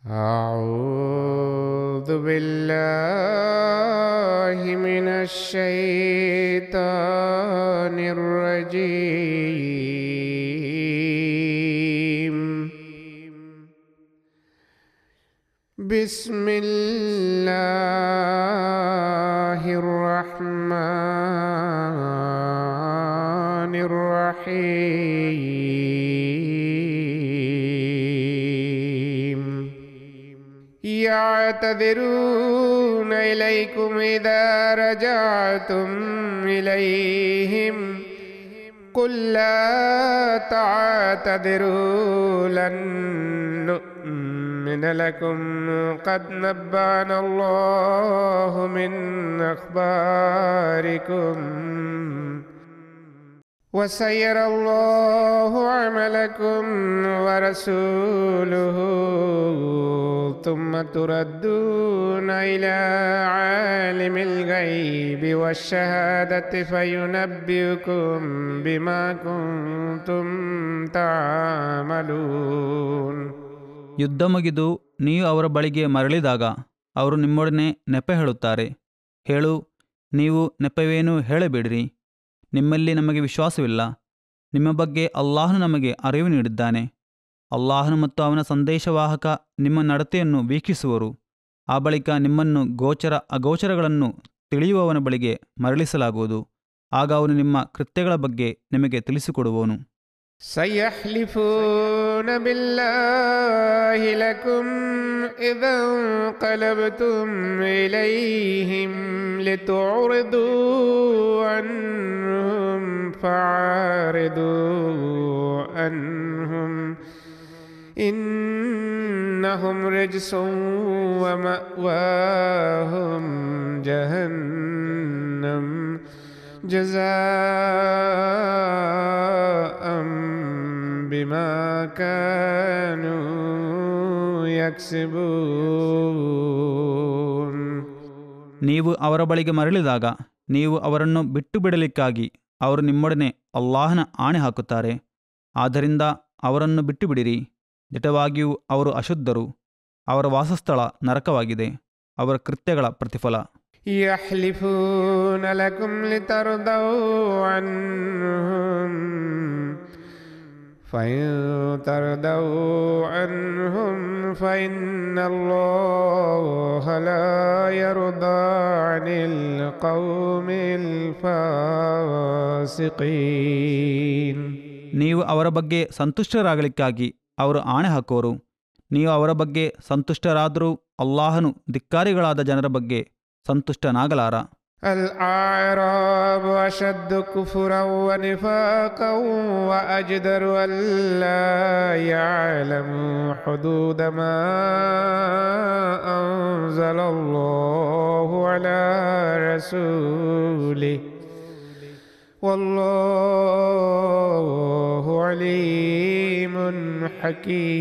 أعوذ بالله من الشيطان الرجيم. بسم الله الرحمن الرحيم. يعتذرون إليكم إذا رجعتم إليهم قل لا تعتذروا لن نؤمن لكم قد نبأنا الله من أخباركم وسيرى الله عملكم ورسوله ثم تردون إلى عالم الغيب والشهادة فينبئكم بما كنتم تعملون. ಯುದ್ಧ ಮುಗಿದು ನೀವು ಅವರ ಬಳಿಗೆ ಮರಳಿದಾಗ ಅವರು ನಿಮ್ಮೊಡನೆ ನೆಪ ಹೇಳುತ್ತಾರೆ. ಹೇಳು, ನೀವು ನೆಪವೇನೂ ಹೇಳಬೇಡಿರಿ. ನಿಮ್ಮಲ್ಲಿ ನಮಗೆ ವಿಶ್ವಾಸವಿಲ್ಲ. ನಿಮ್ಮ ಬಗ್ಗೆ ಅಲ್ಲಾಹನು ನಮಗೆ ಅರಿವು ನೀಡಿದ್ದಾನೆ. ಅಲ್ಲಾಹನು ಮತ್ತು ಅವನ ಸಂದೇಶವಾಹಕ ನಿಮ್ಮ ನಡತೆಯನ್ನು ವೀಕ್ಷಿಸುವರು. ಆ ಬಳಿಕ ನಿಮ್ಮನ್ನು ಗೋಚರ ಅಗೋಚರಗಳನ್ನು ತಿಳಿಯುವವನ ಬಳಿಗೆ ಮರಳಿಸಲಾಗುವುದು. ಆಗ ಅವನು ನಿಮ್ಮ ಕೃತ್ಯಗಳ ಬಗ್ಗೆ ನಿಮಗೆ ತಿಳಿಸಿಕೊಡುವನು. سيحلفون بالله لكم إذا انقلبتم إليهم لتعرضوا عنهم فأعرضوا عنهم إنهم رجس ومأواهم جهنم جزاء بما كانوا يكسبون. ನೀವು ಅವರ ಬಳಿಗೆ ಮರಳಿದಾಗ ನೀವು ಅವರನ್ನು ಬಿಟ್ಟು ಬಿಡಲಿಕ್ಕಾಗಿ ಅವರು ನಿಮ್ಮೊಡನೆ ಅಲ್ಲಾಹನ ಆಣೆ ಹಾಕುತ್ತಾರೆ. ಆದ್ದರಿಂದ ಅವರನ್ನು ಬಿಟ್ಟು ಬಿಡಿರಿ. ದಿಟವಾಗಿಯೂ ಅವರು ಅಶುದ್ಧರು. ಅವರ ವಾಸಸ್ಥಳ ನರಕವಾಗಿದೆ. ಅವರ ಕೃತ್ಯಗಳ ಪ್ರತಿಫಲ. يحلفون لكم لترضوا عنهم فإن ترضوا عنهم فإن الله لا يرضى عن القوم الفاسقين. ನೀವು ಅವರ ಬಗ್ಗೆ ಸಂತುಷ್ಟರಾಗಲಿಕ್ಕಾಗಿ ಅವರು ಆಣೆ ಹಾಕುವರು. ನೀವು ಅವರ ಬಗ್ಗೆ ಸಂತುಷ್ಟರಾದರೂ ಅಲ್ಲಾಹನು ಧಿಕ್ಕಾರಿಗಳಾದ ಜನರ ಬಗ್ಗೆ ಸಂತುಷ್ಟನಾಗಲಾರ. الأعراب أشد كفرا ونفاقا وأجدر ألا يعلموا حدود ما أنزل الله على رسوله والله عليم حكيم.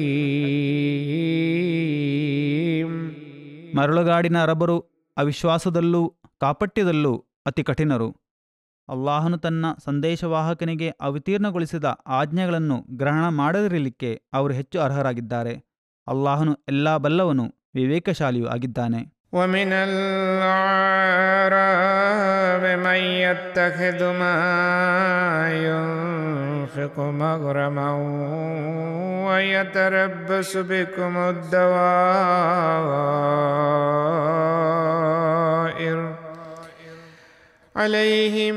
ಮರಳುಗಾಡಿನ ಅರಬರು ಅವಿಶ್ವಾಸದಲ್ಲೂ ಕಾಪಟ್ಯದಲ್ಲೂ ಅತಿ ಕಠಿಣರು. ಅಲ್ಲಾಹನು ತನ್ನ ಸಂದೇಶವಾಹಕನಿಗೆ ಅವತೀರ್ಣಗೊಳಿಸಿದ ಆಜ್ಞೆಗಳನ್ನು ಗ್ರಹಣ ಮಾಡದಿರಲಿಕ್ಕೆ ಅವರು ಹೆಚ್ಚು ಅರ್ಹರಾಗಿದ್ದಾರೆ. ಅಲ್ಲಾಹನು ಎಲ್ಲಾ ಬಲ್ಲವನು, ವಿವೇಕಶಾಲಿಯೂ ಆಗಿದ್ದಾನೆ. ومن الأعراب من يتخذ ما ينفق مغرما ويتربص بكم الدوائر عليهم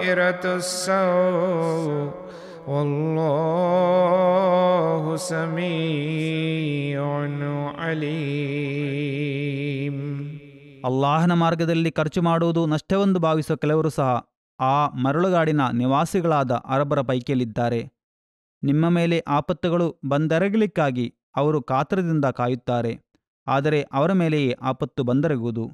دائرة السوء والله سميع عليم. ಅಲ್ಲಾಹನ ಮಾರ್ಗದಲ್ಲಿ ಖರ್ಚು ಮಾಡುವುದು ನಷ್ಟವೆಂದು ಭಾವಿಸುವ ಕೆಲವರು ಸಹ ಆ ಮರಳುಗಾಡಿನ ನಿವಾಸಿಗಳಾದ ಅರಬರ ಪೈಕಿಯಲ್ಲಿದ್ದಾರೆ. ನಿಮ್ಮ ಮೇಲೆ ಆಪತ್ತುಗಳು ಬಂದೆರಗಲಿಕ್ಕಾಗಿ ಅವರು ಕಾತರದಿಂದ ಕಾಯುತ್ತಾರೆ. ಆದರೆ ಅವರ ಮೇಲೆಯೇ ಆಪತ್ತು ಬಂದೆರಗುವುದು.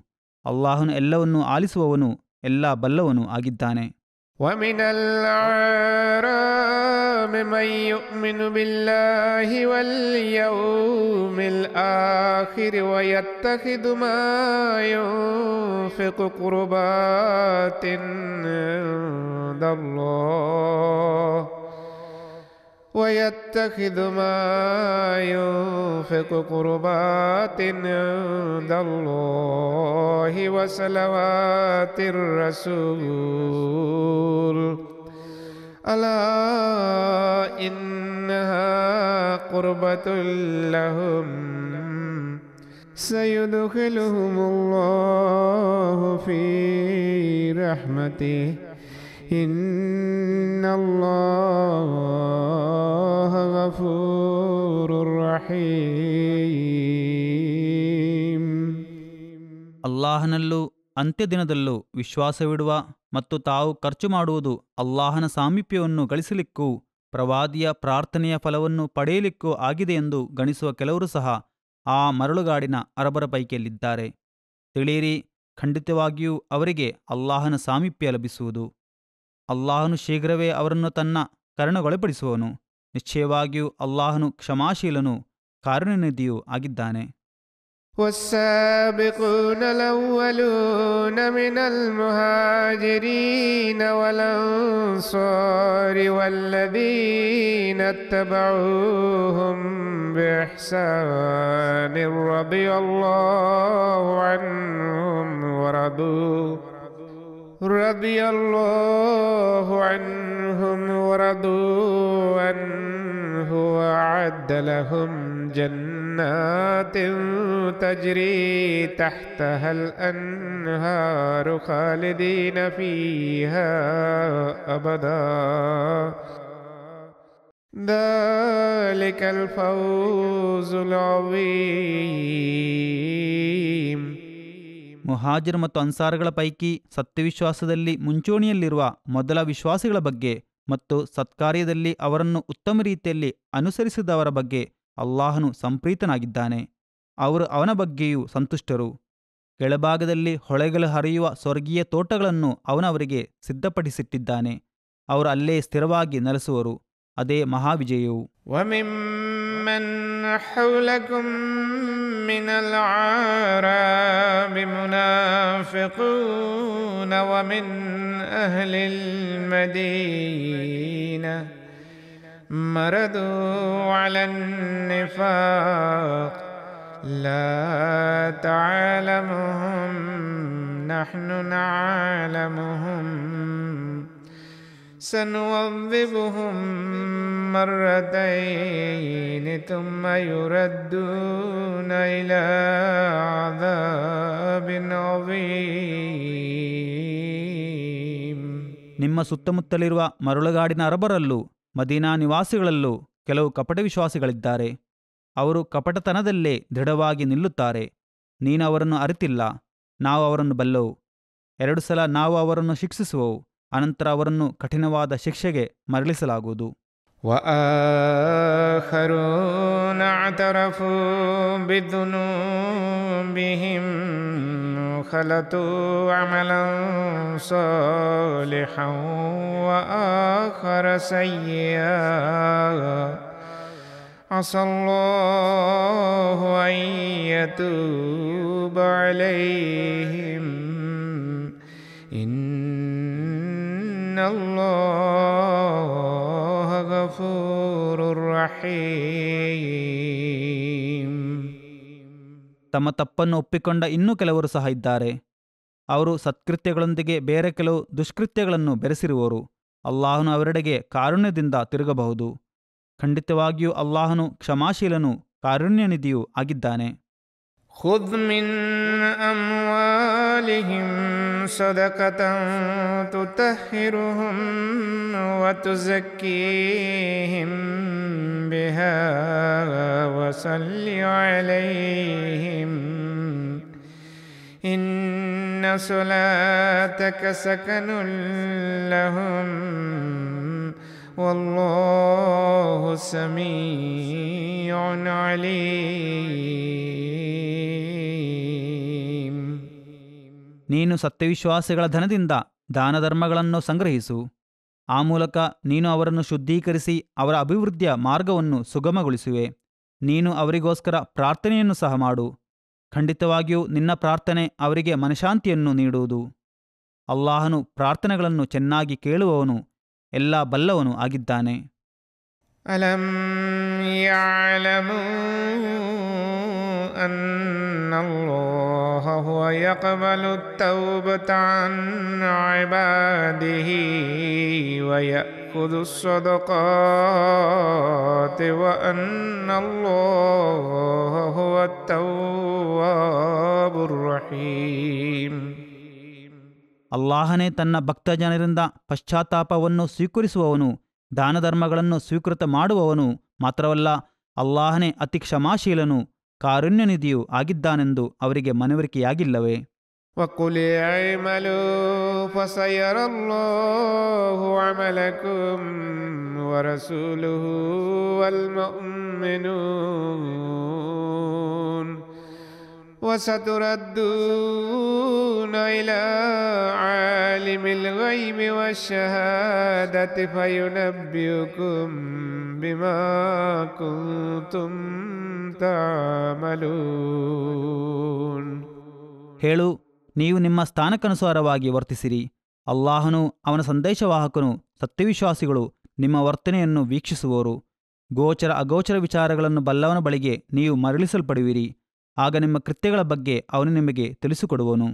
ಅಲ್ಲಾಹನು ಎಲ್ಲವನ್ನೂ ಆಲಿಸುವವನು, ಎಲ್ಲ ಬಲ್ಲವನು ಆಗಿದ್ದಾನೆ. ومن الأعراب من يؤمن بالله واليوم الآخر ويتخذ ما ينفق قربات عند الله ويتخذ ما ينفق قربات عند الله وصلوات الرسول ألا إنها قربة لهم سيدخلهم الله في رحمته إن الله غفور رحيم. ಅಲ್ಲಾಹನಲ್ಲೂ ಅಂತ್ಯದಿನದಲ್ಲೂ ವಿಶ್ವಾಸವಿಡುವ ಮತ್ತು ತಾವು ಖರ್ಚು ಮಾಡುವುದು ಅಲ್ಲಾಹನ ಸಾಮೀಪ್ಯವನ್ನು ಗಳಿಸಲಿಕ್ಕೂ ಪ್ರವಾದಿಯ ಪ್ರಾರ್ಥನೆಯ ಫಲವನ್ನು ಪಡೆಯಲಿಕ್ಕೂ ಆಗಿದೆ ಎಂದು ಗಣಿಸುವ ಕೆಲವರು ಸಹ ಆ ಮರಳುಗಾಡಿನ ಅರಬರ ಪೈಕಿಯಲ್ಲಿದ್ದಾರೆ. ತಿಳಿಯಿರಿ, ಖಂಡಿತವಾಗಿಯೂ ಅವರಿಗೆ ಅಲ್ಲಾಹನ ಸಾಮೀಪ್ಯ ಲಭಿಸುವುದು. ಅಲ್ಲಾಹನು ಶೀಘ್ರವೇ ಅವರನ್ನು ತನ್ನ ಕರುಣೆಗೊಳಪಡಿಸುವನು. ನಿಶ್ಚಯವಾಗಿಯೂ ಅಲ್ಲಾಹನು ಕ್ಷಮಾಶೀಲನೂ ಕಾರುಣ್ಯನಿಧಿಯೂ ಆಗಿದ್ದಾನೆ. والسابقون الأولون من المهاجرين والأنصار والذين اتبعوهم بإحسان رضي الله عنهم ورضوا عنه وأعد لهم جنات تجري تحتها الأنهار خالدين فيها أبدا ذلك الفوز العظيم. ಮುಹಾಜಿರ್ ಮತ್ತು ಅನ್ಸಾರ್ಗಳ ಪೈಕಿ ಸತ್ಯವಿಶ್ವಾಸದಲ್ಲಿ ಮುಂಚೂಣಿಯಲ್ಲಿರುವ ಮೊದಲ ವಿಶ್ವಾಸಿಗಳ ಬಗ್ಗೆ ಮತ್ತು ಸತ್ಕಾರ್ಯದಲ್ಲಿ ಅವರನ್ನು ಉತ್ತಮ ರೀತಿಯಲ್ಲಿ ಅನುಸರಿಸಿದವರ ಬಗ್ಗೆ ಅಲ್ಲಾಹನು ಸಂಪ್ರೀತನಾಗಿದ್ದಾನೆ. ಅವರು ಅವನ ಬಗ್ಗೆಯೂ ಸಂತುಷ್ಟರು. ಕೆಳಭಾಗದಲ್ಲಿ ಹೊಳೆಗಳು ಹರಿಯುವ ಸ್ವರ್ಗೀಯ ತೋಟಗಳನ್ನು ಅವನವರಿಗೆ ಸಿದ್ಧಪಡಿಸಿಟ್ಟಿದ್ದಾನೆ. ಅವರು ಅಲ್ಲೇ ಸ್ಥಿರವಾಗಿ ನೆಲೆಸುವರು. ಅದೇ ಮಹಾವಿಜಯವು. وممن حولكم من الأعراب منافقون ومن أهل المدينة مردوا على النفاق لا تعلمهم نحن نعلمهم سنعذبهم مرتين ثم يردون إلى عذاب عظيم. ನಿಮ್ಮ ಸುತ್ತಮುತ್ತಲಿರುವ ಮರಳುಗಾಡಿನ ಅರಬರಲ್ಲೂ ಮದೀನಾ ನಿವಾಸಿಗಳಲ್ಲೂ ಕೆಲವು ಕಪಟ ವಿಶ್ವಾಸಿಗಳಿದ್ದಾರೆ. ಅವರು ಕಪಟತನದಲ್ಲೇ ದೃಢವಾಗಿ ನಿಲ್ಲುತ್ತಾರೆ. ನೀನು ಅವರನ್ನು ಅರಿತಿಲ್ಲ, ನಾವು ಅವರನ್ನು ಬಲ್ಲವು. 2 ಸಲ ನಾವು ಅವರನ್ನು ಶಿಕ್ಷಿಸುವವು, ಅನಂತರ ಅವರನ್ನು ಕಠಿಣವಾದ ಶಿಕ್ಷೆಗೆ ಮರಳಿಸಲಾಗುವುದು. وآخرون اعترفوا بذنوبهم خلطوا عملا صالحا وآخر سيئا عسى الله أن يتوب عليهم إن الله غفور رحيم. ತಮ್ಮ ತಪ್ಪನ್ನು ಒಪ್ಪಿಕೊಂಡ ಇನ್ನೂ ಕೆಲವರು ಸಹ ಇದ್ದಾರೆ. ಅವರು ಸತ್ಕೃತ್ಯಗಳೊಂದಿಗೆ ಬೇರೆ ಕೆಲವು ದುಷ್ಕೃತ್ಯಗಳನ್ನು ಬೆರೆಸಿರುವವರು. ಅಲ್ಲಾಹನು ಅವರೆಡೆಗೆ ಕಾರುಣ್ಯದಿಂದ ತಿರುಗಬಹುದು. ಖಂಡಿತವಾಗಿಯೂ ಅಲ್ಲಾಹನು ಕ್ಷಮಾಶೀಲನೂ ಕಾರುಣ್ಯನಿಧಿಯೂ ಆಗಿದ್ದಾನೆ. خذ من أموالهم صدقة تطهرهم وتزكيهم بها وصل عليهم إن صلاتك سكن لهم والله سميع عليم. ನೀನು ಸತ್ಯವಿಶ್ವಾಸಿಗಳ ಧನದಿಂದ ದಾನಧರ್ಮಗಳನ್ನು ಸಂಗ್ರಹಿಸು. ಆ ಮೂಲಕ ನೀನು ಅವರನ್ನು ಶುದ್ಧೀಕರಿಸಿ ಅವರ ಅಭಿವೃದ್ಧಿಯ ಮಾರ್ಗವನ್ನು ಸುಗಮಗೊಳಿಸುವೆ. ನೀನು ಅವರಿಗೋಸ್ಕರ ಪ್ರಾರ್ಥನೆಯನ್ನು ಸಹ ಮಾಡು. ಖಂಡಿತವಾಗಿಯೂ ನಿನ್ನ ಪ್ರಾರ್ಥನೆ ಅವರಿಗೆ ಮನಃಶಾಂತಿಯನ್ನು ನೀಡುವುದು. ಅಲ್ಲಾಹನು ಪ್ರಾರ್ಥನೆಗಳನ್ನು ಚೆನ್ನಾಗಿ ಕೇಳುವವನು, ಎಲ್ಲ ಬಲ್ಲವನು ಆಗಿದ್ದಾನೆ. ألم يعلموا أن الله هو يقبل التوبة عن عباده ويأخذ الصدقات وأن الله هو التواب الرحيم. ಅಲ್ಲಾಹನೇ ತನ್ನ ಭಕ್ತ ಜನರಿಂದ ಪಶ್ಚಾತ್ತಾಪವನ್ನು ಸ್ವೀಕರಿಸುವವನು, ದಾನಧರ್ಮಗಳನ್ನು ಸ್ವೀಕೃತ ಮಾಡುವವನು, ಮಾತ್ರವಲ್ಲ ಅಲ್ಲಾಹನೇ ಅತಿ ಕ್ಷಮಾಶೀಲನು, ಕಾರುಣ್ಯನಿಧಿಯೂ ಆಗಿದ್ದಾನೆಂದು ಅವರಿಗೆ ಮನವರಿಕೆಯಾಗಿಲ್ಲವೇ? وقل اعملوا فسيرى الله عملكم ورسوله والمؤمنون وستردون إلى عالم الغيب والشهادة فينبئكم بما كنتم تعملون. ಹೇಳು, ನೀವು ನಿಮ್ಮ ಸ್ಥಾನಕ್ಕನುಸಾರವಾಗಿ ವರ್ತಿಸಿರಿ. ಅಲ್ಲಾಹನು, ಅವನ ಸಂದೇಶವಾಹಕನು, ಸತ್ಯವಿಶ್ವಾಸಿಗಳು ನಿಮ್ಮ ವರ್ತನೆಯನ್ನು ವೀಕ್ಷಿಸುವವರು. ಗೋಚರ ಅಗೋಚರ ವಿಚಾರಗಳನ್ನು ಬಲ್ಲವನ ಬಳಿಗೆ ನೀವು ಮರಳಿಸಲ್ಪಡುವಿರಿ. ಆಗ ನಿಮ್ಮ ಕೃತ್ಯಗಳ ಬಗ್ಗೆ ಅವನು ನಿಮಗೆ ತಿಳಿಸಿಕೊಡುವನು.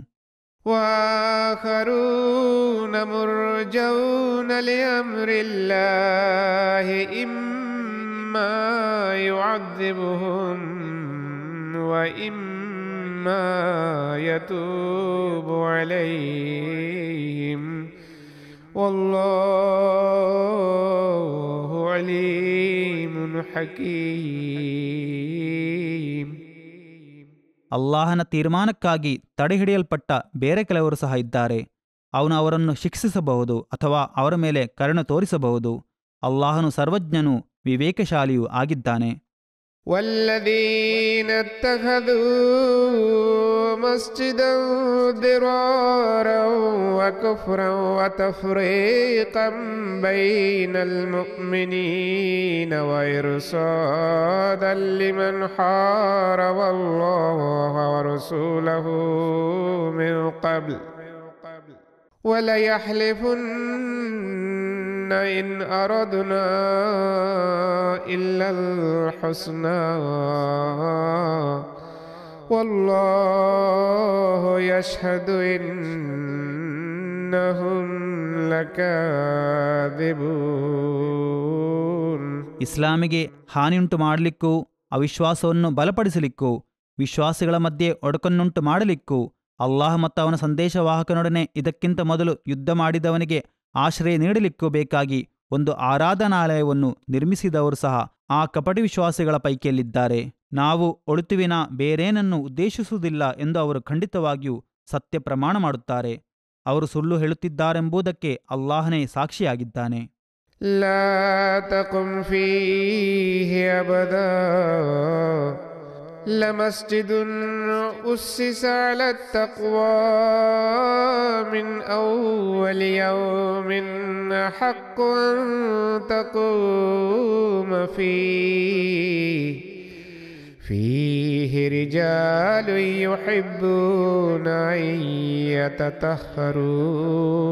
وآخرون مرجون لأمر الله إما يعذبهم وإما يتوب عليهم والله عليم حكيم. ಅಲ್ಲಾಹನ ತೀರ್ಮಾನಕ್ಕಾಗಿ ತಡೆಹಿಡಿಯಲ್ಪಟ್ಟ ಬೇರೆ ಕೆಲವರು ಸಹ ಇದ್ದಾರೆ. ಅವನು ಅವರನ್ನು ಶಿಕ್ಷಿಸಬಹುದು ಅಥವಾ ಅವರ ಮೇಲೆ ಕರುಣೆ ತೋರಿಸಬಹುದು. ಅಲ್ಲಾಹನು ಸರ್ವಜ್ಞನೂ ವಿವೇಕಶಾಲಿಯೂ ಆಗಿದ್ದಾನೆ. والذين اتخذوا مسجدا ضرارا وكفرا وتفريقا بين المؤمنين وإرصادا لمن حارب الله ورسوله من قبل وليحلفن إن أردنا إلا الحسنى والله يشهد إنهم لكاذبون. ಇಸ್ಲಾಮಿಗೆ ಹಾನಿಯುಂಟು ಮಾಡಲಿಕ್ಕೂ ಅವಿಶ್ವಾಸವನ್ನು ಬಲಪಡಿಸಲಿಕ್ಕೂ ವಿಶ್ವಾಸಿಗಳ ಮಧ್ಯೆ ಒಡಕನ್ನುಂಟು ಮಾಡಲಿಕ್ಕೂ ಅಲ್ಲಾಹ ಮತ್ತು ಅವನ ಸಂದೇಶವಾಹಕನೊಡನೆ ಇದಕ್ಕಿಂತ ಮೊದಲು ಯುದ್ಧ ಮಾಡಿದವನಿಗೆ ಆಶ್ರಯ ನೀಡಲಿಕ್ಕೂ ಬೇಕಾಗಿ ಒಂದು ಆರಾಧನಾಲಯವನ್ನು ನಿರ್ಮಿಸಿದವರು ಸಹ ಆ ಕಪಟಿ ವಿಶ್ವಾಸಿಗಳ ಪೈಕಿಯಲ್ಲಿದ್ದಾರೆ. ನಾವು ಒಳಿತುವಿನ ಬೇರೇನನ್ನು ಉದ್ದೇಶಿಸುವುದಿಲ್ಲ ಎಂದು ಅವರು ಖಂಡಿತವಾಗಿಯೂ ಸತ್ಯ ಪ್ರಮಾಣ ಮಾಡುತ್ತಾರೆ. ಅವರು ಸುಳ್ಳು ಹೇಳುತ್ತಿದ್ದಾರೆಂಬುದಕ್ಕೆ ಅಲ್ಲಾಹನೇ ಸಾಕ್ಷಿಯಾಗಿದ್ದಾನೆ. ಲಾ ತಕುಂ ಫೀಹಿ ಅಬದಾ ಲಮಸ್ಜಿದುನ್ ಉಸ್ಸಿಸ ಅಲಾ ತಕ್ವಾ ಮಿನ್ ಅವ್ವಲಿ ಯೌಮಿನ್ ಹಕ್ಕು ಅನ್ ತಕೂಮ فيه رجال يحبون أن يتطهروا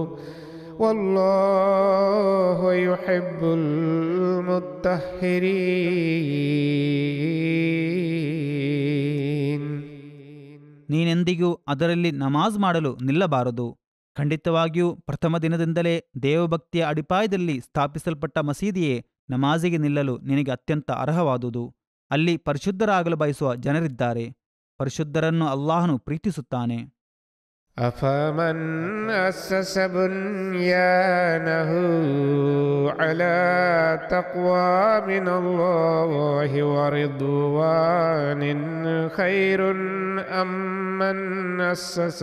والله يحب المطهرين. ನೀನೆಂದಿಗೂ ಅದರಲ್ಲಿ ನಮಾಜ್ ಮಾಡಲು ನಿಲ್ಲಬಾರದು. ಖಂಡಿತವಾಗಿಯೂ ಪ್ರಥಮ ದಿನದಿಂದಲೇ ದೇವಭಕ್ತಿಯ ಅಡಿಪಾಯದಲ್ಲಿ ಸ್ಥಾಪಿಸಲ್ಪಟ್ಟ ಮಸೀದಿಯೇ ನಮಾಜಿಗೆ ನಿಲ್ಲಲು ನಿನಗೆ ಅತ್ಯಂತ ಅರ್ಹವಾದುದು. ಅಲ್ಲಿ ಪರಿಶುದ್ಧರಾಗಲು ಬಯಸುವ ಜನರಿದ್ದಾರೆ. ಪರಿಶುದ್ಧರನ್ನು ಅಲ್ಲಾಹನು ಪ್ರೀತಿಸುತ್ತಾನೆ. ಅಫಮನ್ ಅಸ್ಸಸ ಬುನ್ಯಾನಹು ಅಲಾ ತಕ್ವಾ ಮಿನಲ್ಲಾಹಿ ವರಿದ್ವಾನಿನ್ ಖೈರುನ್ ಅಮ್ಮನ್ ಅಸ್ಸಸ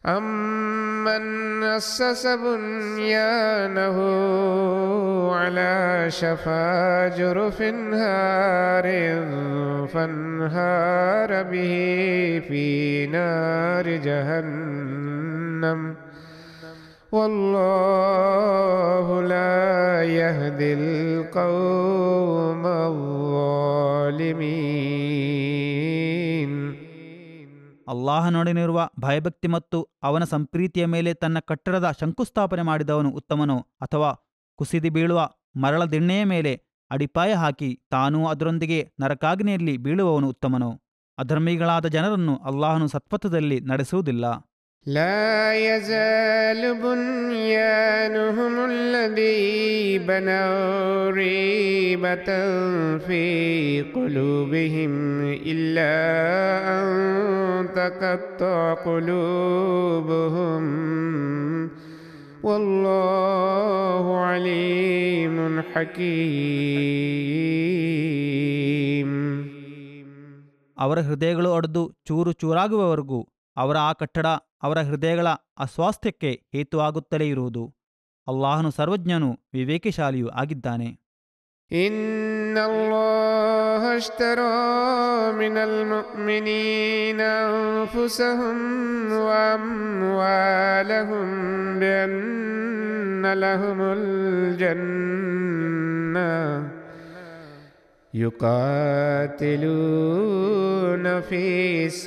أمن أسس بنيانه على شفا جرف هار فانهار به في نار جهنم والله لا يهدي القوم الظالمين. ಅಲ್ಲಾಹನೊಡನಿರುವ ಭಯಭಕ್ತಿ ಮತ್ತು ಅವನ ಸಂಪ್ರೀತಿಯ ಮೇಲೆ ತನ್ನ ಕಟ್ಟಡದ ಶಂಕುಸ್ಥಾಪನೆ ಮಾಡಿದವನು ಉತ್ತಮನೋ, ಅಥವಾ ಕುಸಿದು ಬೀಳುವ ಮರಳ ದಿಣ್ಣೆಯ ಮೇಲೆ ಅಡಿಪಾಯ ಹಾಕಿ ತಾನೂ ಅದರೊಂದಿಗೆ ನರಕಾಗ್ನಿಯಲ್ಲಿ ಬೀಳುವವನು ಉತ್ತಮನೋ? ಅಧರ್ಮಿಗಳಾದ ಜನರನ್ನು ಅಲ್ಲಾಹನು ಸತ್ಪಥದಲ್ಲಿ ನಡೆಸುವುದಿಲ್ಲ. لا يزال بنيانهم الذي بنوا ريبة في قلوبهم إلا أن تقطع قلوبهم والله عليم حكيم. ಅವರ ಹೃದಯಗಳು ಒಡೆದು ಚೂರು ಚೂರಾಗುವವರೆಗೂ ಅವರ ಆ ಕಟ್ಟಡ ಅವರ ಹೃದಯಗಳ ಅಸ್ವಾಸ್ಥ್ಯಕ್ಕೆ ಹೇತುವಾಗುತ್ತಲೇ ಇರುವುದು. ಅಲ್ಲಾಹನು ಸರ್ವಜ್ಞನೂ ವಿವೇಕಶಾಲಿಯೂ ಆಗಿದ್ದಾನೆ. إن الله اشترى من المؤمنين أنفسهم وأموالهم بأن لهم الجنة يقاتلون في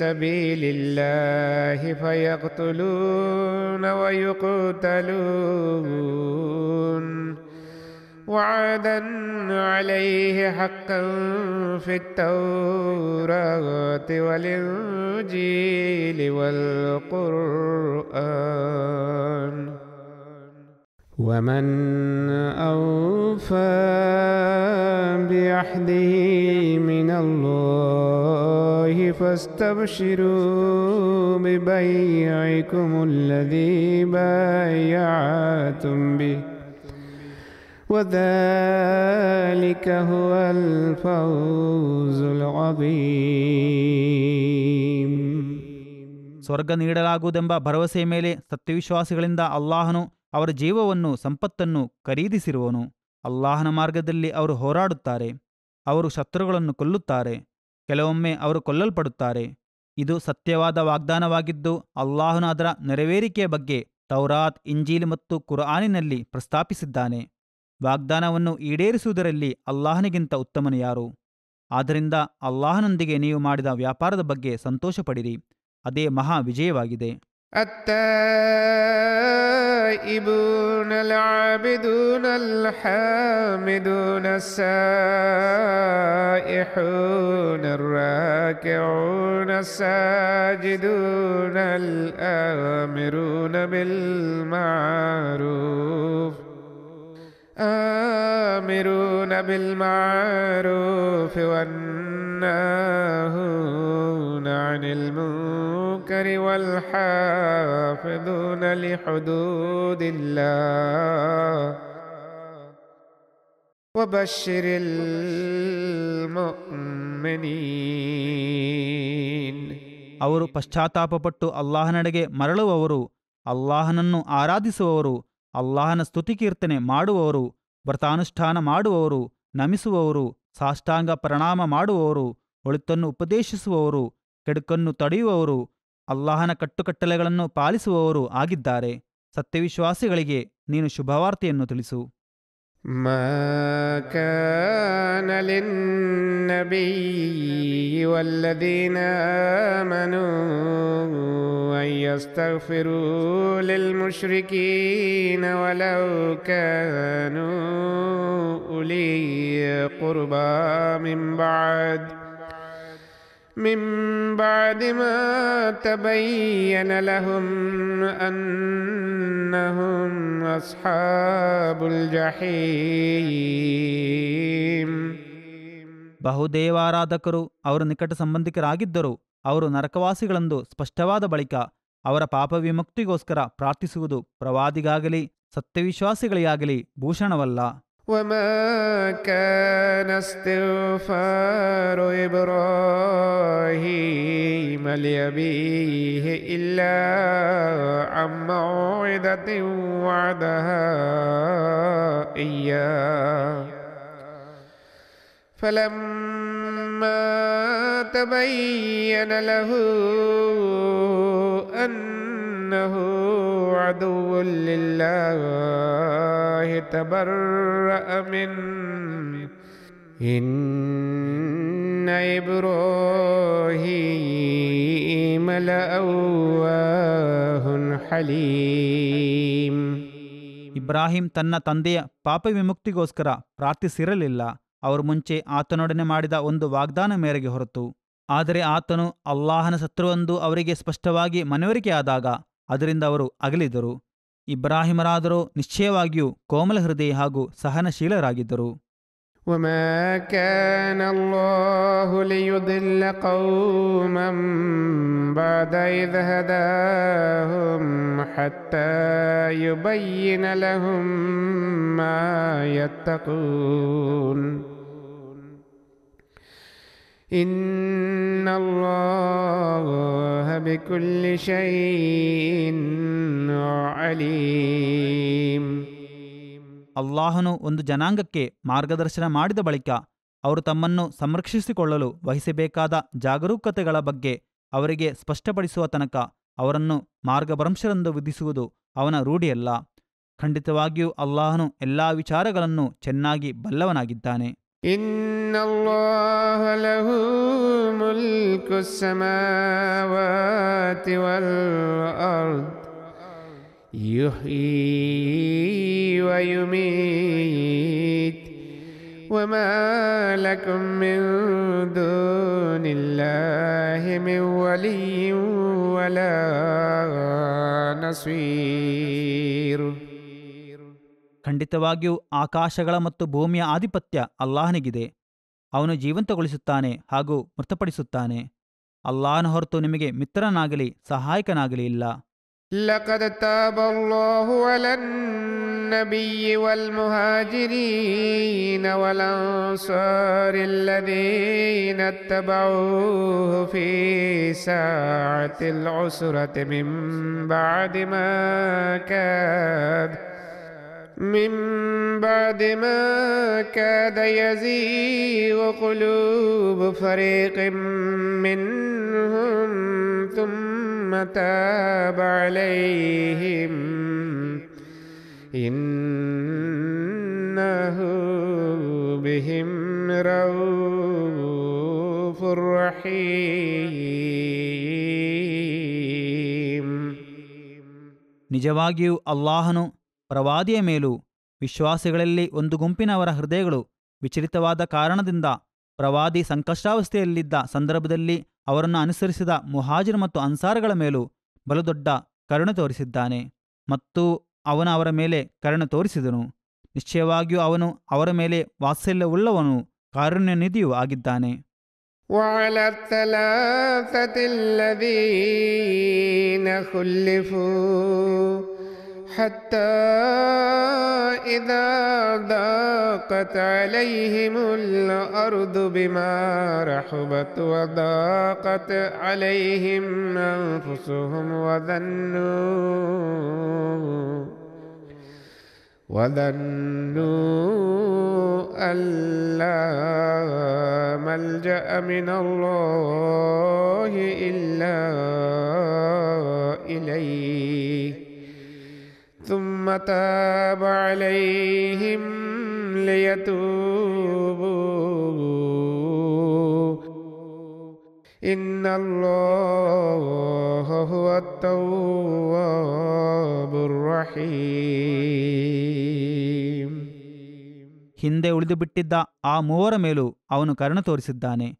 سبيل الله فيقتلون ويقتلون وعدا عليه حقا في التوراة والإنجيل والقرآن ومن أوفى بعهده من الله فاستبشروا ببيعكم الذي بايعتم به وذلك هو الفوز العظيم. ಸ್ವರ್ಗ ನೀಡಲಾಗುವುದೆಂಬ ಭರವಸೆಯ ಮೇಲೆ ಸತ್ಯವಿಶ್ವಾಸಿಗಳಿಂದ ಅಲ್ಲಾಹನು ಅವರ ಜೀವವನ್ನು ಸಂಪತ್ತನ್ನು ಖರೀದಿಸಿರುವನು. ಅಲ್ಲಾಹನ ಮಾರ್ಗದಲ್ಲಿ ಅವರು ಹೋರಾಡುತ್ತಾರೆ, ಅವರು ಶತ್ರುಗಳನ್ನು ಕೊಲ್ಲುತ್ತಾರೆ, ಕೆಲವೊಮ್ಮೆ ಅವರು ಕೊಲ್ಲಲ್ಪಡುತ್ತಾರೆ. ಇದು ಸತ್ಯವಾದ ವಾಗ್ದಾನವಾಗಿದ್ದು ಅಲ್ಲಾಹನು ಅದರ ನೆರವೇರಿಕೆಯ ಬಗ್ಗೆ ತೌರಾತ್, ಇಂಜೀಲ್ ಮತ್ತು ಕುರ್ಆನಿನಲ್ಲಿ ಪ್ರಸ್ತಾಪಿಸಿದ್ದಾನೆ. ವಾಗ್ದಾನವನ್ನು ಈಡೇರಿಸುವುದರಲ್ಲಿ ಅಲ್ಲಾಹನಿಗಿಂತ ಉತ್ತಮನು ಯಾರು? ಆದ್ದರಿಂದ ಅಲ್ಲಾಹನೊಂದಿಗೆ ನೀವು ಮಾಡಿದ ವ್ಯಾಪಾರದ ಬಗ್ಗೆ ಸಂತೋಷಪಡಿರಿ, ಅದೇ ಮಹಾ ವಿಜಯವಾಗಿದೆ. التائبون العابدون الحامدون السائحون الراكعون الساجدون الآمرون بالمعروف والناهون عن المنكر والحافظون لحدود الله وبشر المؤمنين. ಅವರು ಪಶ್ಚಾತ್ತಾಪಪಟ್ಟು ಅಲ್ಲಾಹನೆಡೆಗೆ ಮರಳುವವರು, ಅಲ್ಲಾಹನನ್ನು ಆರಾಧಿಸುವವರು, ಅಲ್ಲಾಹನ ಸ್ತುತಿಕೀರ್ತನೆ ಮಾಡುವವರು, ವ್ರತಾನುಷ್ಠಾನ ಮಾಡುವವರು, ನಮಿಸುವವರು, ಸಾಷ್ಟಾಂಗ ಪ್ರಣಾಮ ಮಾಡುವವರು, ಒಳಿತನ್ನು ಉಪದೇಶಿಸುವವರು, ಕೆಡುಕನ್ನು ತಡೆಯುವವರು, ಅಲ್ಲಾಹನ ಕಟ್ಟುಕಟ್ಟಳೆಗಳನ್ನು ಪಾಲಿಸುವವರು ಆಗಿದ್ದಾರೆ. ಸತ್ಯವಿಶ್ವಾಸಿಗಳಿಗೆ ನೀನು ಶುಭವಾರ್ತೆಯನ್ನು ತಿಳಿಸು. ما كان للنبي والذين آمنوا أن يستغفروا للمشركين ولو كانوا أولي قربى من بعد ما تبين لهم أنهم أصحاب الجحيم. ಬಹುದೇವಾರಾಧಕರು ಅವರ ನಿಕಟ ಸಂಬಂಧಿಕರಾಗಿದ್ದರು. ಅವರು ನರಕವಾಸಿಗಳೆಂದು ಸ್ಪಷ್ಟವಾದ ಬಳಿಕ ಅವರ ಪಾಪ ವಿಮುಕ್ತಿಗೋಸ್ಕರ ಪ್ರಾರ್ಥಿಸುವುದು ಪ್ರವಾದಿಗಾಗಲಿ ಸತ್ಯವಿಶ್ವಾಸಿಗಳಿಗಾಗಲಿ ಭೂಷಣವಲ್ಲ. وما كان استغفار إبراهيم لأبيه إلا عن موعدة وعدها إياه فلما تبين له أنه عدو لله تبرأ منه إن إبراهيم لأواه حليم. ಇಬ್ರಾಹಿಂ ತನ್ನ ತಂದೆಯ ಪಾಪ ವಿಮುಕ್ತಿಗೋಸ್ಕರ ಪ್ರಾರ್ಥಿಸಿರಲಿಲ್ಲ, ಅವರು ಮುಂಚೆ ಆತನೊಡನೆ ಮಾಡಿದ ಒಂದು ವಾಗ್ದಾನ ಮೇರೆಗೆ ಹೊರತು. ಆದರೆ ಆತನು ಅಲ್ಲಾಹನ ಶತ್ರುವೆಂದು ಅವರಿಗೆ ಸ್ಪಷ್ಟವಾಗಿ ಮನವರಿಕೆಯಾದಾಗ ಅದರಿಂದ ಅವರು ಅಗಲಿದರು. ಇಬ್ರಾಹಿಮರಾದರೂ ನಿಶ್ಚಯವಾಗಿಯೂ ಕೋಮಲ ಹೃದಯ ಹಾಗೂ ಸಹನಶೀಲರಾಗಿದ್ದರು. وما كان الله ليضل قوما بعد إذ هداهم حتى يبين لهم ما يتقون إن الله بكل شيء عليم. ಅಲ್ಲಾಹನು ಒಂದು ಜನಾಂಗಕ್ಕೆ ಮಾರ್ಗದರ್ಶನ ಮಾಡಿದ ಬಳಿಕ ಅವರು ತಮ್ಮನ್ನು ಸಂರಕ್ಷಿಸಿಕೊಳ್ಳಲು ವಹಿಸಬೇಕಾದ ಜಾಗರೂಕತೆಗಳ ಬಗ್ಗೆ ಅವರಿಗೆ ಸ್ಪಷ್ಟಪಡಿಸುವ ತನಕ ಅವರನ್ನು ಮಾರ್ಗಭ್ರಂಶರೆಂದು ವಿಧಿಸುವುದು ಅವನ ರೂಢಿಯಲ್ಲ. ಖಂಡಿತವಾಗಿಯೂ ಅಲ್ಲಾಹನು ಎಲ್ಲಾ ವಿಚಾರಗಳನ್ನು ಚೆನ್ನಾಗಿ ಬಲ್ಲವನಾಗಿದ್ದಾನೆ. ಇನ್ನಲ್ಲಾಹ ಲಹು ಮುಲ್ಕು ಸ್ಸಮಾವಾತಿ ವಲ್ ಅರ್ದ್ ಯುಹ್ಯೀ ವಯುಮೀತ್ ವಮಾ ಲಕುಂ ಮಿನ್ ದೂನಿಲ್ಲಾಹಿ ಮಿನ್ ವಲಿಯ್ಯಿನ್ ವಲಾ ನಸೀರ್. ಖಂಡಿತವಾಗಿಯೂ ಆಕಾಶಗಳ ಮತ್ತು ಭೂಮಿಯ ಆಧಿಪತ್ಯ ಅಲ್ಲಾಹನಿಗಿದೆ. ಅವನು ಜೀವಂತಗೊಳಿಸುತ್ತಾನೆ ಹಾಗೂ ಮೃತಪಡಿಸುತ್ತಾನೆ. ಅಲ್ಲಾಹನ ಹೊರತು ನಿಮಗೆ ಮಿತ್ರನಾಗಲಿ ಸಹಾಯಕನಾಗಲಿ ಇಲ್ಲ. لقد تاب الله على النبي والمهاجرين والأنصار الذين اتبعوه في ساعة العسرة من بعد ما كاد يزيغ قلوب فريق منهم ثم تاب عليهم إنه بهم رؤوف رحيم. ನಿಜವಾಗಿಯೂ ಅಲ್ಲಾಹನು ಪ್ರವಾದಿಯ ಮೇಲೂ ವಿಶ್ವಾಸಿಗಳಲ್ಲಿ ಒಂದು ಗುಂಪಿನವರ ಹೃದಯಗಳು ವಿಚಲಿತವಾದ ಕಾರಣದಿಂದ ಪ್ರವಾದಿ ಸಂಕಷ್ಟಾವಸ್ಥೆಯಲ್ಲಿದ್ದ ಸಂದರ್ಭದಲ್ಲಿ ಅವರನ್ನು ಅನುಸರಿಸಿದ ಮುಹಾಜಿರ್ ಮತ್ತು ಅನ್ಸಾರಗಳ ಮೇಲೂ ಬಲುದೊಡ್ಡ ಕರುಣೆ ತೋರಿಸಿದ್ದಾನೆ ಮತ್ತು ಅವನು ಅವರ ಮೇಲೆ ಕರುಣೆ ತೋರಿಸಿದನು. ನಿಶ್ಚಯವಾಗಿಯೂ ಅವನು ಅವರ ಮೇಲೆ ವಾತ್ಸಲ್ಯವುಳ್ಳವನು, ಕಾರುಣ್ಯನಿಧಿಯೂ ಆಗಿದ್ದಾನೆ. وعلى الثلاثة الذين خلفوا حتى إذا ضاقت عليهم الأرض بما رحبت وضاقت عليهم أنفسهم وظنوا أن لا ملجأ من الله إلا إليه ثم تاب عليهم ليتوبوا إن الله هو التواب الرحيم. ಹಿಂದೆ ಉಳಿದುಬಿಟ್ಟಿದ್ದ ಆ ಮೂವರ ಮೇಲೂ ಅವನು ಕರುಣೆ ತೋರಿಸಿದ್ದಾನೆ.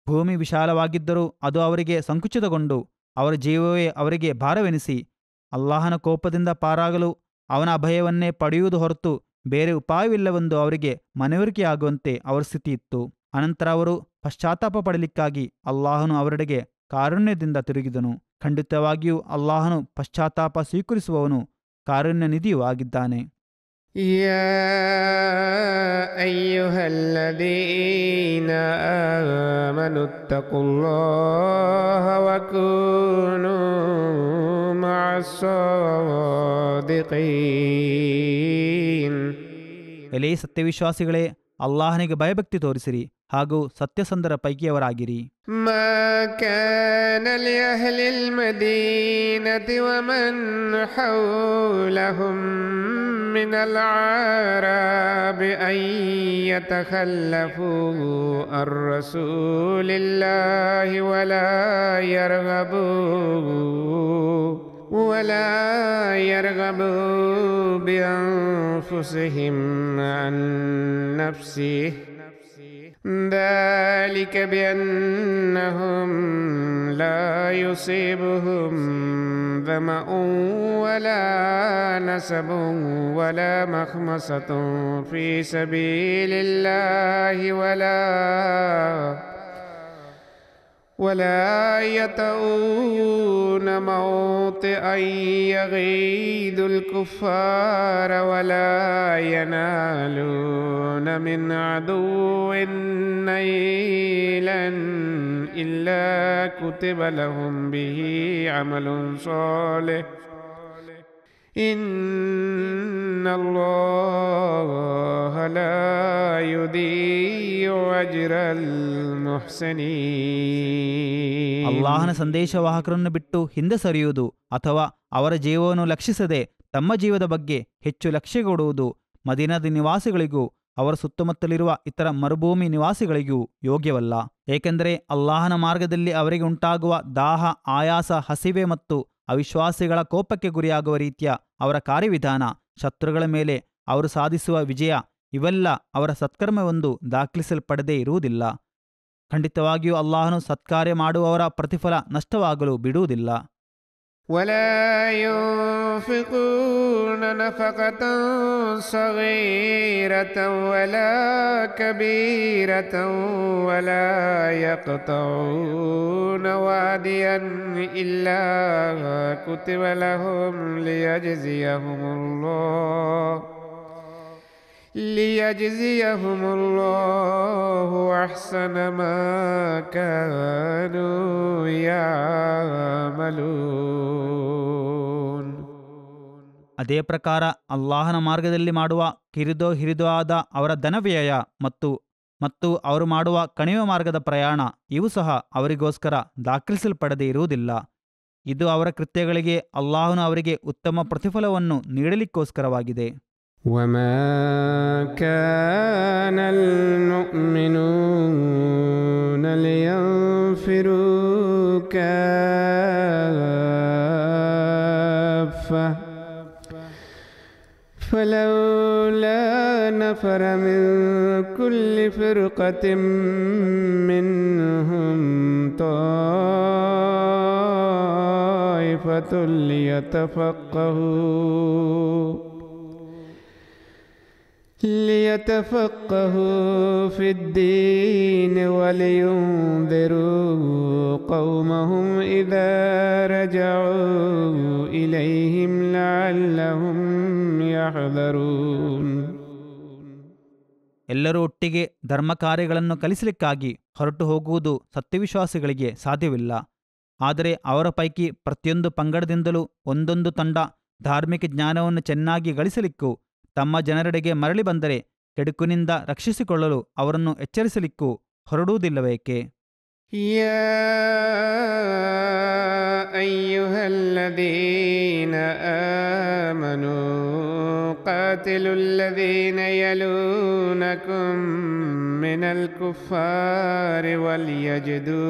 ಭೂಮಿ ವಿಶಾಲವಾಗಿದ್ದರೂ ಅದು ಅವರಿಗೆ ಸಂಕುಚಿತಗೊಂಡು ಅವರ ಜೀವವೇ ಅವರಿಗೆ ಭಾರವೆನಿಸಿ ಅಲ್ಲಾಹನ ಕೋಪದಿಂದ ಪಾರಾಗಲು ಅವನ ಅಭಯವನ್ನೇ ಪಡೆಯುವುದು ಹೊರತು ಬೇರೆ ಉಪಾಯವಿಲ್ಲವೆಂದು ಅವರಿಗೆ ಮನವರಿಕೆಯಾಗುವಂತೆ ಅವರ ಸ್ಥಿತಿ ಇತ್ತು. ಅನಂತರ ಅವರು ಪಶ್ಚಾತ್ತಾಪ ಪಡಲಿಕ್ಕಾಗಿ ಅಲ್ಲಾಹನು ಅವರೆಡೆಗೆ ಕಾರುಣ್ಯದಿಂದ ತಿರುಗಿದನು. ಖಂಡಿತವಾಗಿಯೂ ಅಲ್ಲಾಹನು ಪಶ್ಚಾತ್ತಾಪ ಸ್ವೀಕರಿಸುವವನು, ಕಾರುಣ್ಯನಿಧಿಯೂ ಆಗಿದ್ದಾನೆ. ಯಾ ಅಯ್ಯುಹಲ್ಲದೀನ ಆಮನು ತಖುಲ್ಲಾಹ ವಕೂನು ಮಅಸ್ಸಾದಿಕೀನ್. ಎಲೇ ಸತ್ಯವಿಶ್ವಾಸಿಗಳೇ, ಅಲ್ಲಾಹನಿಗೆ ಭಯಭಕ್ತಿ ತೋರಿಸಿರಿ ಹಾಗೂ ಸತ್ಯಸಂಧರ ಪೈಕಿಯವರಾಗಿರಿ. ما كان لأهل المدينة ومن حولهم من الأعراب أن يتخلفوا عن رسول الله ولا يرغبوا بأنفسهم عن نفسه ذلك بأنهم لا يصيبهم ظمأ ولا نصب ولا مخمصة في سبيل الله ولا يطؤون موطئا يغيظ الكفار ولا ينالون من عدو نيلا إلا كتب لهم به عمل صالح إن الله لا يضيع أجر المحسنين. ಅಲ್ಲಾಹನ ಸಂದೇಶವಾಹಕರನ್ನು ಬಿಟ್ಟು ಹಿಂದೆ ಸರಿಯುವುದು ಅಥವಾ ಅವರ ಜೀವವನ್ನು ಲಕ್ಷಿಸದೆ ತಮ್ಮ ಜೀವದ ಬಗ್ಗೆ ಹೆಚ್ಚು ಲಕ್ಷ್ಯ ಕೊಡುವುದು ಮದೀನಾದ ನಿವಾಸಿಗಳಿಗೂ ಅವರ ಸುತ್ತಮುತ್ತಲಿರುವ ಇತರ ಮರುಭೂಮಿ ನಿವಾಸಿಗಳಿಗೂ ಯೋಗ್ಯವಲ್ಲ. ಏಕೆಂದರೆ ಅಲ್ಲಾಹನ ಮಾರ್ಗದಲ್ಲಿ ಅವರಿಗೆ ಉಂಟಾಗುವ ದಾಹ, ಆಯಾಸ, ಹಸಿವೆ ಮತ್ತು ಅವಿಶ್ವಾಸಿಗಳ ಕೋಪಕ್ಕೆ ಗುರಿಯಾಗುವ ರೀತಿಯ ಅವರ ಕಾರ್ಯವಿಧಾನ, ಶತ್ರುಗಳ ಮೇಲೆ ಅವರು ಸಾಧಿಸುವ ವಿಜಯ, ಇವೆಲ್ಲ ಅವರ ಸತ್ಕರ್ಮವೊಂದು ದಾಖಲಿಸಲ್ಪಡದೇ ಇರುವುದಿಲ್ಲ. ಖಂಡಿತವಾಗಿಯೂ ಅಲ್ಲಾಹನು ಸತ್ಕಾರ್ಯ ಮಾಡುವವರ ಪ್ರತಿಫಲ ನಷ್ಟವಾಗಲು ಬಿಡುವುದಿಲ್ಲ. ولا ينفقون نفقة صغيرة ولا كبيرة ولا يقطعون واديا إلا كتب لهم ليجزيهم الله أحسن ما كانوا يعملون. ಅದೇ ಪ್ರಕಾರ ಅಲ್ಲಾಹನ ಮಾರ್ಗದಲ್ಲಿ ಮಾಡುವ ಕಿರಿದೋ ಹಿರಿದೋ ಆದ ಅವರ ಧನವ್ಯಯ ಮತ್ತು ಅವರು ಮಾಡುವ ಕಣಿವೆ ಮಾರ್ಗದ ಪ್ರಯಾಣ ಇವು ಸಹ ಅವರಿಗೋಸ್ಕರ ದಾಖಲಿಸಲ್ಪಡದೇ ಇರುವುದಿಲ್ಲ. ಇದು ಅವರ ಕೃತ್ಯಗಳಿಗೆ ಅಲ್ಲಾಹನು ಅವರಿಗೆ ಉತ್ತಮ ಪ್ರತಿಫಲವನ್ನು ನೀಡಲಿಕ್ಕೋಸ್ಕರವಾಗಿದೆ. وما كان المؤمنون لينفروا كافة فلولا نفر من كل فرقة منهم طائفة ليتفقهوا في الدين ولينذروا قومهم إذا رجعوا إليهم لعلهم يحذرون. ಎಲ್ಲರೂ ಒಟ್ಟಿಗೆ ಧರ್ಮ ಕಾರ್ಯಗಳನ್ನು ಕಲಿಸಲಿಕ್ಕಾಗಿ ಹೊರಟು ಹೋಗುವುದು ಸತ್ಯವಿಶ್ವಾಸಿಗಳಿಗೆ ಸಾಧ್ಯವಿಲ್ಲ. ಆದರೆ ಅವರ ಪೈಕಿ ಪ್ರತಿಯೊಂದು ಪಂಗಡದಿಂದಲೂ ಒಂದೊಂದು ತಂಡ ಧಾರ್ಮಿಕ ಜ್ಞಾನವನ್ನು ಚೆನ್ನಾಗಿ ಗಳಿಸಲಿಕ್ಕೂ ತಮ್ಮ ಜನರೆಡೆಗೆ ಮರಳಿ ಬಂದರೆ ಕೆಡುಕಿನಿಂದ ರಕ್ಷಿಸಿಕೊಳ್ಳಲು ಅವರನ್ನು ಎಚ್ಚರಿಸಲಿಕ್ಕೂ ಹೊರಡುವುದಿಲ್ಲವೇಕೆ? ಯಾ ಅಯ್ಯುಹಲ್ಲದೀನ ಆಮನೂ ಕಾತಿಲುಲ್ಲದೀನ ಯಲೂನಕುಂ ಮಿನಲ್ ಕುಫಾರಿ ವಲ್ಯಜಿದೂ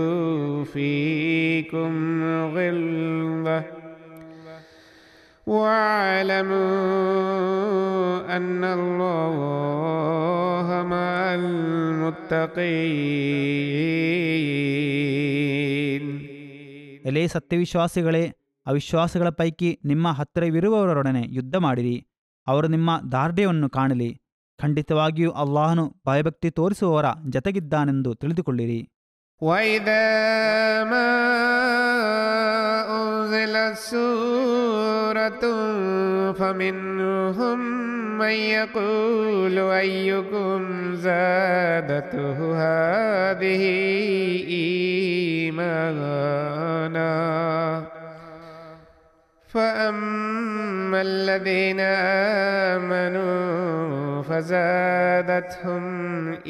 ಫೀಕುಂ ಗಿಲ್ವ واعلموا أن الله مع المتقين. ಎಲೆ ಸತ್ಯವಿಶ್ವಾಸಿಗಳೇ, ಅವಿಶ್ವಾಸಿಗಳ ಪೈಕಿ ನಿಮ್ಮ ಹತ್ತಿರವಿರುವವರೊಡನೆ ಯುದ್ಧ ಮಾಡಿರಿ, ಅವರು ನಿಮ್ಮ ದಾರ್ಢ್ಯವನ್ನು ಕಾಣಲಿ. ಖಂಡಿತವಾಗಿಯೂ ಅಲ್ಲಾಹನು ಭಯಭಕ್ತಿ ತೋರಿಸುವವರ ಜತೆಗಿದ್ದಾನೆಂದು ತಿಳಿದುಕೊಳ್ಳಿರಿ. وَإِذَا مَا أُنزِلَتْ سُورَةٌ فَمِنْهُمْ مَنْ يَقُولُ أَيُّكُمْ زَادَتْهُ هَذِهِ إِيمَانًا فَأَمَّا الذين آمنوا فزادتهم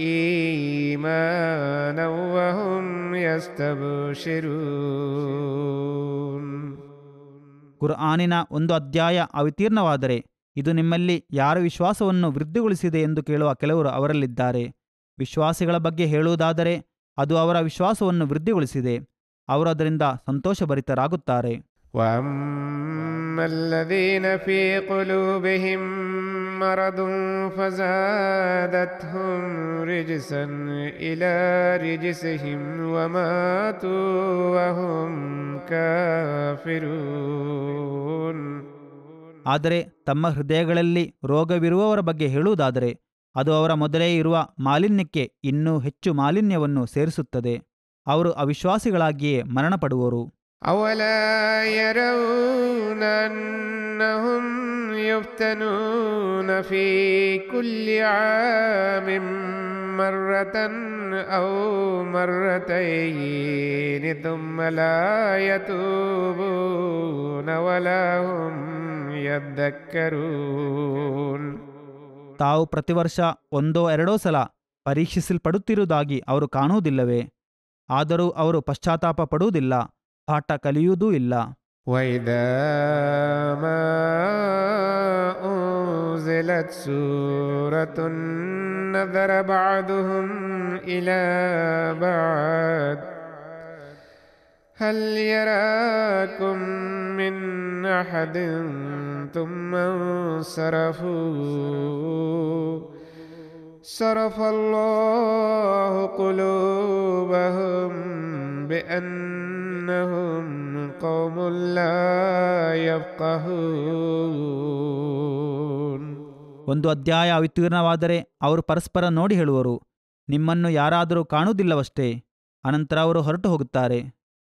إيمانا وهم يستبشرون. ಕುರ್ಆನಿನ ಒಂದು ಅಧ್ಯಾಯ ಅವತೀರ್ಣವಾದರೆ ಇದು ನಿಮ್ಮಲ್ಲಿ ಯಾರ ವಿಶ್ವಾಸವನ್ನು ವೃದ್ಧಿಗೊಳಿಸಿದೆ ಎಂದು ಕೇಳುವ ಕೆಲವರು ಅವರಲ್ಲಿದ್ದಾರೆ. ವಿಶ್ವಾಸಿಗಳ ಬಗ್ಗೆ ಹೇಳುವುದಾದರೆ ಅದು ಅವರ ವಿಶ್ವಾಸವನ್ನು ವೃದ್ಧಿಗೊಳಿಸಿದೆ, ಅವರು ಅದರಿಂದ ಸಂತೋಷಭರಿತರಾಗುತ್ತಾರೆ. وأما الذين في قلوبهم مرض فزادتهم رجسا إلى رجسهم وماتوا وهم كافرون. ಆದರೆ ತಮ್ಮ ಹೃದಯಗಳಲ್ಲಿ ರೋಗವಿರುವವರ ಬಗ್ಗೆ ಹೇಳುವುದಾದರೆ ಅದು ಅವರ ಮೊದಲೇ ಇರುವ ಮಾಲಿನ್ಯಕ್ಕೆ ಇನ್ನೂ ಹೆಚ್ಚು ಮಾಲಿನ್ಯವನ್ನು ಸೇರಿಸುತ್ತದೆ, ಅವರು ಅವಿಶ್ವಾಸಿಗಳಾಗಿಯೇ ಮರಣಪಡುವರು. أولا يرون أنهم يفتنون في كل عام مرة أو مرتين ثم لا يتوبون ولا هم يذكرون. ತಾವು ಪ್ರತಿವರ್ಷ ಒಂದೋ ಎರಡೋ ಸಲ ಪರೀಕ್ಷಿಸಲ್ಪಡುತ್ತಿರುವುದಾಗಿ ಅವರು ಕಾಣುವುದಿಲ್ಲವೇ? ಆದರೂ ಅವರು ಪಶ್ಚಾತ್ತಾಪ ಪಡುವುದಿಲ್ಲ, ಪಾಠ ಕಲಿಯುವುದೂ ಇಲ್ಲ. وإذا ما أنزلت سورة نظر بعضهم إلى بعض هل يراكم من أحد ثم انصرفوا صرف الله قلوبهم بأنهم قوم لا يفقهون. ಒಂದು ಅಧ್ಯಾಯ ಅವತೀರ್ಣವಾದರೆ ಅವರು ಪರಸ್ಪರ ನೋಡಿ ಹೇಳುವರು, ನಿಮ್ಮನ್ನು ಯಾರಾದರೂ ಕಾಣುವುದಿಲ್ಲವಷ್ಟೇ. ಅನಂತರ ಅವರು ಹೊರಟು ಹೋಗುತ್ತಾರೆ.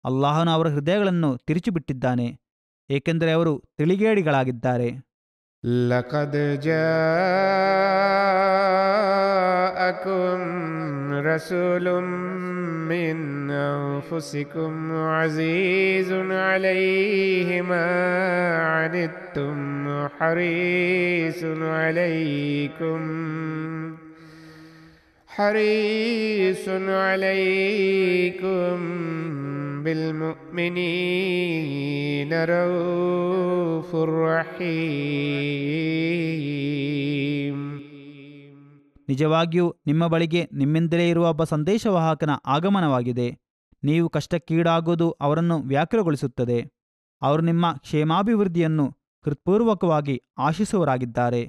ಅಲ್ಲಾಹನು ಅವರ ಹೃದಯಗಳನ್ನು ತಿರುಚಿಬಿಟ್ಟಿದ್ದಾನೆ, ಏಕೆಂದರೆ ಅವರು ತಿಳಿಗೇಡಿಗಳಾಗಿದ್ದಾರೆ. لقد جاءكم رسول من أنفسكم عزيز عليه ما عنتم حريص عليكم بالمؤمنين رؤوف رحيم. ನಿಜವಾಗಿಯೂ ನಿಮ್ಮ ಬಳಿಗೆ ನಿಮ್ಮಿಂದಲೇ ಇರುವ ಒಬ್ಬ ಸಂದೇಶವಾಹಕನ ಆಗಮನವಾಗಿದೆ. ನೀವು ಕಷ್ಟಕ್ಕೀಡಾಗುವುದು ಅವರನ್ನು ವ್ಯಾಕುಲಗೊಳಿಸುತ್ತದೆ. ಅವರು ನಿಮ್ಮ ಕ್ಷೇಮಾಭಿವೃದ್ಧಿಯನ್ನು ಹೃತ್ಪೂರ್ವಕವಾಗಿ ಆಶಿಸುವವರಾಗಿದ್ದಾರೆ.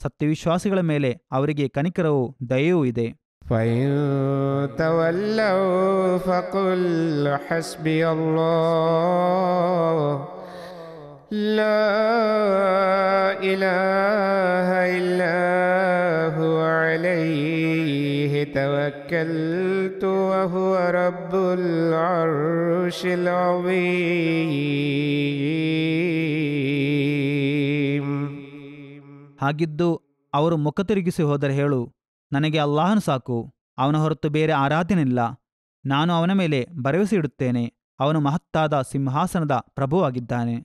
ಸತ್ಯವಿಶ್ವಾಸಿಗಳ ಮೇಲೆ ಅವರಿಗೆ ಕನಿಕರವೂ ದಯೆಯೂ ಇದೆ. فإن تولوا فقل حسبي الله لا إله إلا هو عليه توكلت وهو رب العرش العظيم. ಹಾಗಿದ್ದು ಅವರು ಮುಖ ತಿರುಗಿಸಿ ಹೋದರೆ ಹೇಳು, ನನಗೆ ಅಲ್ಲಾಹನು ಸಾಕು, ಅವನ ಹೊರತು ಬೇರೆ ಆರಾಧನೆಯಿಲ್ಲ. ನಾನು ಅವನ ಮೇಲೆ ಭರವಸೆ ಇಡುತ್ತೇನೆ, ಅವನು ಮಹತ್ತಾದ ಸಿಂಹಾಸನದ ಪ್ರಭುವಾಗಿದ್ದಾನೆ.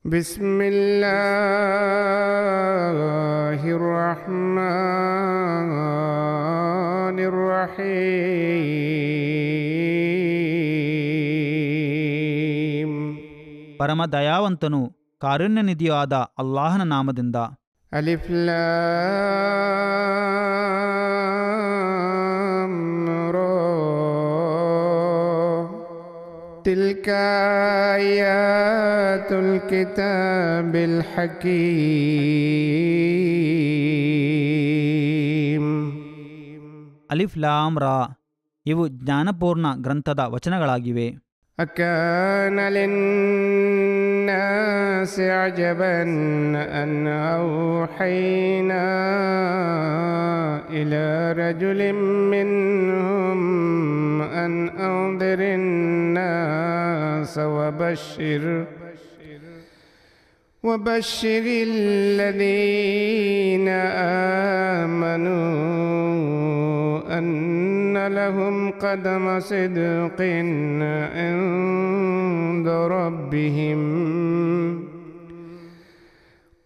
ಬಿಸ್ಮಿಲ್ಲಾಹಿರ್ ರಹ್ಮಾನಿರ್ ರಹೀಮ್. ಪರಮ ದಯಾವಂತನು ಕಾರುಣ್ಯನಿಧಿಯೂ ಆದ ಅಲ್ಲಾಹನ ನಾಮದಿಂದ. ಅಲಿಫ್ ಲಾಮ್ ರಾ ತಿಲ್ಕ ಆಯಾತುಲ್ ಕಿತಾಬಿಲ್ ಹಕೀಮ್. ಅಲಿಫ್ ಲಾಮ್ ರಾ ಇವು ಜ್ಞಾನಪೂರ್ಣ ಗ್ರಂಥದ ವಚನಗಳಾಗಿವೆ. أكان للناس عجبا أن أوحينا إلى رجل منهم أن أنذر الناس وبشر الذين آمنوا أن لهم قدم صدق عند ربهم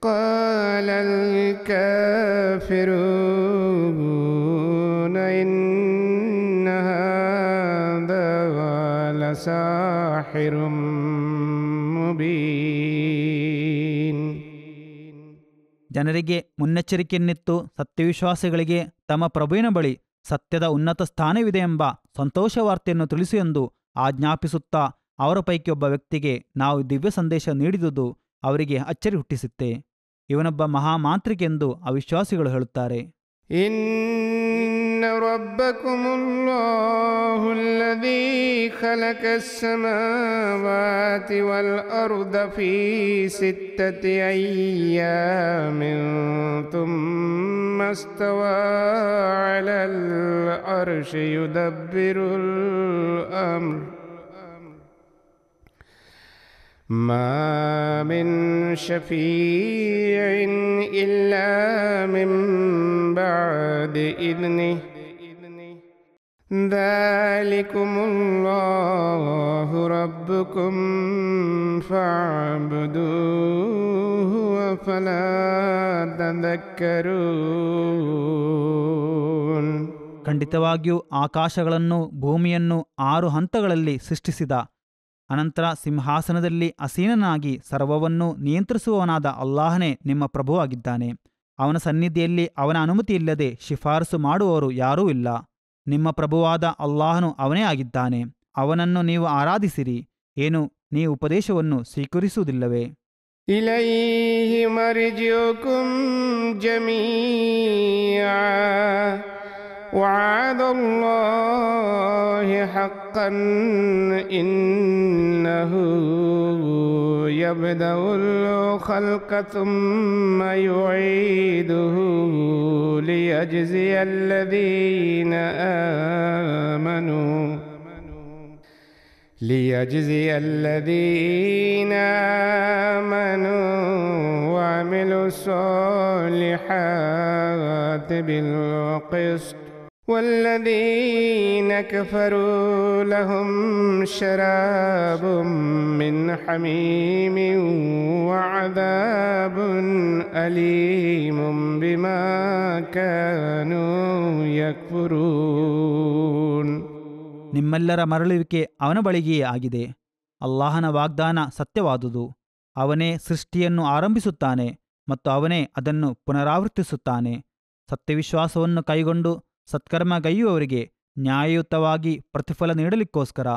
قال الكافرون إن هذا لساحر مبين. ಜನರಿಗೆ ಮುನ್ನೆಚ್ಚರಿಕೆಯನ್ನಿತ್ತು ಸತ್ಯವಿಶ್ವಾಸಿಗಳಿಗೆ ತಮ್ಮ ಪ್ರಭುವಿನ ಬಳಿ ಸತ್ಯದ ಉನ್ನತ ಸ್ಥಾನವಿದೆಯೆಂಬ ಸಂತೋಷವಾರ್ತೆಯನ್ನು ತಿಳಿಸು ಎಂದು ಆಜ್ಞಾಪಿಸುತ್ತಾ ಅವರ ಪೈಕಿ ಒಬ್ಬ ವ್ಯಕ್ತಿಗೆ ನಾವು ದಿವ್ಯ ಸಂದೇಶ ನೀಡಿದುದು ಅವರಿಗೆ ಅಚ್ಚರಿ ಹುಟ್ಟಿಸುತ್ತೆ. ಇವನೊಬ್ಬ ಮಹಾಮಾಂತ್ರಿಕೆಂದು ಅವಿಶ್ವಾಸಿಗಳು ಹೇಳುತ್ತಾರೆ. إن ربكم الله الذي خلق السماوات والأرض في 6 أيام ثم استوى على العرش يدبر الأمر ما من شفيع إلا من بعد إذنه ذلكم الله ربكم فاعبدوه أفلا تذكرون. ಖಂಡಿತವಾಗಿಯೂ ಆಕಾಶಗಳನ್ನು ಭೂಮಿಯನ್ನು 6 ಹಂತಗಳಲ್ಲಿ ಸೃಷ್ಟಿಸಿದ ಅನಂತರ ಸಿಂಹಾಸನದಲ್ಲಿ ಅಸೀನನಾಗಿ ಸರ್ವವನ್ನೂ ನಿಯಂತ್ರಿಸುವವನಾದ ಅಲ್ಲಾಹನೇ ನಿಮ್ಮ ಪ್ರಭುವಾಗಿದ್ದಾನೆ. ಅವನ ಸನ್ನಿಧಿಯಲ್ಲಿ ಅವನ ಅನುಮತಿಯಿಲ್ಲದೆ ಶಿಫಾರಸು ಮಾಡುವವರು ಯಾರೂ ಇಲ್ಲ. ನಿಮ್ಮ ಪ್ರಭುವಾದ ಅಲ್ಲಾಹನು ಅವನೇ ಆಗಿದ್ದಾನೆ. ಅವನನ್ನು ನೀವು ಆರಾಧಿಸಿರಿ. ಏನು ನೀವು ಉಪದೇಶವನ್ನು ಸ್ವೀಕರಿಸುವುದಿಲ್ಲವೇ? ಇಲೈಹಿ ಮರ್ಜಿಉಕುಂ ಜಮೀಆ وعد الله حقا إنه يبدأ الخلق ثم يعيده ليجزي الذين آمنوا وعملوا الصالحات بالقسط والذين كفروا لهم شراب من حميم وعذاب أليم بما كانوا يكفرون. ನಿಮ್ಮೆಲ್ಲರ ಮರಳುವಿಕೆ ಅವನ ಬಳಿಗೆಯೇ ಆಗಿದೆ. ಅಲ್ಲಾಹನ ವಾಗ್ದಾನ ಸತ್ಯವಾದುದು. ಅವನೇ ಸೃಷ್ಟಿಯನ್ನು ಆರಂಭಿಸುತ್ತಾನೆ ಮತ್ತು ಅವನೇ ಅದನ್ನು ಪುನರಾವರ್ತಿಸುತ್ತಾನೆ. ಸತ್ಯವಿಶ್ವಾಸವನ್ನು ಕೈಗೊಂಡು ಸತ್ಕರ್ಮಗೈಯುವವರಿಗೆ ನ್ಯಾಯಯುತವಾಗಿ ಪ್ರತಿಫಲ ನೀಡಲಿಕ್ಕೋಸ್ಕರ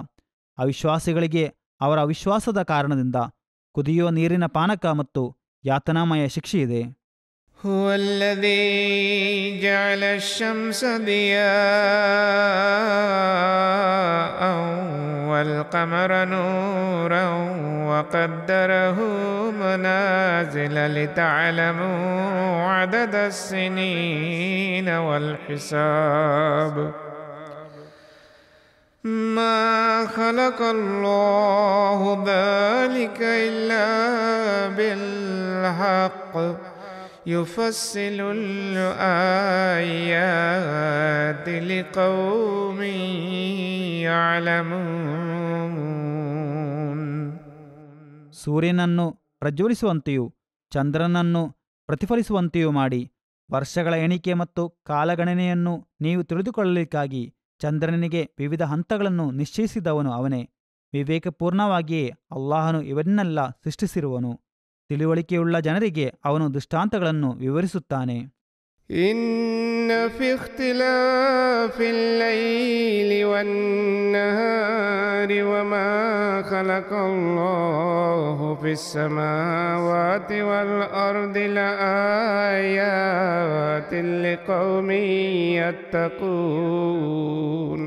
ಅವಿಶ್ವಾಸಿಗಳಿಗೆ ಅವರ ಅವಿಶ್ವಾಸದ ಕಾರಣದಿಂದ ಕುದಿಯುವ ನೀರಿನ ಪಾನಕ ಮತ್ತು ಯಾತನಾಮಯ ಶಿಕ್ಷೆಯಿದೆ. هو الذي جعل الشمس ضياء والقمر نورا وقدره منازل لتعلموا عدد السنين والحساب ما خلق الله ذلك إلا بالحق يفصل الآيات لقوم يعلمون. ಸೂರ್ಯನನ್ನು ಪ್ರಜ್ವಲಿಸುವಂತೆಯೂ ಚಂದ್ರನನ್ನು ಪ್ರತಿಫಲಿಸುವಂತೆಯೂ ಮಾಡಿ ವರ್ಷಗಳ ಎಣಿಕೆ ಮತ್ತು ಕಾಲಗಣನೆಯನ್ನು ನೀವು ತಿಳಿದುಕೊಳ್ಳಲಿಕ್ಕಾಗಿ ಚಂದ್ರನಿಗೆ ವಿವಿಧ ಹಂತಗಳನ್ನು ನಿಶ್ಚಯಿಸಿದವನು ಅವನೇ. ವಿವೇಕಪೂರ್ಣವಾಗಿಯೇ ಅಲ್ಲಾಹನು ಇವನ್ನೆಲ್ಲ ಸೃಷ್ಟಿಸಿರುವನು. ತಿಳುವಳಿಕೆಯುಳ್ಳ ಜನರಿಗೆ ಅವನು ದೃಷ್ಟಾಂತಗಳನ್ನು ವಿವರಿಸುತ್ತಾನೆ. إن في اختلاف الليل والنهار وما خلق الله في السماوات والأرض لآيات لقوم يتقون.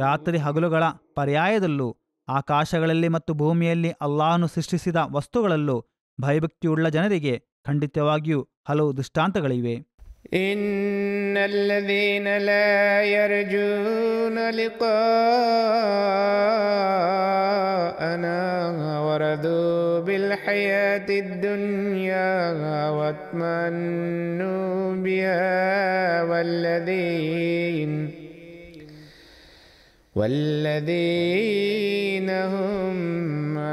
ರಾತ್ರಿ ಹಗಲುಗಳ ಪರ್ಯಾಯದಲ್ಲೂ ಆಕಾಶಗಳಲ್ಲಿ ಮತ್ತು ಭೂಮಿಯಲ್ಲಿ ಅಲ್ಲಾಹನು ಸೃಷ್ಟಿಸಿದ ವಸ್ತುಗಳಲ್ಲೂ ಭಯಭಕ್ತಿಯುಳ್ಳ ಜನರಿಗೆ ಖಂಡಿತವಾಗಿಯೂ ಹಲವು ದೃಷ್ಟಾಂತಗಳಿವೆ. إن الذين لا يرجون لقاءنا ورضوا بالحياة الدنيا واطمأنوا بها والذين هم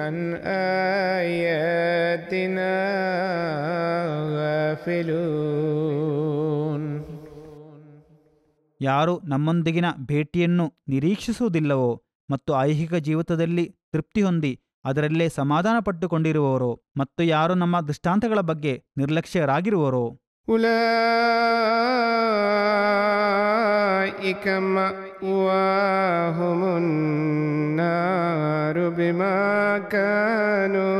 عن آياتنا غافلون. ಯಾರು ನಮ್ಮೊಂದಿಗಿನ ಭೇಟಿಯನ್ನು ನಿರೀಕ್ಷಿಸುವುದಿಲ್ಲವೋ ಮತ್ತು ಐಹಿಕ ಜೀವಿತದಲ್ಲಿ ತೃಪ್ತಿ ಹೊಂದಿ ಅದರಲ್ಲೇ ಸಮಾಧಾನ ಪಟ್ಟುಕೊಂಡಿರುವವರೋ ಮತ್ತು ಯಾರು ನಮ್ಮ ದೃಷ್ಟಾಂತಗಳ ಬಗ್ಗೆ ನಿರ್ಲಕ್ಷ್ಯರಾಗಿರುವರೋ أولئك مأواهم النار بما كانوا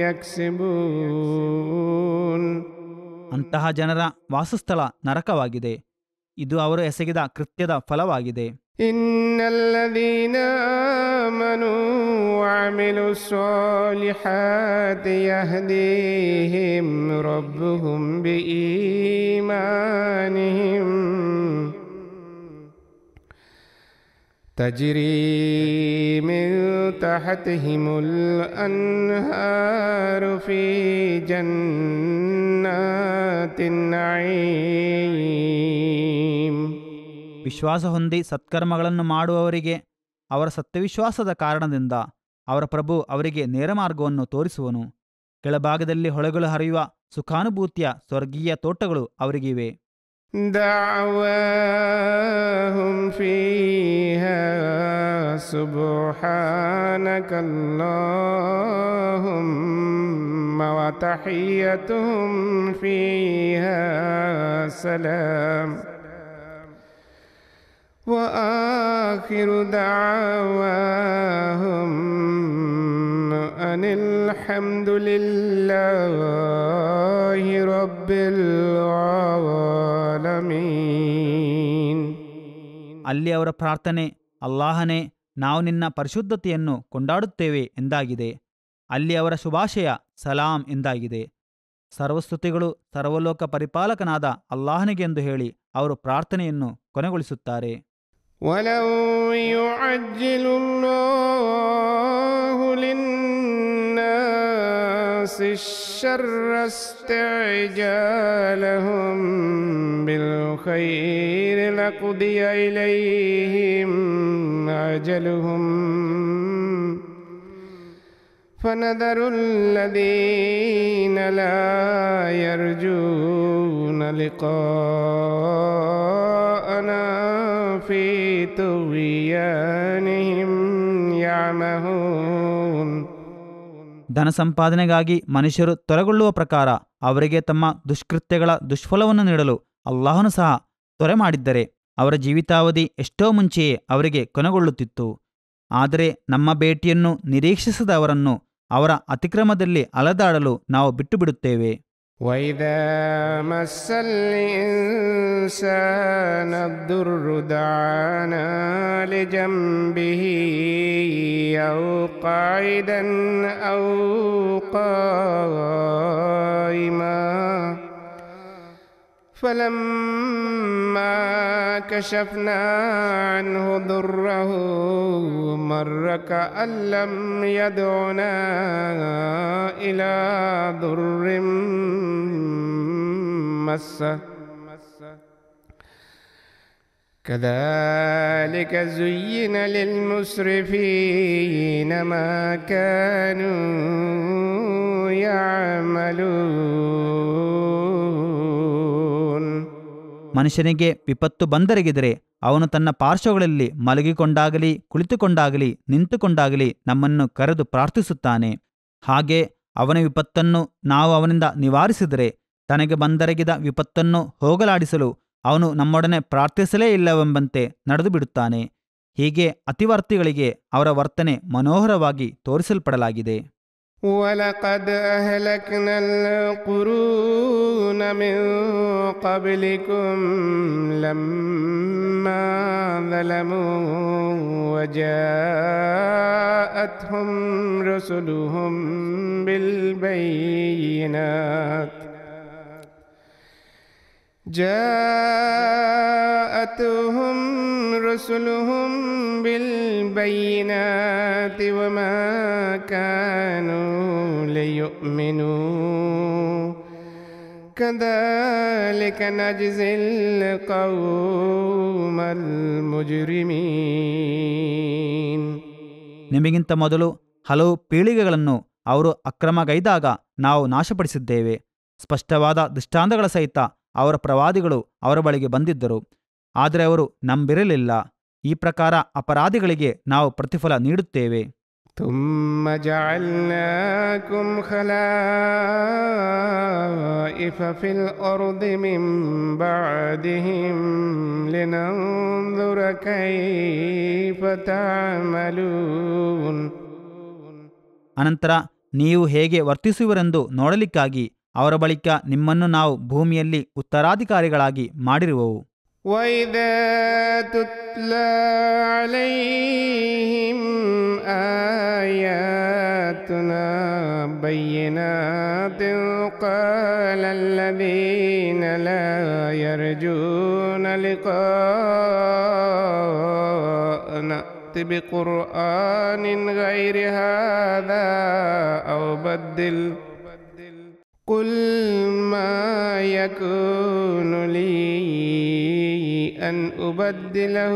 يكسبون. ಅಂತಹ ಜನರ ವಾಸಸ್ಥಳ ನರಕವಾಗಿದೆ. ಇದು ಅವರು ಎಸಗಿದ ಕೃತ್ಯದ ಫಲವಾಗಿದೆ. إن الذين آمنوا وعملوا الصالحات يهديهم ربهم بإيمانهم تجري من تحتهم الأنهار في جنات النعيم. ವಿಶ್ವಾಸ ಹೊಂದಿ ಸತ್ಕರ್ಮಗಳನ್ನು ಮಾಡುವವರಿಗೆ ಅವರ ಸತ್ಯವಿಶ್ವಾಸದ ಕಾರಣದಿಂದ ಅವರ ಪ್ರಭು ಅವರಿಗೆ ನೇರ ಮಾರ್ಗವನ್ನು ತೋರಿಸುವನು. ಕೆಳಭಾಗದಲ್ಲಿ ಹೊಳೆಗಳು ಹರಿಯುವ ಸುಖಾನುಭೂತಿಯ ಸ್ವರ್ಗೀಯ ತೋಟಗಳು ಅವರಿಗಿವೆ. دعواهم فيها سبحانك اللهم وتحيتهم فيها سلام وآخر دعواهم أن الحمد لله رب العالمين. ಅಲ್ಲಿ ಅವರ ಪ್ರಾರ್ಥನೆ ಅಲ್ಲಾಹನೇ, ನಾವು ನಿನ್ನ ಪರಿಶುದ್ಧತೆಯನ್ನು ಕೊಂಡಾಡುತ್ತೇವೆ ಎಂದಾಗಿದೆ. ಅಲ್ಲಿ ಅವರ ಶುಭಾಶಯ ಸಲಾಂ ಎಂದಾಗಿದೆ. ಸರ್ವಸ್ತುತಿಗಳು ಸರ್ವಲೋಕ ಪರಿಪಾಲಕನಾದ ಅಲ್ಲಾಹನಿಗೆಂದು ಹೇಳಿ ಅವರು ಪ್ರಾರ್ಥನೆಯನ್ನು ಕೊನೆಗೊಳಿಸುತ್ತಾರೆ. ولو يعجل الله للناس الشر استعجالهم بالخير لقضي إليهم أجلهم فنذر الذين لا يرجون لقاءنا في طغيانهم يعمهون. ಧನ ಸಂಪಾದನೆಗಾಗಿ ಮನುಷ್ಯರು ತೊರೆಗೊಳ್ಳುವ ಪ್ರಕಾರ ಅವರಿಗೆ ತಮ್ಮ ದುಷ್ಕೃತ್ಯಗಳ ದುಷ್ಫಲವನ್ನು ನೀಡಲು ಅಲ್ಲಾಹನು ಸಹ ತೊರೆ ಮಾಡಿದ್ದರೆ ಅವರ ಜೀವಿತಾವಧಿ ಎಷ್ಟೋ ಮುಂಚೆಯೇ ಅವರಿಗೆ ಕೊನೆಗೊಳ್ಳುತ್ತಿತ್ತು. ಆದರೆ ನಮ್ಮ ಭೇಟಿಯನ್ನು ನಿರೀಕ್ಷಿಸದವರನ್ನು ಅವರ ಅತಿಕ್ರಮದಲ್ಲಿ ಅಲೆದಾಡಲು ನಾವು ಬಿಟ್ಟು ಬಿಡುತ್ತೇವೆ. وإذا مس الإنسان الضر دعانا لجنبه أو قاعدا أو قائما فلما كشفنا عنه ضره مر كأن لم يدعنا إلى ضر مسه كذلك زين للمسرفين ما كانوا يعملون. ಮನುಷ್ಯನಿಗೆ ವಿಪತ್ತು ಬಂದೆರಗಿದರೆ ಅವನು ತನ್ನ ಪಾರ್ಶ್ವಗಳಲ್ಲಿ ಮಲಗಿಕೊಂಡಾಗಲಿ ಕುಳಿತುಕೊಂಡಾಗಲಿ ನಿಂತುಕೊಂಡಾಗಲಿ ನಮ್ಮನ್ನು ಕರೆದು ಪ್ರಾರ್ಥಿಸುತ್ತಾನೆ. ಹಾಗೆ ಅವನ ವಿಪತ್ತನ್ನು ನಾವು ಅವನಿಂದ ನಿವಾರಿಸಿದರೆ ತನಗೆ ಬಂದೆರಗಿದ ವಿಪತ್ತನ್ನು ಹೋಗಲಾಡಿಸಲು ಅವನು ನಮ್ಮೊಡನೆ ಪ್ರಾರ್ಥಿಸಲೇ ಇಲ್ಲವೆಂಬಂತೆ ನಡೆದು ಬಿಡುತ್ತಾನೆ. ಹೀಗೆ ಅತಿವರ್ತಿಗಳಿಗೆ ಅವರ ವರ್ತನೆ ಮನೋಹರವಾಗಿ ತೋರಿಸಲ್ಪಡಲಾಗಿದೆ. ولقد أهلكنا القرون من قبلكم لما ظلموا وجاءتهم رسلهم بالبينات وما كانوا ليؤمنوا كذلك نجزي القوم المجرمين. ನಿಮಗಿಂತ ಮೊದಲು ಹಲವು ಪೀಳಿಗೆಗಳನ್ನು ಅವರು ಅಕ್ರಮಗೈದಾಗ ನಾವು ನಾಶಪಡಿಸಿದ್ದೇವೆ. ಸ್ಪಷ್ಟವಾದ ದೃಷ್ಟಾಂತಗಳ ಸಹಿತ ಅವರ ಪ್ರವಾದಿಗಳು ಅವರ ಬಳಿಗೆ ಬಂದಿದ್ದರು, ಆದರೆ ಅವರು ನಂಬಿರಲಿಲ್ಲ. ಈ ಪ್ರಕಾರ ಅಪರಾಧಿಗಳಿಗೆ ನಾವು ಪ್ರತಿಫಲ ನೀಡುತ್ತೇವೆ. ثم جعلناكم خلائف في الأرض من بعدهم لننظر كيف تعملون. ಅನಂತರ ನೀವು ಹೇಗೆ ವರ್ತಿಸುವಿರೆಂದು ನೋಡಲಿಕ್ಕಾಗಿ ಅವರ ಬಳಿಕ ನಿಮ್ಮನ್ನು ನಾವು ಭೂಮಿಯಲ್ಲಿ ಉತ್ತರಾಧಿಕಾರಿಗಳಾಗಿ ಮಾಡಿರುವೆವು. وإذا تتلى عليهم آياتنا بينات قال الذين لا يرجون لقاءنا ائت بقرآن غير هذا أو بدل قل ما يكون لي أن أبدله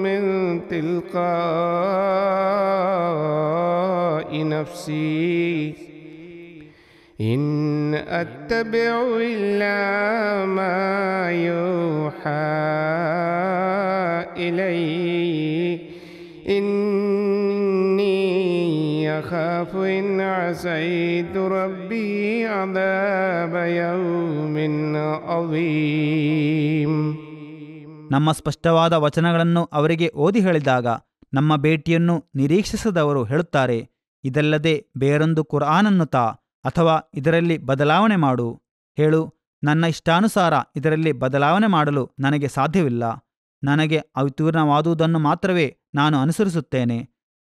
من تلقاء نفسي إن أتبع إلا ما يوحى إلي إني أخاف إن عصيت ربي عذاب يوم عظيم. ನಮ್ಮ ಸ್ಪಷ್ಟವಾದ ವಚನಗಳನ್ನು ಅವರಿಗೆ ಓದಿ ಹೇಳಿದಾಗ ನಮ್ಮ ಭೇಟಿಯನ್ನು ನಿರೀಕ್ಷಿಸದವರು ಹೇಳುತ್ತಾರೆ, ಇದಲ್ಲದೆ ಬೇರೊಂದು ಕುರ್ಆನನ್ನು ತಾ, ಅಥವಾ ಇದರಲ್ಲಿ ಬದಲಾವಣೆ ಮಾಡು. ಹೇಳು, ನನ್ನ ಇಷ್ಟಾನುಸಾರ ಇದರಲ್ಲಿ ಬದಲಾವಣೆ ಮಾಡಲು ನನಗೆ ಸಾಧ್ಯವಿಲ್ಲ. ನನಗೆ ಅವತೀರ್ಣವಾದುದನ್ನು ಮಾತ್ರವೇ ನಾನು ಅನುಸರಿಸುತ್ತೇನೆ.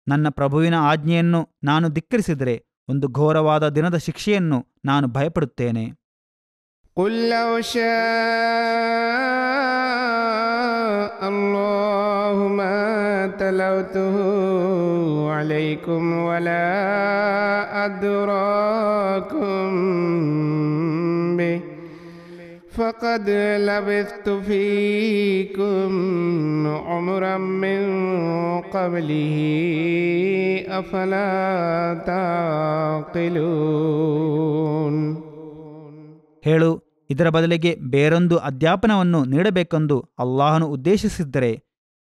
ನನ್ನ ಪ್ರಭುವಿನ ಆಜ್ಞೆಯನ್ನು ನಾನು ಧಿಕ್ಕರಿಸಿದರೆ ಒಂದು ಘೋರವಾದ ದಿನದ ಶಿಕ್ಷೆಯನ್ನು ನಾನು ಭಯಪಡುತ್ತೇನೆ. قل لو شاء الله ما تلوته عليكم ولا أدراكم به فقد لبثت فيكم عمرا من قبله أفلا تعقلون. ಹೇಳು, ಇದರ ಬದಲಿಗೆ ಬೇರೊಂದು ಅಧ್ಯಾಪನವನ್ನು ನೀಡಬೇಕೆಂದು ಅಲ್ಲಾಹನು ಉದ್ದೇಶಿಸಿದ್ದರೆ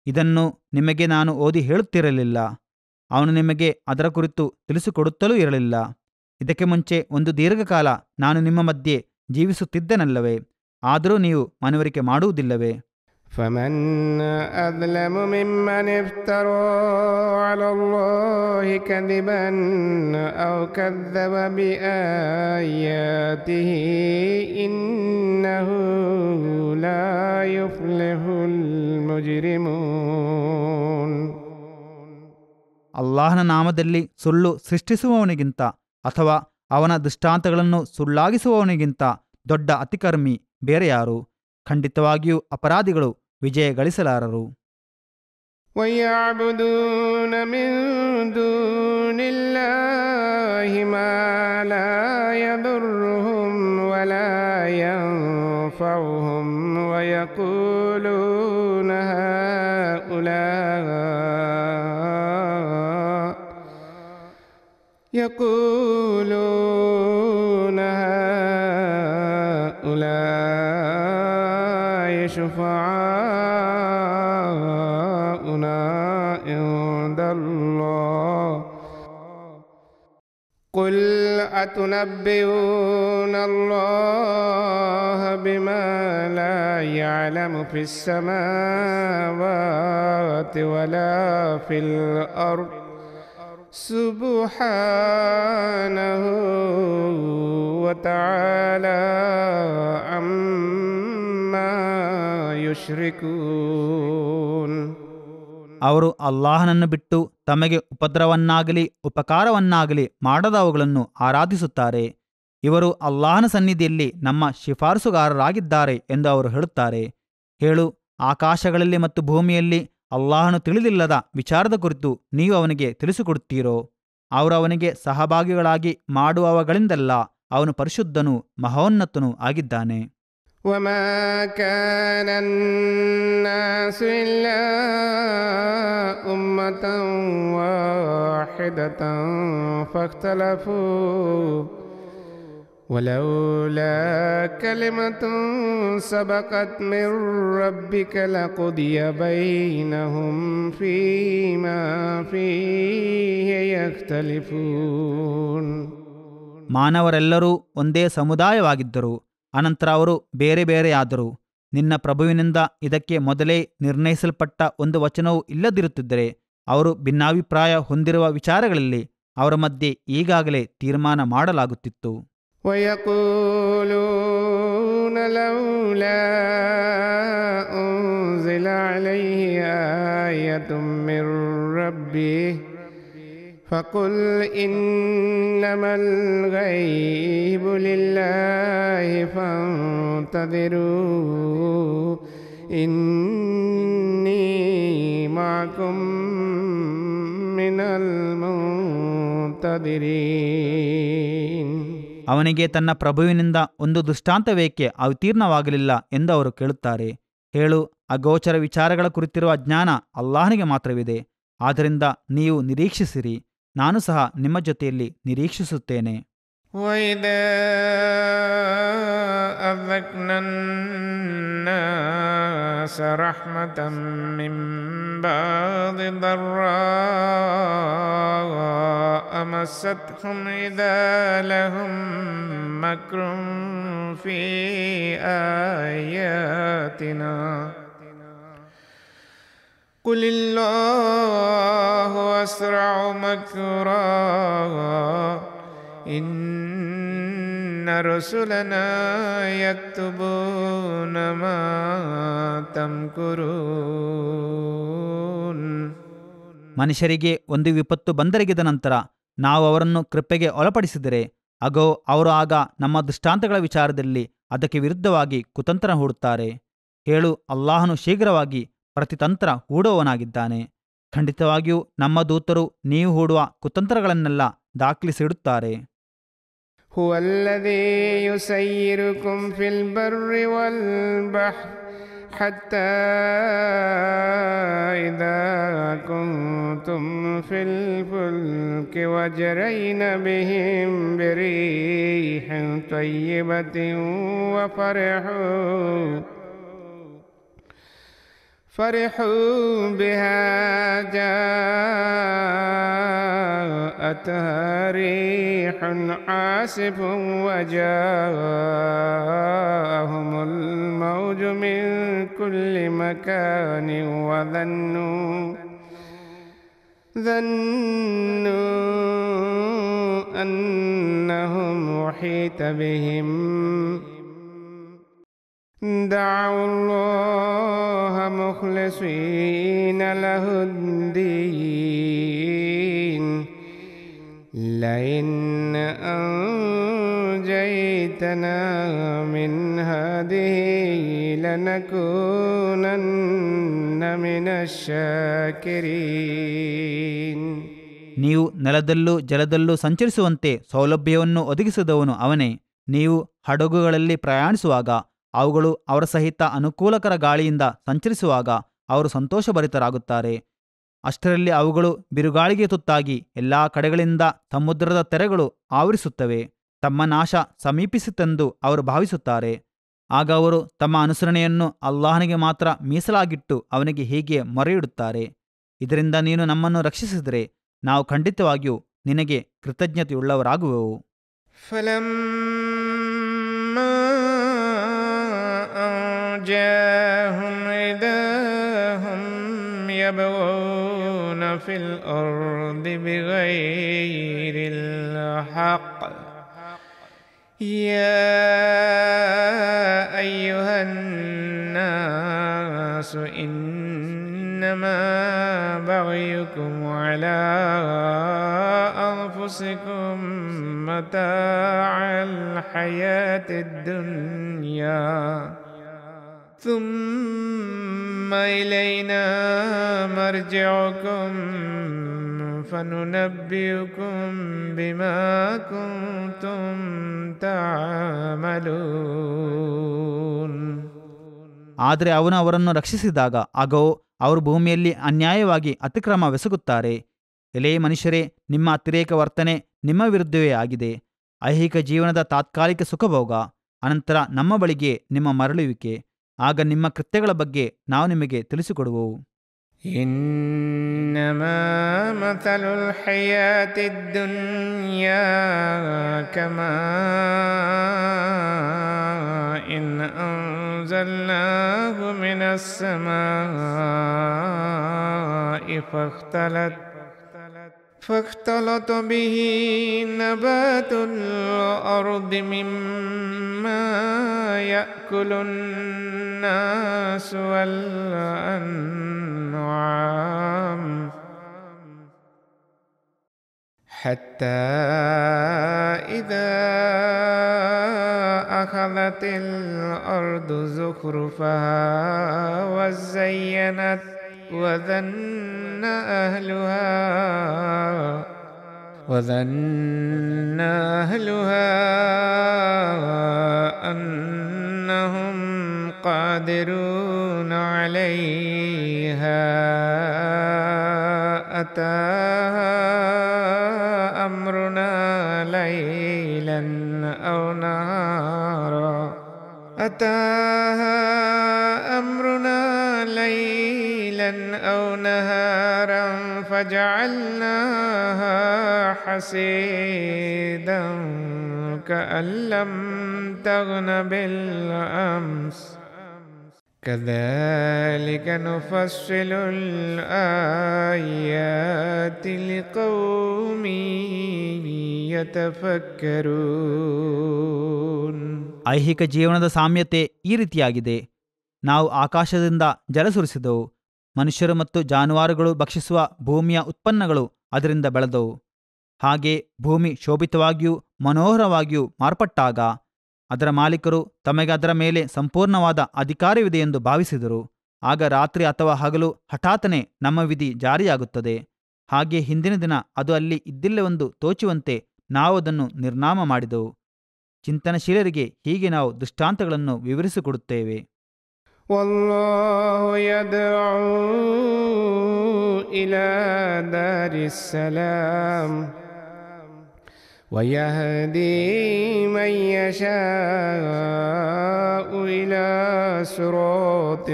ಇದನ್ನು ನಿಮಗೆ ನಾನು ಓದಿ ಹೇಳುತ್ತಿರಲಿಲ್ಲ. ಅವನು ನಿಮಗೆ ಅದರ ಕುರಿತು ತಿಳಿಸಿಕೊಡುತ್ತಲೂ ಇರಲಿಲ್ಲ. ಇದಕ್ಕೆ ಮುಂಚೆ ಒಂದು ದೀರ್ಘಕಾಲ ನಾನು ನಿಮ್ಮ ಮಧ್ಯೆ ಜೀವಿಸುತ್ತಿದ್ದನಲ್ಲವೇ? ಆದರೂ ನೀವು ಮನವರಿಕೆ ಮಾಡುವುದಿಲ್ಲವೇ? فمن أظلم ممن افترى على الله كذبا أو كذب بآياته إنه لا يفلح المجرمون. ಅಲ್ಲಾಹನ ನಾಮದಲ್ಲಿ ಸುಳ್ಳು ಸೃಷ್ಟಿಸುವವನಿಗಿಂತ ಅಥವಾ ಅವನ ದೃಷ್ಟಾಂತಗಳನ್ನು ಸುಳ್ಳಾಗಿಸುವವನಿಗಿಂತ ದೊಡ್ಡ ಅತಿಕರ್ಮಿ ಬೇರೆ ಯಾರು? ಖಂಡಿತವಾಗಿಯೂ ಅಪರಾಧಿಗಳು ವಿಜಯ ಗಳಿಸಲಾರರು. وَيَعْبُدُونَ مِن دُونِ اللَّهِ مَا لَا يَضُرُّهُمْ وَلَا يَنفَعُهُمْ وَيَقُولُونَ هؤلاء شفعاؤنا عند الله قل أتنبئون الله بما لا يعلم في السماوات ولا في الأرض سبحانه وتعالى عما يشركون. ಅವರು ಅಲ್ಲಾಹನನ್ನು ಬಿಟ್ಟು ತಮಗೆ ಉಪದ್ರವನ್ನಾಗಲಿ ಉಪಕಾರವನ್ನಾಗಲಿ ಮಾಡದವುಗಳನ್ನು ಆರಾಧಿಸುತ್ತಾರೆ. ಇವರು ಅಲ್ಲಾಹನ ಸನ್ನಿಧಿಯಲ್ಲಿ ನಮ್ಮ ಶಿಫಾರಸುಗಾರರಾಗಿದ್ದಾರೆ ಎಂದು ಅವರು ಹೇಳುತ್ತಾರೆ. ಹೇಳು, ಆಕಾಶಗಳಲ್ಲಿ ಮತ್ತು ಭೂಮಿಯಲ್ಲಿ ಅಲ್ಲಾಹನು ತಿಳಿದಿಲ್ಲದ ವಿಚಾರದ ಕುರಿತು ನೀವು ಅವನಿಗೆ ತಿಳಿಸಿಕೊಡುತ್ತೀರೋ? ಅವರು ಅವನಿಗೆ ಸಹಭಾಗಿಗಳಾಗಿ ಮಾಡುವವುಗಳಿಂದಲ್ಲ ಅವನು ಪರಿಶುದ್ಧನೂ ಮಹೋನ್ನತನೂ ಆಗಿದ್ದಾನೆ. وما كان الناس إلا أمة واحدة فاختلفوا ولولا كلمة سبقت من ربك لقضي بينهم فيما فيه يختلفون. ಮಾನವರೆಲ್ಲರೂ ಒಂದೇ ಸಮುದಾಯವಾಗಿದ್ದರು. ಅನಂತರ ಅವರು ಬೇರೆ ಬೇರೆಯಾದರು. ನಿನ್ನ ಪ್ರಭುವಿನಿಂದ ಇದಕ್ಕೆ ಮೊದಲೇ ನಿರ್ಣಯಿಸಲ್ಪಟ್ಟ ಒಂದು ವಚನವು ಇಲ್ಲದಿರುತ್ತಿದ್ದರೆ ಅವರು ಭಿನ್ನಾಭಿಪ್ರಾಯ ಹೊಂದಿರುವ ವಿಚಾರಗಳಲ್ಲಿ ಅವರ ಮಧ್ಯೆ ಈಗಾಗಲೇ ತೀರ್ಮಾನ ಮಾಡಲಾಗುತ್ತಿತ್ತು. ويقولون لولا أنزل عليه آية من ربه فقل إنما الغيب لله فانتظروا إني معكم من المنتظرين. ಅವನಿಗೆ ತನ್ನ ಪ್ರಭುವಿನಿಂದ ಒಂದು ದೃಷ್ಟಾಂತವೇಕೆ ಅವತೀರ್ಣವಾಗಲಿಲ್ಲ ಎಂದು ಅವರು ಕೇಳುತ್ತಾರೆ. ಹೇಳು, ಅಗೋಚರ ವಿಚಾರಗಳ ಕುರಿತಿರುವ ಜ್ಞಾನ ಅಲ್ಲಾಹನಿಗೆ ಮಾತ್ರವಿದೆ. ಆದ್ದರಿಂದ ನೀವು ನಿರೀಕ್ಷಿಸಿರಿ, ನಾನು ಸಹ ನಿಮ್ಮ ಜೊತೆಯಲ್ಲಿ ನಿರೀಕ್ಷಿಸುತ್ತೇನೆ. وَإِذَا أَذَقْنَا النَّاسَ رَحْمَةً مِّن بَعْدِ ضَرَّاءٍ مَسَّتْهُمْ إِذَا لَهُم مَّكْرٌ فِي آيَاتِنَا قُلِ اللَّهُ أَسْرَعُ مَكْرًا إِنَّ رُسُلَنَا يَكْتُبُونَ مَا تَمْكُرُونَ. ಮನುಷ್ಯರಿಗೆ ಒಂದು ವಿಪತ್ತು ಬಂದೆರಗಿದ ನಂತರ ನಾವು ಅವರನ್ನು ಕೃಪೆಗೆ ಒಳಪಡಿಸಿದರೆ ಅಗೋ ಅವರು ಆಗ ನಮ್ಮ ದೃಷ್ಟಾಂತಗಳ ವಿಚಾರದಲ್ಲಿ ಅದಕ್ಕೆ ವಿರುದ್ಧವಾಗಿ ಕುತಂತ್ರ ಹೂಡುತ್ತಾರೆ. ಹೇಳು, ಅಲ್ಲಾಹನು ಶೀಘ್ರವಾಗಿ ಪ್ರತಿತಂತ್ರ ಹೂಡುವವನಾಗಿದ್ದಾನೆ. ಖಂಡಿತವಾಗಿಯೂ ನಮ್ಮ ದೂತರು ನೀವು ಹೂಡುವ ಕುತಂತ್ರಗಳನ್ನೆಲ್ಲ ದಾಖಲಿಸಿಡುತ್ತಾರೆ. هو الذي يسيركم في البر والبحر حتى إذا كنتم في الفلك وجرين بهم بريح طيبة فرحوا بها جاءتها ريح عاصف وجاءهم الموج من كل مكان وظنوا أنهم أحيط بهم دعوا الله مخلصين له الدين لئن أنجيتنا من هذه لنكونن من الشاكرين. ನೀವು ನೆಲದಲ್ಲೂ ಜಲದಲ್ಲೂ ಸಂಚರಿಸುವಂತೆ ಸೌಲಭ್ಯವನ್ನು ಒದಗಿಸಿದವನು ಅವನೇ. ನೀವು ಹಡಗುಗಳಲ್ಲಿ ಪ್ರಯಾಣಿಸುವಾಗ ಅವುಗಳು ಅವರ ಸಹಿತ ಅನುಕೂಲಕರ ಗಾಳಿಯಿಂದ ಸಂಚರಿಸುವಾಗ ಅವರು ಸಂತೋಷಭರಿತರಾಗುತ್ತಾರೆ. ಅಷ್ಟರಲ್ಲಿ ಅವುಗಳು ಬಿರುಗಾಳಿಗೆ ತುತ್ತಾಗಿ ಎಲ್ಲಾ ಕಡೆಗಳಿಂದ ಸಮುದ್ರದ ತೆರೆಗಳು ಆವರಿಸುತ್ತವೆ. ತಮ್ಮ ನಾಶ ಸಮೀಪಿಸಿತೆಂದು ಅವರು ಭಾವಿಸುತ್ತಾರೆ. ಆಗ ಅವರು ತಮ್ಮ ಅನುಸರಣೆಯನ್ನು ಅಲ್ಲಾಹನಿಗೆ ಮಾತ್ರ ಮೀಸಲಾಗಿಟ್ಟು ಅವನಿಗೆ ಹೀಗೆ ಮೊರೆಯಿಡುತ್ತಾರೆ, ಇದರಿಂದ ನೀನು ನಮ್ಮನ್ನು ರಕ್ಷಿಸಿದರೆ ನಾವು ಖಂಡಿತವಾಗಿಯೂ ನಿನಗೆ ಕೃತಜ್ಞತೆಯುಳ್ಳವರಾಗುವೆವು. جاءهم إذا هم يبغون في الأرض بغير الحق يا أيها الناس إنما بغيكم على أنفسكم متاع الحياة الدنيا ثم إلينا مرجعكم فننبئكم بما كنتم تعملون. ಆದರೆ ಅವನು ಅವರನ್ನು ರಕ್ಷಿಸಿದಾಗ ಆಗೋ ಅವರು ಭೂಮಿಯಲ್ಲಿ ಅನ್ಯಾಯವಾಗಿ ಅತಿಕ್ರಮವೆಸಗುತ್ತಾರೆ. ಎಲೇ ಮನುಷ್ಯರೇ, ನಿಮ್ಮ ಅತಿರೇಕ ವರ್ತನೆ ನಿಮ್ಮ ವಿರುದ್ಧವೇ ಆಗಿದೆ. ಐಹಿಕ ಜೀವನದ ತಾತ್ಕಾಲಿಕ ಸುಖಭೋಗ, ಅನಂತರ ನಮ್ಮ ಬಳಿಗೆ ನಿಮ್ಮ ಮರಳುವಿಕೆ. ಆಗ ನಿಮ್ಮ ಕೃತ್ಯಗಳ ಬಗ್ಗೆ ನಾವು ನಿಮಗೆ ತಿಳಿಸಿಕೊಡುವೆವು. إنما مثل الحياة الدنيا كماء أنزلناه من السماء فاختلط به نبات الأرض مما يأكل الناس والأنعام حتى إذا أخذت الأرض زخرفها وزينت وظن أهلها أنهم قادرون عليها أتاها أمرنا ليلا أو نهارا فجعلناها حصيدا كأن لم تغن بالأمس كذلك نفصل الآيات لقوم يتفكرون. ಐಹಿಕ ಜೀವನದ ಸಾಮ್ಯತೆ ಈ ರೀತಿಯಾಗಿದೆ. ನಾವು ಆಕಾಶದಿಂದ ಜಲ ಸುರಿಸಿದೆವು. ಮನುಷ್ಯರು ಮತ್ತು ಜಾನುವಾರುಗಳು ಭಕ್ಷಿಸುವ ಭೂಮಿಯ ಉತ್ಪನ್ನಗಳು ಅದರಿಂದ ಬೆಳೆದವು. ಹಾಗೆ ಭೂಮಿ ಶೋಭಿತವಾಗಿಯೂ ಮನೋಹರವಾಗಿಯೂ ಮಾರ್ಪಟ್ಟಾಗ ಅದರ ಮಾಲೀಕರು ತಮಗೆ ಅದರ ಮೇಲೆ ಸಂಪೂರ್ಣವಾದ ಅಧಿಕಾರವಿದೆಯೆಂದು ಭಾವಿಸಿದರು. ಆಗ ರಾತ್ರಿ ಅಥವಾ ಹಗಲು ಹಠಾತ್ತನೆ ನಮ್ಮ ವಿಧಿ ಜಾರಿಯಾಗುತ್ತದೆ. ಹಾಗೆ ಹಿಂದಿನ ದಿನ ಅದು ಅಲ್ಲಿ ಇದ್ದಿಲ್ಲವೆಂದು ತೋಚುವಂತೆ ನಾವು ಅದನ್ನು ನಿರ್ನಾಮ ಮಾಡಿದೆವು. ಚಿಂತನಶೀಲರಿಗೆ ಹೀಗೆ ನಾವು ದೃಷ್ಟಾಂತಗಳನ್ನು ವಿವರಿಸಿಕೊಡುತ್ತೇವೆ. والله يدعو إلى دار السلام ويهدي من يشاء إلى صراط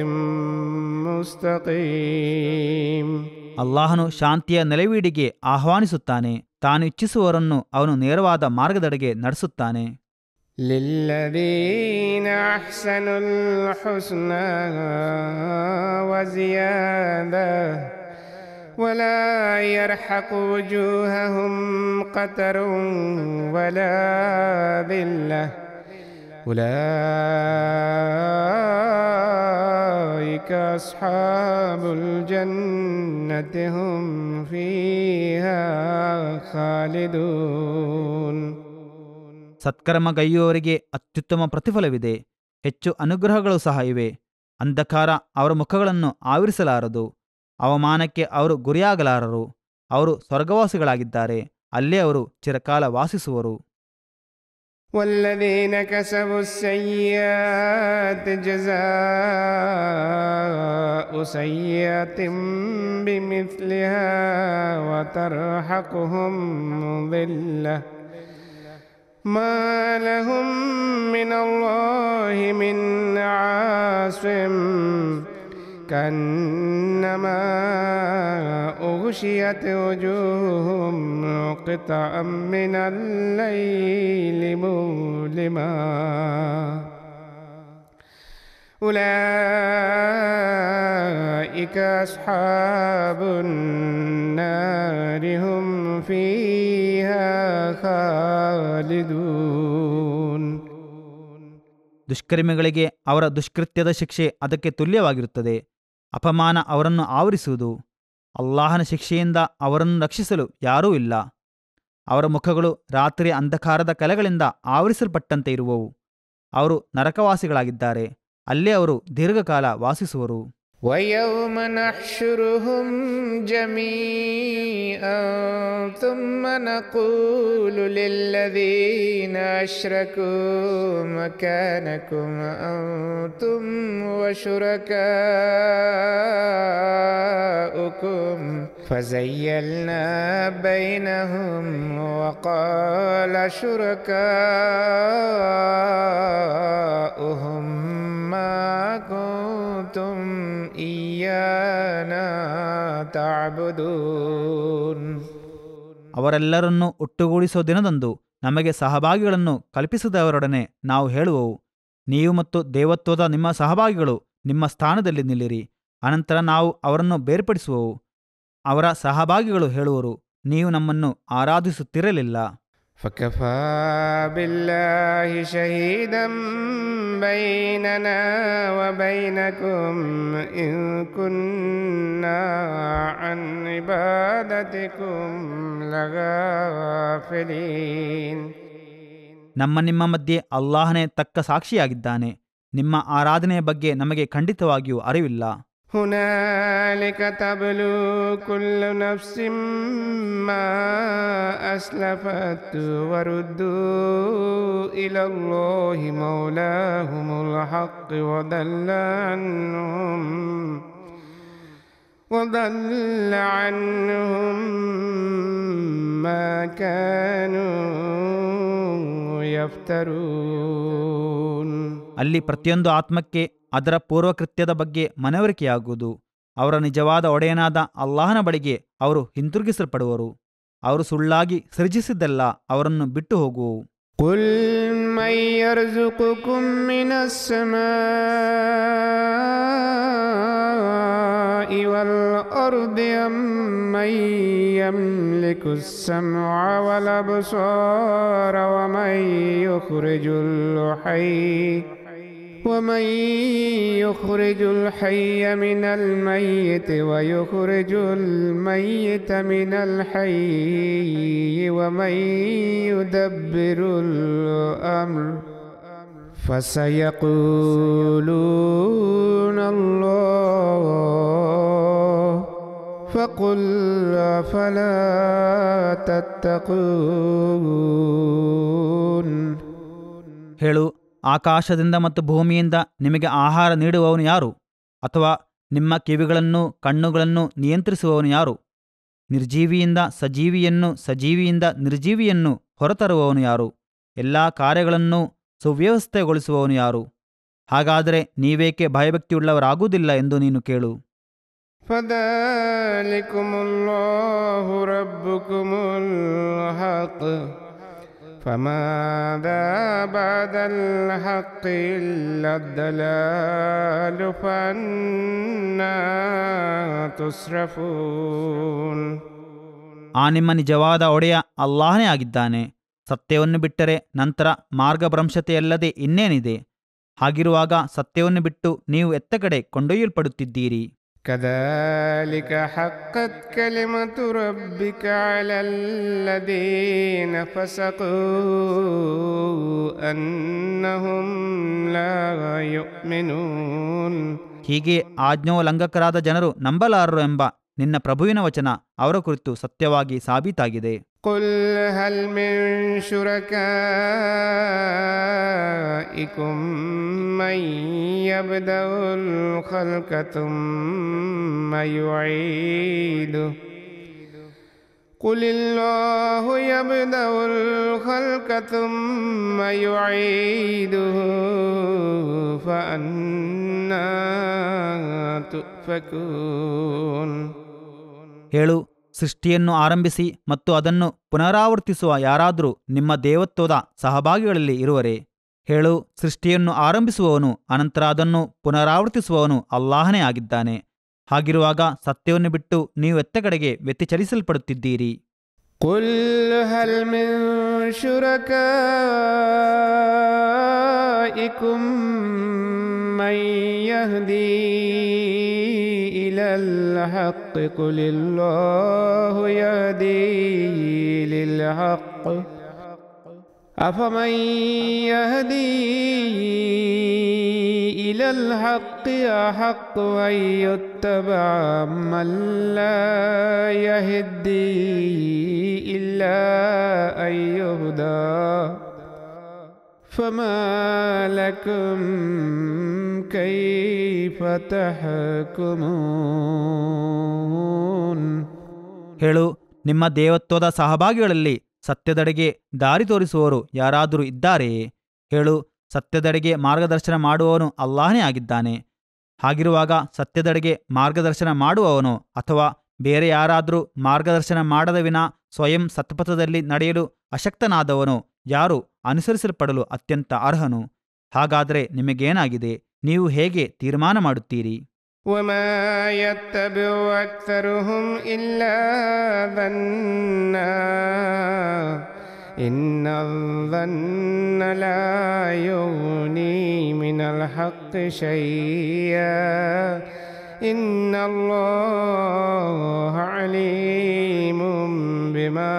مستقيم. ಅಲ್ಲಾಹನು ಶಾಂತಿಯ ನೆಲೆವೀಡಿಗೆ ಆಹ್ವಾನಿಸುತ್ತಾನೆ. ತಾನು ಇಚ್ಛಿಸುವವರನ್ನು ಅವನು ನೇರವಾದ ಮಾರ್ಗದೆಡೆಗೆ ನಡೆಸುತ್ತಾನೆ. للذين أحسنوا الحسنى وزيادة ولا يرحق وجوههم قتر ولا ذلة أولئك أصحاب الجنة هم فيها خالدون. ಸತ್ಕರ್ಮಗೈಯುವವರಿಗೆ ಅತ್ಯುತ್ತಮ ಪ್ರತಿಫಲವಿದೆ. ಹೆಚ್ಚು ಅನುಗ್ರಹಗಳು ಸಹ ಇವೆ. ಅಂಧಕಾರ ಅವರ ಮುಖಗಳನ್ನು ಆವರಿಸಲಾರದು. ಅವಮಾನಕ್ಕೆ ಅವರು ಗುರಿಯಾಗಲಾರರು. ಅವರು ಸ್ವರ್ಗವಾಸಿಗಳಾಗಿದ್ದಾರೆ. ಅಲ್ಲೇ ಅವರು ಚಿರಕಾಲ ವಾಸಿಸುವರು. والذين كسبوا السيئات جزاء سيئة بمثلها وترهقهم ذلة ما لهم من الله من عاصم كأنما أغشيت وجوههم قطعا من الليل مظلما أولئك أصحاب النار هم فيها خالدون. ದುಷ್ಕರ್ಮಿಗಳಿಗೆ ಅವರ ದುಷ್ಕೃತ್ಯದ ಶಿಕ್ಷೆ ಅದಕ್ಕೆ ತುಲ್ಯವಾಗಿರುತ್ತದೆ. ಅಪಮಾನ ಅವರನ್ನು ಆವರಿಸುವುದು. ಅಲ್ಲಾಹನ ಶಿಕ್ಷೆಯಿಂದ ಅವರನ್ನು ರಕ್ಷಿಸಲು ಯಾರೂ ಇಲ್ಲ. ಅವರ ಮುಖಗಳು ರಾತ್ರಿಯ ಅಂಧಕಾರದ ಕಲೆಗಳಿಂದ ಆವರಿಸಲ್ಪಟ್ಟಂತೆ ಇರುವವು. ಅವರು ನರಕವಾಸಿಗಳಾಗಿದ್ದಾರೆ. ಅಲ್ಲೇ ಅವರು ದೀರ್ಘಕಾಲ ವಾಸಿಸುವರು. ويوم نحشرهم جميعا ثم نقول للذين أشركوا مكانكم أنتم وشركاؤكم فزيلنا بينهم وقال شركاؤهم ما كنتم إيانا تعبدون. ಅವರೆಲ್ಲರನ್ನೂ ಒಟ್ಟುಗೂಡಿಸೋ ದಿನದಂದು ನಮಗೆ ಸಹಭಾಗಿಗಳನ್ನು ಕಲ್ಪಿಸಿದವರೊಡನೆ ನಾವು ಹೇಳುವವು, ನೀವು ಮತ್ತು ದೇವತ್ವದ ನಿಮ್ಮ ಸಹಭಾಗಿಗಳು ನಿಮ್ಮ ಸ್ಥಾನದಲ್ಲಿ ನಿಲ್ಲಿರಿ. ಅನಂತರ ನಾವು ಅವರನ್ನು ಬೇರ್ಪಡಿಸುವವು. ಅವರ ಸಹಭಾಗಿಗಳು ಹೇಳುವರು, ನೀವು ನಮ್ಮನ್ನು ಆರಾಧಿಸುತ್ತಿರಲಿಲ್ಲ. فكفى بالله شهيدا بيننا وبينكم إن كنا عن عبادتكم لغافلين. ನಮ್ಮ ನಿಮ್ಮ ಮಧ್ಯೆ ಅಲ್ಲಾಹನೇ ತಕ್ಕ ಸಾಕ್ಷಿಯಾಗಿದ್ದಾನೆ. ನಿಮ್ಮ ಆರಾಧನೆಯ ಬಗ್ಗೆ ನಮಗೆ ಖಂಡಿತವಾಗಿಯೂ ಅರಿವಿಲ್ಲ. هنالك تبلو كل نفس ما أسلفت وردوا إلى الله مولاهم الحق وضل عنهم ما كانوا يفترون. ಅಲ್ಲಿ ಪ್ರತಿಯೊಂದು ಆತ್ಮಕ್ಕೆ ಅದರ ಪೂರ್ವಕೃತ್ಯದ ಬಗ್ಗೆ ಮನವರಿಕೆಯಾಗುವುದು. ಅವರ ನಿಜವಾದ ಒಡೆಯನಾದ ಅಲ್ಲಾಹನ ಬಳಿಗೆ ಅವರು ಹಿಂತಿರುಗಿಸಲ್ಪಡುವರು. ಅವರು ಸುಳ್ಳಾಗಿ ಸೃಜಿಸಿದ್ದೆಲ್ಲ ಅವರನ್ನು ಬಿಟ್ಟು ಹೋಗುವವು. قل من يرزقكم من السماء والأرض أمن يملك السمع والأبصار ومن يخرج الحي من الميت ويخرج الميت من الحي ومن يدبر الأمر فسيقولون الله فقل أفلا تتقون. ಹೇಳು, ಆಕಾಶದಿಂದ ಮತ್ತು ಭೂಮಿಯಿಂದ ನಿಮಗೆ ಆಹಾರ ನೀಡುವವನು ಯಾರು? ಅಥವಾ ನಿಮ್ಮ ಕಿವಿಗಳನ್ನು ಕಣ್ಣುಗಳನ್ನು ನಿಯಂತ್ರಿಸುವವನು ಯಾರು? ನಿರ್ಜೀವಿಯಿಂದ ಸಜೀವಿಯನ್ನು, ಸಜೀವಿಯಿಂದ ನಿರ್ಜೀವಿಯನ್ನು ಹೊರತರುವವನು ಯಾರು? ಎಲ್ಲ ಕಾರ್ಯಗಳನ್ನು ಸುವ್ಯವಸ್ಥೆಗೊಳಿಸುವವನು ಯಾರು? ಹಾಗಾದರೆ ನೀವೇಕೆ ಭಯಭಕ್ತಿಯುಳ್ಳವರಾಗುವುದಿಲ್ಲ ಎಂದು ನೀನು ಕೇಳು. ಫದಲಿಕುಮುಲ್ಲಾಹು ರಬ್ಬುಕುಮುಲ್ ಹಕ್ فماذا بعد الحق إلا الضلال فأنى تصرفون. ಆ ನಿಮ್ಮ ನಿಜವಾದ ಒಡೆಯ ಅಲ್ಲಾಹನೇ ಆಗಿದ್ದಾನೆ. ಸತ್ಯವನ್ನು ಬಿಟ್ಟರೆ ನಂತರ ಮಾರ್ಗಭ್ರಂಶತೆಯಲ್ಲದೆ ಇನ್ನೇನಿದೆ? ಹಾಗಿರುವಾಗ ಸತ್ಯವನ್ನು ಬಿಟ್ಟು ನೀವು ಎತ್ತ ಕಡೆ ಕೊಂಡೊಯ್ಯಲ್ಪಡುತ್ತಿದ್ದೀರಿ. كذلك حقت كلمة ربك على الذين فسقوا أنهم لا يؤمنون. ಹೀಗೆ ಆಜ್ಞೋಲ್ಲಂಘಕರಾದ ಜನರು ನಂಬಲಾರರು ಎಂಬ ನಿನ್ನ ಪ್ರಭುವಿನ ವಚನ ಅವರ ಕುರಿತು ಸತ್ಯವಾಗಿ ಸಾಬೀತಾಗಿದೆ. قل هل من شركائكم من يبدأ الخلق ثم يعيده قل الله يبدأ الخلق ثم يعيده فأنى تؤفكون. ಹೇಳು, ಸೃಷ್ಟಿಯನ್ನು ಆರಂಭಿಸಿ ಮತ್ತು ಅದನ್ನು ಪುನರಾವರ್ತಿಸುವ ಯಾರಾದರೂ ನಿಮ್ಮ ದೇವತ್ವದ ಸಹಭಾಗಿಗಳಲ್ಲಿ ಇರುವರೇ? ಹೇಳು, ಸೃಷ್ಟಿಯನ್ನು ಆರಂಭಿಸುವವನು ಅನಂತರ ಅದನ್ನು ಪುನರಾವರ್ತಿಸುವವನು ಅಲ್ಲಾಹನೇ ಆಗಿದ್ದಾನೆ. ಹಾಗಿರುವಾಗ ಸತ್ಯವನ್ನು ಬಿಟ್ಟು ನೀವು ಎತ್ತ ಕಡೆಗೆ ವ್ಯತಿಚಲಿಸಲ್ಪಡುತ್ತಿದ್ದೀರಿ. قل هل من شركائكم من يهدي إلى الحق قل الله يهدي للحق أفمن يهدي إلى الحق أحق أن يتبع من لا يهدي إلا أن يهدى فما لكم كيف تحكمون. ಹೇಳು, ನಿಮ್ಮ ದೇವತ್ವದ ಸಹಭಾಗಿಗಳಲ್ಲಿ ಸತ್ಯದೆಡೆಗೆ ದಾರಿ ತೋರಿಸುವವರು ಯಾರಾದರೂ ಇದ್ದಾರೆಯೇ? ಹೇಳು, ಸತ್ಯದೆಡೆಗೆ ಮಾರ್ಗದರ್ಶನ ಮಾಡುವವನು ಅಲ್ಲಾಹನೇ ಆಗಿದ್ದಾನೆ. ಹಾಗಿರುವಾಗ ಸತ್ಯದೆಡೆಗೆ ಮಾರ್ಗದರ್ಶನ ಮಾಡುವವನು ಅಥವಾ ಬೇರೆ ಯಾರಾದರೂ ಮಾರ್ಗದರ್ಶನ ಮಾಡದ ವಿನಾ ಸ್ವಯಂ ಸತ್ಪಥದಲ್ಲಿ ನಡೆಯಲು ಅಶಕ್ತನಾದವನು ಯಾರು ಅನುಸರಿಸಲ್ಪಡಲು ಅತ್ಯಂತ ಅರ್ಹನು? ಹಾಗಾದರೆ ನಿಮಗೇನಾಗಿದೆ? ನೀವು ಹೇಗೆ ತೀರ್ಮಾನ ಮಾಡುತ್ತೀರಿ? وما يتبع أكثرهم إلا ظنا إن الظن لا يغني من الحق شيئا إن الله عليم بما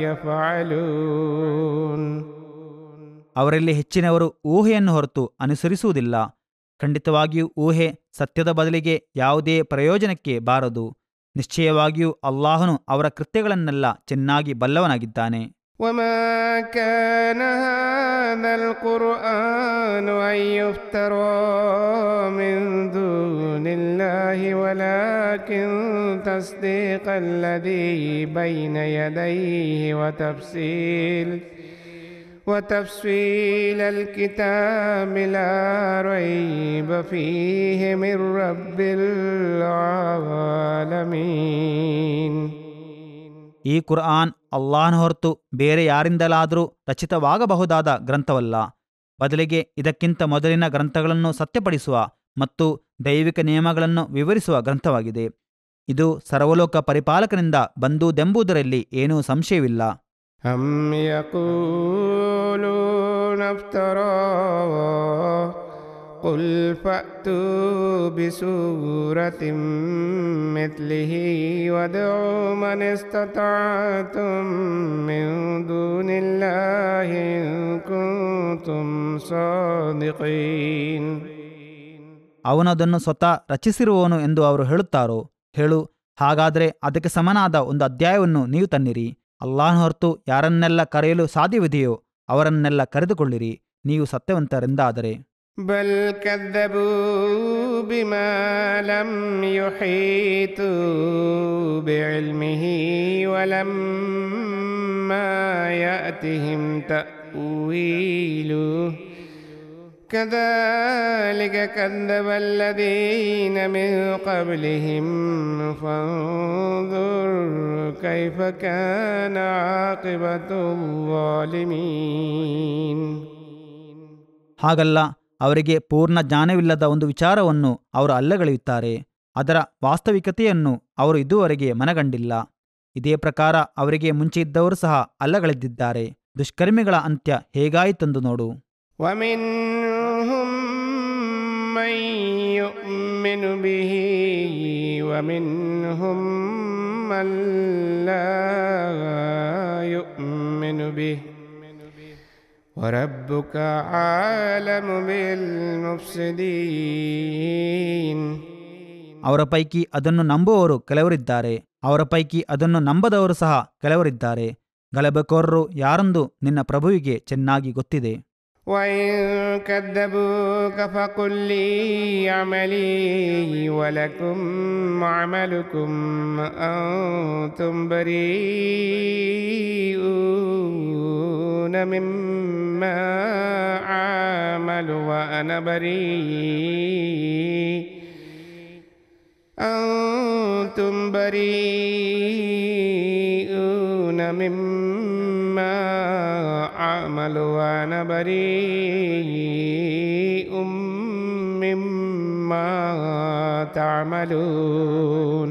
يفعلون. ಅವರಲ್ಲಿ ಹೆಚ್ಚಿನವರು ಊಹೆಯನ್ನು ಹೊರತು ಅನುಸರಿಸುವುದಿಲ್ಲ. ಖಂಡಿತವಾಗಿಯೂ ಊಹೆ ಸತ್ಯದ ಬದಲಿಗೆ ಯಾವುದೇ ಪ್ರಯೋಜನಕ್ಕೆ ಬಾರದು. ನಿಶ್ಚಯವಾಗಿಯೂ ಅಲ್ಲಾಹನು ಅವರ ಕೃತ್ಯಗಳನ್ನೆಲ್ಲ ಚೆನ್ನಾಗಿ ಬಲ್ಲವನಾಗಿದ್ದಾನೆ. وما كان هذا القرآن أن يفترى من دون الله ولكن تصديق الذي بين يديه وتفصيل الكتاب لا ريب فيه من رب العالمين. ಈ ಕುರ್ಆನ್ ಅಲ್ಲಾಹನ ಹೊರತು ಬೇರೆ ಯಾರಿಂದಲಾದರೂ ರಚಿತವಾಗಬಹುದಾದ ಗ್ರಂಥವಲ್ಲ. ಬದಲಿಗೆ ಇದಕ್ಕಿಂತ ಮೊದಲಿನ ಗ್ರಂಥಗಳನ್ನು ಸತ್ಯಪಡಿಸುವ ಮತ್ತು ದೈವಿಕ ನಿಯಮಗಳನ್ನು ವಿವರಿಸುವ ಗ್ರಂಥವಾಗಿದೆ. ಇದು ಸರ್ವಲೋಕ ಪರಿಪಾಲಕನಿಂದ ಬಂದುದೆಂಬುದರಲ್ಲಿ ಏನೂ ಸಂಶಯವಿಲ್ಲ. أم يقولون افتراه قل فأتوا بسورة مثله وادعوا من استطعتم من دون الله إن كنتم صادقين. ಅವನದನ್ನು ಸ್ವತಃ ರಚಿಸಿರುವವನು ಎಂದು ಅವರು ಹೇಳುತ್ತಾರೋ? ಹೇಳು, ಹಾಗಾದರೆ ಅದಕ್ಕೆ ಸಮನಾದ ಒಂದು ಅಧ್ಯಾಯವನ್ನು ನೀವು ತನ್ನಿರಿ. ಅಲ್ಲಾಹನ ಹೊರತು ಯಾರನ್ನೆಲ್ಲ ಕರೆಯಲು ಸಾಧ್ಯವಿದೆಯೋ ಅವರನ್ನೆಲ್ಲ ಕರೆದುಕೊಳ್ಳಿರಿ, ನೀವು ಸತ್ಯವಂತರೆಂದಾದರೆ. بل كذبوا بما لم يحيطوا بعلمه ولما يأتهم تأويله كذلك كذب الذين من قبلهم فانظر كيف كان عاقبة الظالمين. ಹಾಗಲ್ಲ, ಅವರಿಗೆ ಪೂರ್ಣ ಜ್ಞಾನವಿಲ್ಲದ ಒಂದು ವಿಚಾರವನ್ನು ಅವರು ಅಲ್ಲಗಳೆಯುತ್ತಾರೆ. ಅದರ ವಾಸ್ತವಿಕತೆಯನ್ನು ಅವರು ಇದುವರೆಗೆ ಮನಗಂಡಿಲ್ಲ. ಇದೇ ಪ್ರಕಾರ ಅವರಿಗೆ ಮುಂಚೆ ಇದ್ದವರು ಸಹ ಅಲ್ಲಗಳೆದಿದ್ದಾರೆ. ದುಷ್ಕರ್ಮಿಗಳ ಅಂತ್ಯ ಹೇಗಾಯಿತೆಂದು ನೋಡು. ومنهم من يؤمن به ومنهم من لا يؤمن به وربك عالم بالمفسدين. ಅವರ ಪೈಕಿ ಅದನ್ನು ನಂಬುವವರು ಕೆಲವರಿದ್ದಾರೆ, ಅವರ ಪೈಕಿ ಅದನ್ನು ನಂಬದವರು ಸಹ ಕೆಲವರಿದ್ದಾರೆ. ಗಲಭೆಕೋರರು ಯಾರೆಂದು ನಿನ್ನ ಪ್ರಭುವಿಗೆ ಚೆನ್ನಾಗಿ ಗೊತ್ತಿದೆ. وإن كذبوك فقل لي عملي ولكم عملكم أنتم بريئون مما أعمل وأنا بريء أنتم بريئون مما أعمل وأنا بريء مما تعملون.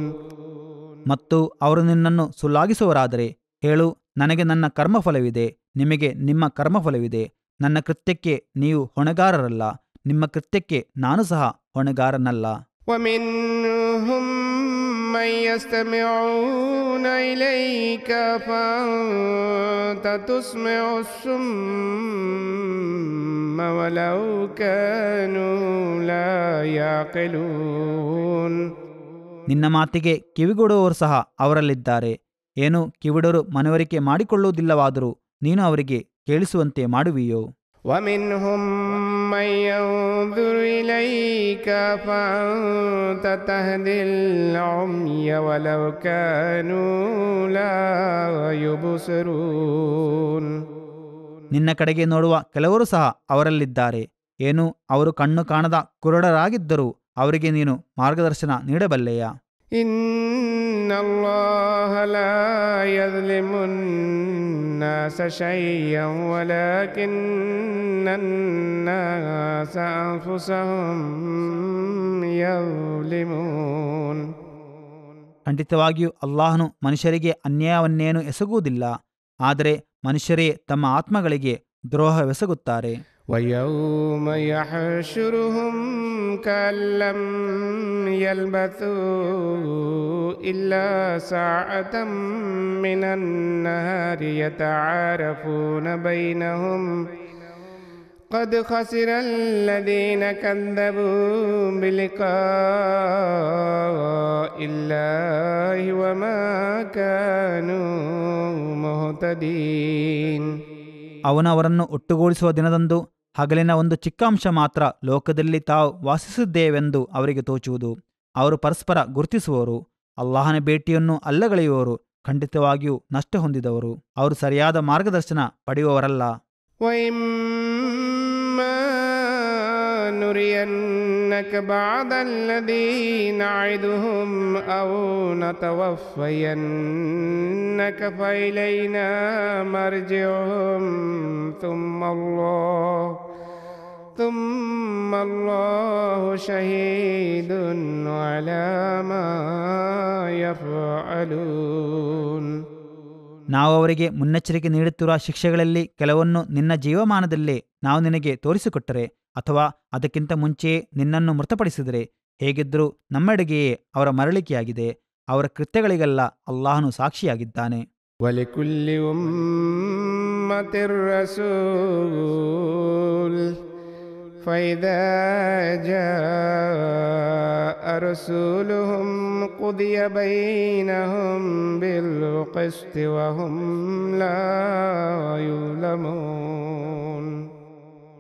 ಮತ್ತು ಅವರು ನಿನ್ನನ್ನು ಸುಳ್ಳಾಗಿಸುವರಾದರೆ ಹೇಳು, ನನಗೆ ನನ್ನ ಕರ್ಮಫಲವಿದೆ, ನಿಮಗೆ ನಿಮ್ಮ ಕರ್ಮಫಲವಿದೆ. ನನ್ನ ಕೃತ್ಯಕ್ಕೆ ನೀವು ಹೊಣೆಗಾರರಲ್ಲ, ನಿಮ್ಮ ಕೃತ್ಯಕ್ಕೆ ನಾನು ಸಹ ಹೊಣೆಗಾರನಲ್ಲ. ومنهم من يستمعون إليك فأنت تسمع الصم ولو كانوا لا يعقلون. ನಿನ್ನ ಮಾತಿಗೆ ಕಿವಿಗೊಡುವವರು ಸಹ ಅವರಲ್ಲಿದ್ದಾರೆ. ಏನು ಕಿವಿಡರು ಮನವರಿಕೆ ಮಾಡಿಕೊಳ್ಳುವುದಿಲ್ಲವಾದರೂ ನೀನು ಅವರಿಗೆ ಕೇಳಿಸುವಂತೆ ಮಾಡುವಿಯೋ? ومنهم من ينظر إليك فأنت تهدي العمي ولو كانوا لا يبصرون. ನಿನ್ನ ಕಡೆಗೆ ನೋಡುವ ಕೆಲವರು ಸಹ ಅವರಲ್ಲಿದ್ದಾರೆ. ಏನು ಅವರು ಕಣ್ಣು ಕಾಣದ ಕುರುಡರಾಗಿದ್ದರೂ ಅವರಿಗೆ ನೀನು ಮಾರ್ಗದರ್ಶನ ನೀಡಬಲ್ಲೆಯಾ? إن الله لا يظلم الناس شيئا ولكن الناس أنفسهم يظلمون. ಖಂಡಿತವಾಗಿಯೂ ಅಲ್ಲಾಹನು ಮನುಷ್ಯರಿಗೆ ಅನ್ಯಾಯವನ್ನೇನು ಎಸಗುವುದಿಲ್ಲ, ಆದರೆ ಮನುಷ್ಯರೇ ತಮ್ಮ ಆತ್ಮಗಳಿಗೆ ದ್ರೋಹವೆಸಗುತ್ತಾರೆ. ويوم يحشرهم كأن لم يلبثوا إلا ساعة من النهار يتعارفون بينهم قد خسر الذين كذبوا بلقاء الله وما كانوا مهتدين. ಅವನವರನ್ನು ಒಟ್ಟುಗೂಡಿಸುವ ದಿನದಂದು ಹಗಲಿನ ಒಂದು ಚಿಕ್ಕ ಅಂಶ ಮಾತ್ರ ಲೋಕದಲ್ಲಿ ತಾವು ವಾಸಿಸಿದ್ದೇವೆಂದು ಅವರಿಗೆ ತೋಚುವುದು. ಅವರು ಪರಸ್ಪರ ಗುರುತಿಸುವವರು, ಅಲ್ಲಾಹನ ಭೇಟಿಯನ್ನು ಅಲ್ಲಗಳೆಯುವವರು ಖಂಡಿತವಾಗಿಯೂ ನಷ್ಟ ಹೊಂದಿದವರು. ಅವರು ಸರಿಯಾದ ಮಾರ್ಗದರ್ಶನ ಪಡೆಯುವವರಲ್ಲ. نرينك بعض الذي نعدهم أو نتوفينك فإلينا مرجعهم ثم الله شهيد على ما يفعلون. ನಾವು ಅವರಿಗೆ ಮುನ್ನೆಚ್ಚರಿಕೆ ನೀಡುತ್ತಿರುವ ಶಿಕ್ಷೆಗಳಲ್ಲಿ ಕೆಲವನ್ನು ನಿನ್ನ ಜೀವಮಾನದಲ್ಲೇ ನಾವು ನಿನಗೆ ತೋರಿಸಿಕೊಟ್ಟರೆ ಅಥವಾ ಅದಕ್ಕಿಂತ ಮುಂಚೆಯೇ ನಿನ್ನನ್ನು ಮೃತಪಡಿಸಿದರೆ ಹೇಗಿದ್ದರೂ ನಮ್ಮೆಡೆಗೆಯೇ ಅವರ ಮರಳಿಕೆಯಾಗಿದೆ. ಅವರ ಕೃತ್ಯಗಳಿಗೆಲ್ಲ ಅಲ್ಲಾಹನು ಸಾಕ್ಷಿಯಾಗಿದ್ದಾನೆ. وَلِكُلِّ أُمَّةٍ رَسُولٌ فَإِذَا جَاءَ رَسُولُهُمْ قُضِيَ بَيْنَهُم بِالْقِسْطِ وَهُمْ لَا يُظْلَمُونَ.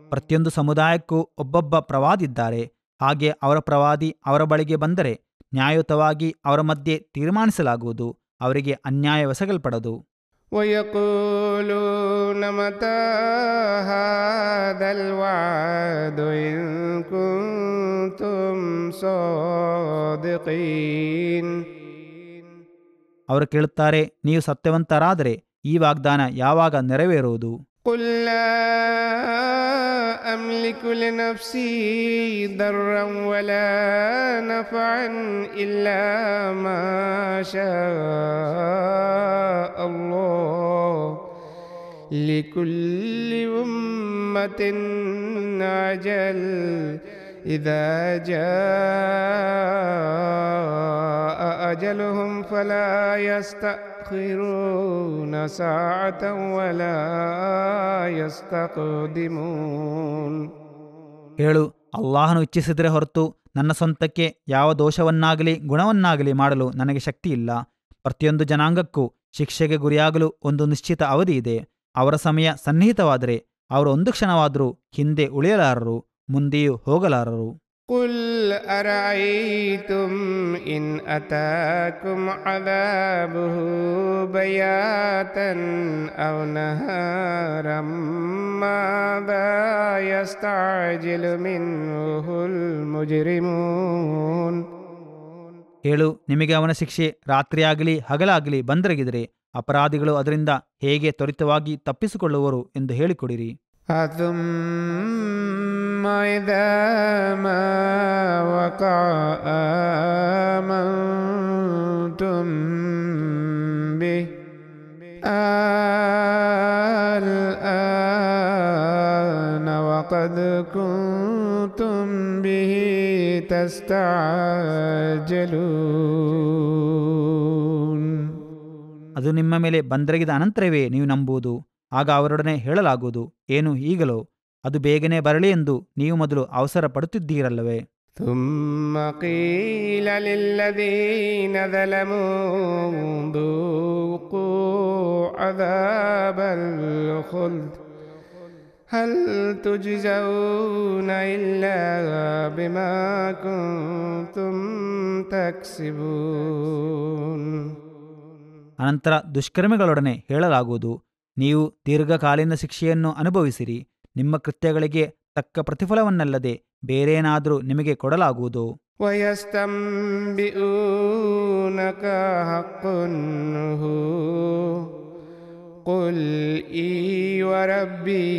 ಪ್ರತಿಯೊಂದು ಸಮುದಾಯಕ್ಕೂ ಒಬ್ಬೊಬ್ಬ ಪ್ರವಾದಿದ್ದಾರೆ. ಹಾಗೆ ಅವರ ಪ್ರವಾದಿ ಅವರ ಬಳಿಗೆ ಬಂದರೆ ನ್ಯಾಯಯುತವಾಗಿ ಅವರ ಮಧ್ಯೆ ತೀರ್ಮಾನಿಸಲಾಗುವುದು. ಅವರಿಗೆ ಅನ್ಯಾಯವೆಸಗಲ್ಪಡದು. وَيَقُولُونَ مَتَى هَذَا الْوَعْدُ إِن كُنتُمْ صَادِقِينَ. ಅವರು ಕೇಳುತ್ತಾರೆ, ನೀವು ಸತ್ಯವಂತರಾದರೆ ಈ ವಾಗ್ದಾನ ಯಾವಾಗ ನೆರವೇರುವುದು? قُل لَّا أَمْلِكُ لِنَفْسِي ضَرًّا وَلَا نَفْعًا إِلَّا مَا شَاءَ اللَّهُ لِكُلِّ أُمَّةٍ أَجَلٌ إِذَا جَاءَ أَجَلُهُمْ فَلَا يَسْتَأْخِرُونَ سَاعَةً وَلَا يَسْتَقْدِمُونَ. ಹೇಳು, ಅಲ್ಲಾಹನು ಇಚ್ಛಿಸಿದರೆ ಹೊರತು ನನ್ನ ಸ್ವಂತಕ್ಕೆ ಯಾವ ದೋಷವನ್ನಾಗಲಿ ಗುಣವನ್ನಾಗಲಿ ಮಾಡಲು ನನಗೆ ಶಕ್ತಿಯಿಲ್ಲ. ಪ್ರತಿಯೊಂದು ಜನಾಂಗಕ್ಕೂ ಶಿಕ್ಷೆಗೆ ಗುರಿಯಾಗಲು ಒಂದು ನಿಶ್ಚಿತ ಅವಧಿ ಇದೆ. ಅವರ ಸಮಯ ಸನ್ನಿಹಿತವಾದರೆ ಅವರು ಒಂದು ಕ್ಷಣವಾದರೂ ಹಿಂದೆ ಉಳಿಯಲಾರರು, ಮುಂದೆಯೂ ಹೋಗಲಾರರು. قُلْ أَرَأَيْتُمْ إِنْ أَتَاكُمْ عَذَابُهُ بَيَاتًا أَوْ نَهَارًا مَاذَا يَسْتَعْجِلُ مِنْهُ الْمُجْرِمُونَ. ಹೇಳು, ನಿಮಗೆ ಅವನ ಶಿಕ್ಷೆ ರಾತ್ರಿಯಾಗಲಿ ಹಗಲಾಗಲಿ ಬಂದರಗಿದರೆ ಅಪರಾಧಿಗಳು ಅದರಿಂದ ಹೇಗೆ ತ್ವರಿತವಾಗಿ ತಪ್ಪಿಸಿಕೊಳ್ಳುವರು ಎಂದು ಹೇಳಿಕೊಡಿರಿ. ثُمَّ إِذَا مَا وَقَعَ آمَنْتُمْ بِهِ الْآنَ قد كنتم به تستعجلون. ಅದು ನಿಮ್ಮ ಮೇಲೆ ಬಂದೆರಗಿದ ಅನಂತರವೇ ನೀವು ನಂಬುವುದು. ಆಗ ಅವರೊಡನೆ ಹೇಳಲಾಗುವುದು, ಏನು ಈಗಲೋ? ಅದು ಬೇಗನೆ ಬರಲಿ ಎಂದು ನೀವು ಮೊದಲು ಅವಸರ ಪಡುತ್ತಿದ್ದೀರಲ್ಲವೇ? ثم قيل للذين ظلموا ذوقوا عذاب الخلد هل تجزون إلا بما كنتم تكسبون. ಅನಂತರ ದುಷ್ಕರ್ಮಿಗಳೊಡನೆ ಹೇಳಲಾಗುವುದು, ನೀವು ದೀರ್ಘಕಾಲೀನ ಶಿಕ್ಷೆಯನ್ನು ಅನುಭವಿಸಿರಿ. ನಿಮ್ಮ ಕೃತ್ಯಗಳಿಗೆ ತಕ್ಕ ಪ್ರತಿಫಲವನ್ನಲ್ಲದೆ ಬೇರೇನಾದರೂ ನಿಮಗೆ ಕೊಡಲಾಗುವುದು. ويستنبئونك حق هو قل إي وربي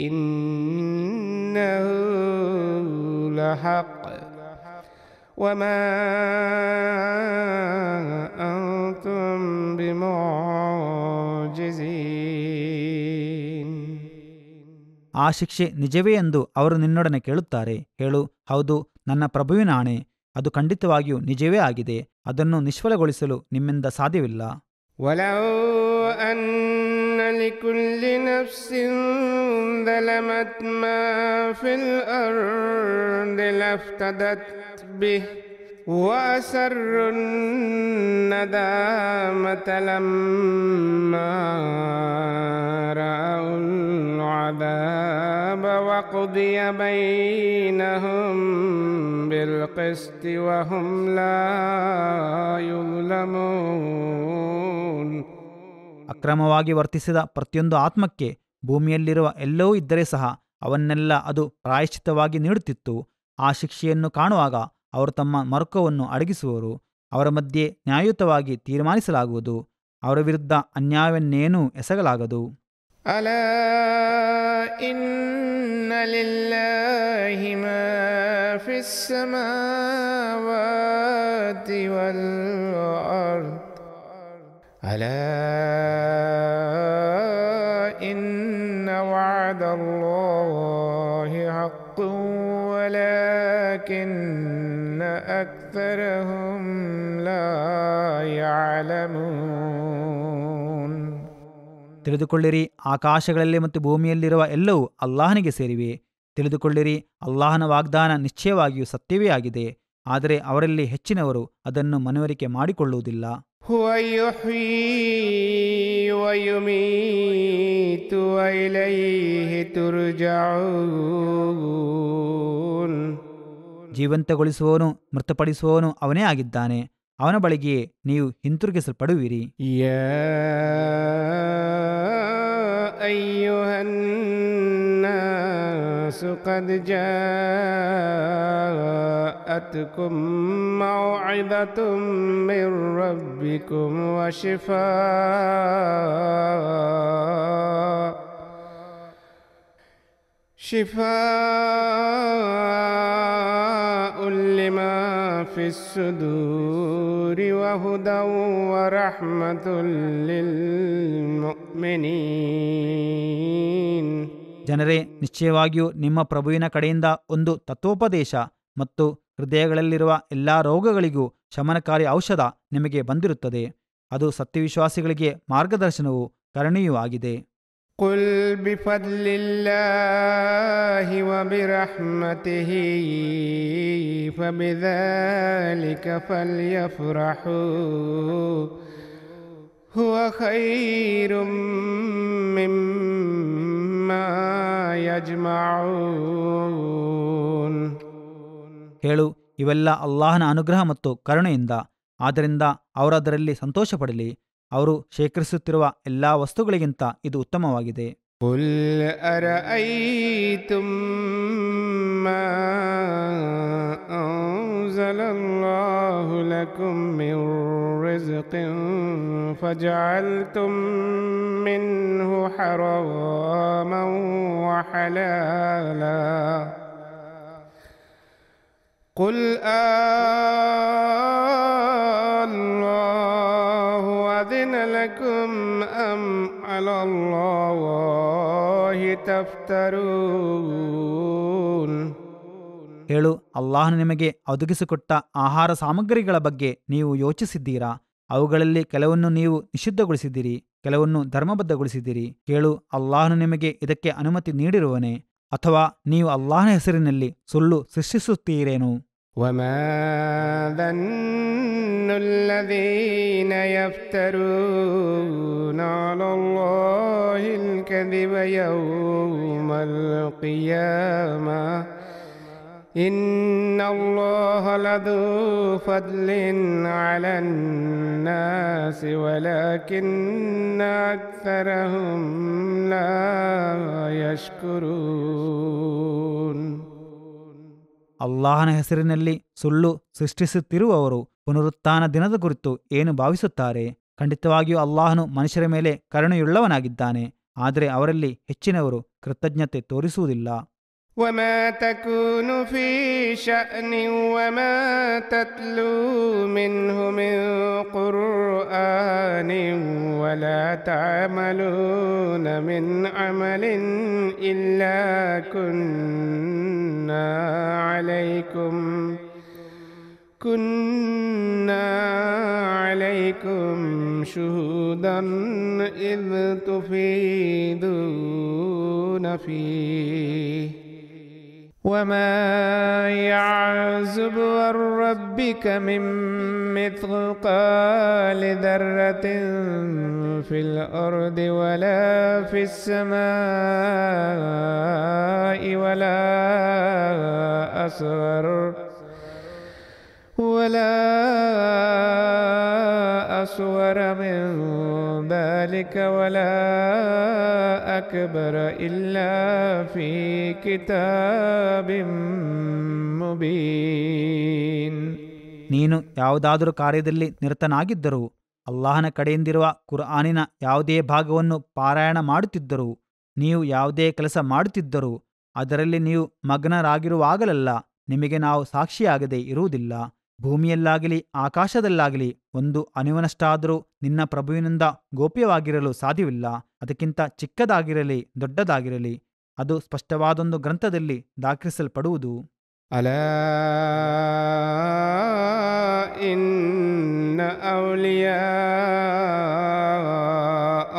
إنه لحق وما أنتم بمعجزين. ಆ ಶಿಕ್ಷೆ ನಿಜವೇ ಎಂದು ಅವರು ನಿನ್ನೊಡನೆ ಕೇಳುತ್ತಾರೆ. ಹೇಳು, ಹೌದು, ನನ್ನ ಪ್ರಭುವಿನ ಆಣೆ, ಅದು ಖಂಡಿತವಾಗಿಯೂ ನಿಜವೇ ಆಗಿದೆ. ಅದನ್ನು ನಿಷ್ಫಲಗೊಳಿಸಲು ನಿಮ್ಮಿಂದ ಸಾಧ್ಯವಿಲ್ಲ. ولو أن لكل نفس ظلمت ما في الأرض لافتدت به وأسروا الندامة لما رأوا العذاب وقضي بينهم بالقسط وهم لا يظلمون. ಅಕ್ರಮವಾಗಿ ವರ್ತಿಸಿದ ಪ್ರತಿಯೊಂದು ಆತ್ಮಕ್ಕೆ ಭೂಮಿಯಲ್ಲಿರುವ ಎಲ್ಲವೂ ಇದ್ದರೆ ಸಹ ಅವನ್ನೆಲ್ಲ ಅದು ಪ್ರಾಯಶ್ಚಿತ್ತವಾಗಿ ನೀಡುತ್ತಿತ್ತು. ಆ ಶಿಕ್ಷೆಯನ್ನು ಕಾಣುವಾಗ ಅವರು ತಮ್ಮ ಮರುಕವನ್ನು ಅಡಗಿಸುವರು. ಅವರ ಮಧ್ಯೆ ನ್ಯಾಯಯುತವಾಗಿ ತೀರ್ಮಾನಿಸಲಾಗುವುದು. ಅವರ ವಿರುದ್ಧ ಅನ್ಯಾಯವನ್ನೇನೂ ಎಸಗಲಾಗದು. ಅಲಾ ಇನ್ನ ಲಿಲ್ಲಾಹಿ ಮಾ ಫಿಸ್ ಸಮಾವಾತಿ ವಲ್ ಅರ್ದ್ ಅಲಾ ಇನ್ನ ವಅದಲ್ಲಾಹಿ ಹಕ್ಕುನ್ ವಲಾಕಿನ್ನ ಅಕ್ತರಹುಂ ಲಾ ಯಅಲಮೂನ್. ತಿಳಿದುಕೊಳ್ಳಿರಿ, ಆಕಾಶಗಳಲ್ಲಿ ಮತ್ತು ಭೂಮಿಯಲ್ಲಿರುವ ಎಲ್ಲವೂ ಅಲ್ಲಾಹನಿಗೆ ಸೇರಿವೆ. ತಿಳಿದುಕೊಳ್ಳಿರಿ, ಅಲ್ಲಾಹನ ವಾಗ್ದಾನ ನಿಶ್ಚಯವಾಗಿಯೂ ಸತ್ಯವೇ ಆಗಿದೆ. ಆದರೆ ಅವರಲ್ಲಿ ಹೆಚ್ಚಿನವರು ಅದನ್ನು ಮನವರಿಕೆ ಮಾಡಿಕೊಳ್ಳುವುದಿಲ್ಲ. ಹುವ ಯುಹ್ಯೀ ವ ಯುಮೀತು ವ ಇಲೈಹಿ ತುರ್ಜഊನ್. ಜೀವಂತಗೊಳಿಸುವವನು ಮೃತಪಡಿಸುವವನು ಅವನೇ ಆಗಿದ್ದಾನೆ. ಅವನ ಬಳಿಗೆ ನೀವು ಹಿಂತಿರುಗಿಸಲ್ಪಡುವಿರಿ. ಯಾ ಅಯ್ಯುಹನ್ ನಾಸು ಖದ್ ಜಾಅತ್ಕುಂ ಮೌಇದತುಂ ಮಿರ್ ರಬ್ಬಿಕುಂ ವ ಶಿಫಾಉನ್ ಲಿಮಾ ಫಿಸ್ ಸುದೂರಿ ವ ಹುದನ್ ವ ರಹ್ಮತುಲ್ ಲಿಲ್ ಮುಅ್ಮಿನೀನ್. ಜನರೇ, ನಿಶ್ಚಯವಾಗಿಯೂ ನಿಮ್ಮ ಪ್ರಭುವಿನ ಕಡೆಯಿಂದ ಒಂದು ತತ್ವೋಪದೇಶ ಮತ್ತು ಹೃದಯಗಳಲ್ಲಿರುವ ಎಲ್ಲಾ ರೋಗಗಳಿಗೂ ಶಮನಕಾರಿ ಔಷಧ ನಿಮಗೆ ಬಂದಿರುತ್ತದೆ. ಅದು ಸತ್ಯವಿಶ್ವಾಸಿಗಳಿಗೆ ಮಾರ್ಗದರ್ಶನವೂ ಕರುಣೆಯೂ ಆಗಿದೆ. ಕುಲ್ ಬಿಫದ್ಲಿಲ್ಲಾಹಿ ವ ಬಿರಹ್ಮತಿಹಿ ಫಬಿದಾಲಿಕ ಫಲ್ಯಫ್ರಹೂ ಹುವ ಖೈರುಂ ಮಿಮ್ಮಾ ಯಜ್ಮಊನ್. ಹೇಳು, ಇವೆಲ್ಲ ಅಲ್ಲಾಹನ ಅನುಗ್ರಹ ಮತ್ತು ಕರುಣೆಯಿಂದ. ಆದ್ದರಿಂದ ಅವರದರಲ್ಲಿ ಸಂತೋಷಪಡಲಿ. ಅವರು ಶೇಖರಿಸುತ್ತಿರುವ ಎಲ್ಲಾ ವಸ್ತುಗಳಿಗಿಂತ ಇದು ಉತ್ತಮವಾಗಿದೆ. ಕುಲ್ ಅರಐತುಂ ಮಾ ಅನ್ಜಲಲ್ಲಾಹು ಲಕುಂ ಮಿರ್ ರಿಜ್ಕಿನ್ ಫಜಅಲ್ತುಂ ಮಿನ್ಹು ಹರಾಮನ್ ವ ಹಲಾಲಾ قل الله أذن لكم أم على الله تفترون ಹೇಳು, ಅಲ್ಲಾಹನು ನಿಮಗೆ ಒದಗಿಸಿಕೊಟ್ಟ ಆಹಾರ ಸಾಮಗ್ರಿಗಳ ಬಗ್ಗೆ ನೀವು ಯೋಚಿಸಿದ್ದೀರಾ? ಅವುಗಳಲ್ಲಿ ಕೆಲವನ್ನು ನೀವು ನಿಷಿದ್ಧಗೊಳಿಸಿದ್ದೀರಿ, ಕೆಲವನ್ನು ಧರ್ಮಬದ್ಧಗೊಳಿಸಿದ್ದೀರಿ. ಕೇಳು, ಅಲ್ಲಾಹನು ನಿಮಗೆ ಇದಕ್ಕೆ ಅನುಮತಿ ನೀಡಿರುವನೇ? ಅಥವಾ ನೀವು ಅಲ್ಲಾಹನ ಹೆಸರಿನಲ್ಲಿ ಸುಳ್ಳು ಸೃಷ್ಟಿಸುತ್ತೀರೇನು? وما ظن الذين يفترون على الله الكذب يوم القيامة إن الله لذو فضل على الناس ولكن أكثرهم لا يشكرون. ಅಲ್ಲಾಹನ ಹೆಸರಿನಲ್ಲಿ ಸುಳ್ಳು ಸೃಷ್ಟಿಸುತ್ತಿರುವವರು ಪುನರುತ್ಥಾನ ದಿನದ ಕುರಿತು ಏನು ಭಾವಿಸುತ್ತಾರೆ? ಖಂಡಿತವಾಗಿಯೂ ಅಲ್ಲಾಹನು ಮನುಷ್ಯರ ಮೇಲೆ ಕರುಣೆಯುಳ್ಳವನಾಗಿದ್ದಾನೆ, ಆದರೆ ಅವರಲ್ಲಿ ಹೆಚ್ಚಿನವರು ಕೃತಜ್ಞತೆ ತೋರಿಸುವುದಿಲ್ಲ. وما تكون في شأن وما تتلو منه من قرآن ولا تعملون من عمل إلا كنا عليكم شهودا إذ تفيضون فيه وما يعزب عن ربك من مثقال ذرة في الأرض ولا في السماء ولا أصغر من ذلك ولا أكبر إلا في كتاب مبين. ನೀನು ಯಾವುದಾದರೂ ಕಾರ್ಯದಲ್ಲಿ ನಿರತನಾಗಿದ್ದರೂ, ಅಲ್ಲಾಹನ ಕಡೆಯಿಂದಿರುವ ಕುರ್ಆನಿನ ಯಾವುದೇ ಭಾಗವನ್ನು ಪಾರಾಯಣ ಮಾಡುತ್ತಿದ್ದರೂ, ನೀವು ಯಾವುದೇ ಕೆಲಸ ಮಾಡುತ್ತಿದ್ದರೂ ಅದರಲ್ಲಿ ನೀವು ಮಗ್ನರಾಗಿರುವಾಗಲೆಲ್ಲ ನಿಮಗೆ ನಾವು ಸಾಕ್ಷಿಯಾಗದೆ ಇರುವುದಿಲ್ಲ. ಭೂಮಿಯಲ್ಲಾಗಲಿ ಆಕಾಶದಲ್ಲಾಗಲಿ ಒಂದು ಅಣುವಿನಷ್ಟಾದರೂ ನಿನ್ನ ಪ್ರಭುವಿನಿಂದ ಗೋಪ್ಯವಾಗಿರಲು ಸಾಧ್ಯವಿಲ್ಲ. ಅದಕ್ಕಿಂತ ಚಿಕ್ಕದಾಗಿರಲಿ ದೊಡ್ಡದಾಗಿರಲಿ ಅದು ಸ್ಪಷ್ಟವಾದೊಂದು ಗ್ರಂಥದಲ್ಲಿ ದಾಖಲಿಸಲ್ಪಡುವುದು. ಅಲಾ ಇನ್ನ ಔಲಿಯಾ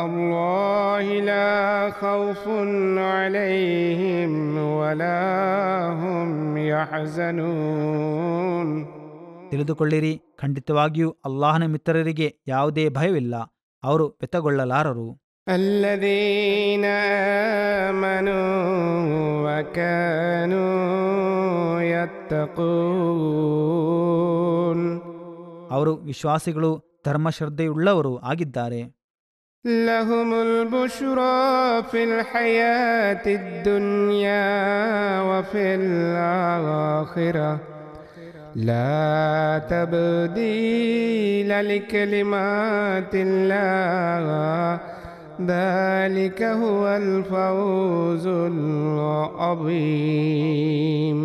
ಅಲ್ಲಾಹಿ ಲಾ ಖೌಫುನ್ ಅಲೈಹಿಂ ವಲಾ ಹುಂ ಯಹ್ಜನೂನ್. ತಿಳಿದುಕೊಳ್ಳಿರಿ, ಖಂಡಿತವಾಗಿಯೂ ಅಲ್ಲಾಹನ ಮಿತ್ರರಿಗೆ ಯಾವುದೇ ಭಯವಿಲ್ಲ, ಅವರು ವ್ಯತಗೊಳ್ಳಲಾರರು. الذين آمنوا وكانوا يتقون. ಅವರು ವಿಶ್ವಾಸಿಗಳು, ಧರ್ಮಶ್ರದ್ಧೆಯುಳ್ಳವರು ಆಗಿದ್ದಾರೆ. لهم البشرى في الحياة الدنيا وفي الآخرة لا تبديل لكلمات الله ذلك هو الفوز العظيم.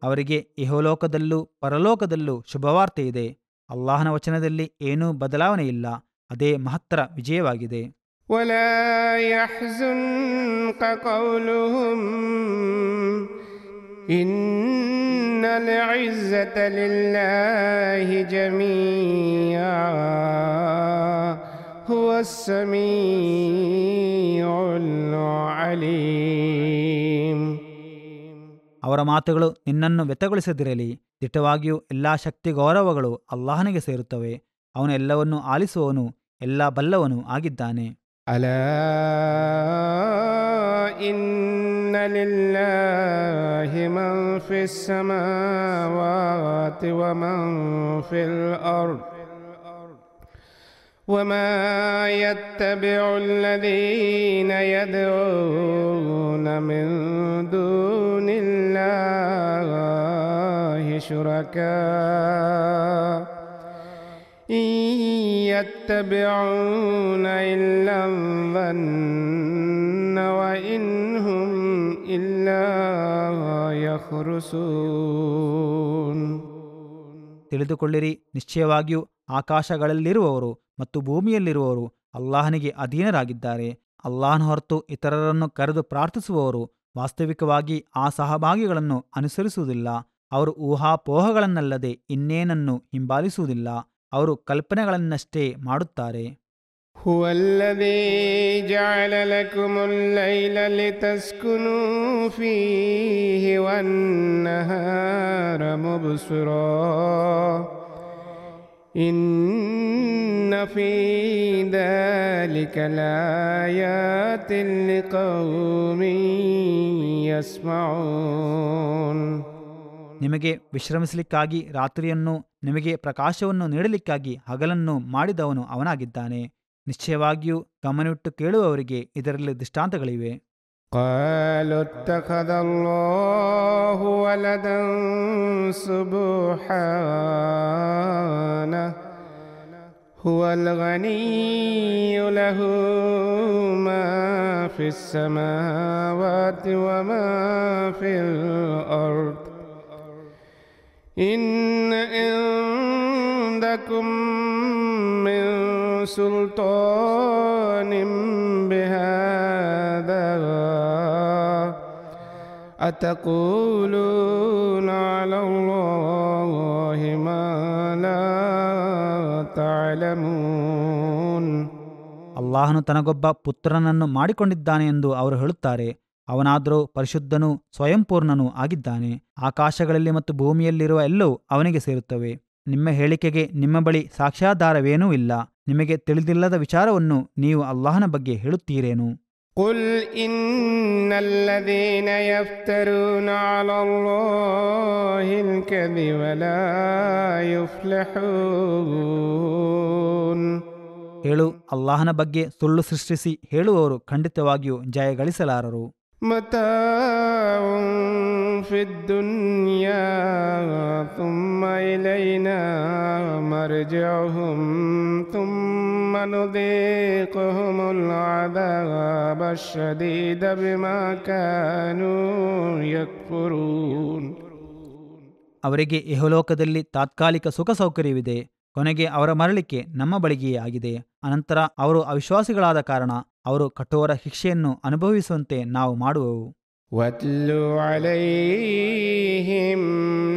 ಅವರಿಗೆ ಇಹಲೋಕದಲ್ಲೂ ಪರಲೋಕದಲ್ಲೂ ಶುಭವಾರ್ತೆ ಇದೆ. ಅಲ್ಲಾಹನ ವಚನದಲ್ಲಿ ಏನೂ ಬದಲಾವಣೆಯಿಲ್ಲ, ಅದೇ ಮಹತ್ತರ ವಿಜಯವಾಗಿದೆ. ولا يحزنك قولهم إن العزة لله جميعا هو السميع العليم. ಅವರ ಮಾತುಗಳು ನಿನ್ನನ್ನು ವ್ಯತಗೊಳಿಸದಿರಲಿ. ದಿಟ್ಟವಾಗಿಯೂ ಎಲ್ಲಾ ಶಕ್ತಿ ಗೌರವಗಳು ಅಲ್ಲಾಹನಿಗೆ ಸೇರುತ್ತವೆ. ಅವನು ಎಲ್ಲವನ್ನೂ ಆಲಿಸುವವನು, ಎಲ್ಲ ಬಲ್ಲವನು ಆಗಿದ್ದಾನೆ. ಅಲಾ ಇನ್ನ ಲಿಲ್ಲಾಹಿ ಮನ್ ಫಿಸ್ ಸಮಾವಾತಿ ವಮನ್ ಫಿಲ್ ಅರ್ದ್ وما يتبع الذين يدعون من دون الله شركاء إن يتبعون إلا الظن وإن هم إلا يخرصون. ತಿಳಿದುಕೊಳ್ಳಿರಿ, ನಿಶ್ಚಯವಾಗಿಯೂ ಆಕಾಶಗಳಲ್ಲಿರುವವರು ಮತ್ತು ಭೂಮಿಯಲ್ಲಿರುವವರು ಅಲ್ಲಾಹನಿಗೆ ಅಧೀನರಾಗಿದ್ದಾರೆ. ಅಲ್ಲಾಹನ ಹೊರತು ಇತರರನ್ನು ಕರೆದು ಪ್ರಾರ್ಥಿಸುವವರು ವಾಸ್ತವಿಕವಾಗಿ ಆ ಸಹಭಾಗಿಗಳನ್ನು ಅನುಸರಿಸುವುದಿಲ್ಲ. ಅವರು ಊಹಾಪೋಹಗಳನ್ನಲ್ಲದೆ ಇನ್ನೇನನ್ನು ಹಿಂಬಾಲಿಸುವುದಿಲ್ಲ. ಅವರು ಕಲ್ಪನೆಗಳನ್ನಷ್ಟೇ ಮಾಡುತ್ತಾರೆ. هو الذي جعل لكم الليل لتسكنوا فيه والنهار مبصرا إن في ذلك لآيات لقوم يسمعون. ನಿಮಗೆ ವಿಶ್ರಮಿಸಲಿಕ್ಕಾಗಿ ರಾತ್ರಿಯನ್ನು, ನಿಮಗೆ ಪ್ರಕಾಶವನ್ನು ನೀಡಲಿಕ್ಕಾಗಿ ಹಗಲನ್ನು ಮಾಡಿದವನು ಅವನಾಗಿದ್ದಾನೆ. ನಿಶ್ಚಯವಾಗಿಯೂ ಗಮನವಿಟ್ಟು ಕೇಳುವವರಿಗೆ ಇದರಲ್ಲಿ ದೃಷ್ಟಾಂತಗಳಿವೆ. قالوا اتخذ الله ولدا سبحانه هو الغني له ما في السماوات وما في الأرض إن عندكم من سلطان بهذا أتقولون على الله ما لا تعلمون. ಅಲ್ಲಾಹನು ತನಗೊಬ್ಬ ಪುತ್ರನನ್ನು ಮಾಡಿಕೊಂಡಿದ್ದಾನೆ ಎಂದು ಅವರು ಹೇಳುತ್ತಾರೆ. ಅವನಾದರೂ ಪರಿಶುದ್ಧನೂ ಸ್ವಯಂಪೂರ್ಣನೂ ಆಗಿದ್ದಾನೆ. ಆಕಾಶಗಳಲ್ಲಿ ಮತ್ತು ಭೂಮಿಯಲ್ಲಿರುವ ಎಲ್ಲವೂ ಅವನಿಗೆ ಸೇರುತ್ತವೆ. ನಿಮ್ಮ ಹೇಳಿಕೆಗೆ ನಿಮ್ಮ ಬಳಿ ಸಾಕ್ಷ್ಯಾಧಾರವೇನೂ ಇಲ್ಲ. ನಿಮಗೆ ತಿಳಿದಿಲ್ಲದ ವಿಚಾರವನ್ನು ನೀವು ಅಲ್ಲಾಹನ ಬಗ್ಗೆ ಹೇಳುತ್ತೀರೇನು? قل إن الذين يفترون على الله الكذب لا يفلحون. ಹೇಳು, ಅಲ್ಲಾಹನ ಬಗ್ಗೆ ಸುಳ್ಳು ಸೃಷ್ಟಿಸಿ ಹೇಳುವವರು ಖಂಡಿತವಾಗಿಯೂ ಜಯ ಗಳಿಸಲಾರರು. متاع في الدنيا ثم إلينا مرجعهم ثم نذيقهم العذاب الشديد بما كانوا يكفرون. ಅವರಿಗೆ ಇಹಲೋಕದಲ್ಲಿ ತಾತ್ಕಾಲಿಕ ಸುಖ ಸೌಕರ್ಯವಿದೆ. ಕೊನೆಗೆ ಅವರ ಮರಳಿಕೆ ನಮ್ಮ ಬಳಿಗೆಯೇ ಆಗಿದೆ. ಅನಂತರ ಅವರು ಅವಿಶ್ವಾಸಿಗಳಾದ ಕಾರಣ ಅವರು ಕಠೋರ ಶಿಕ್ಷೆಯನ್ನು ಅನುಭವಿಸುವಂತೆ ನಾವು ಮಾಡುವೆವು. واتل عليهم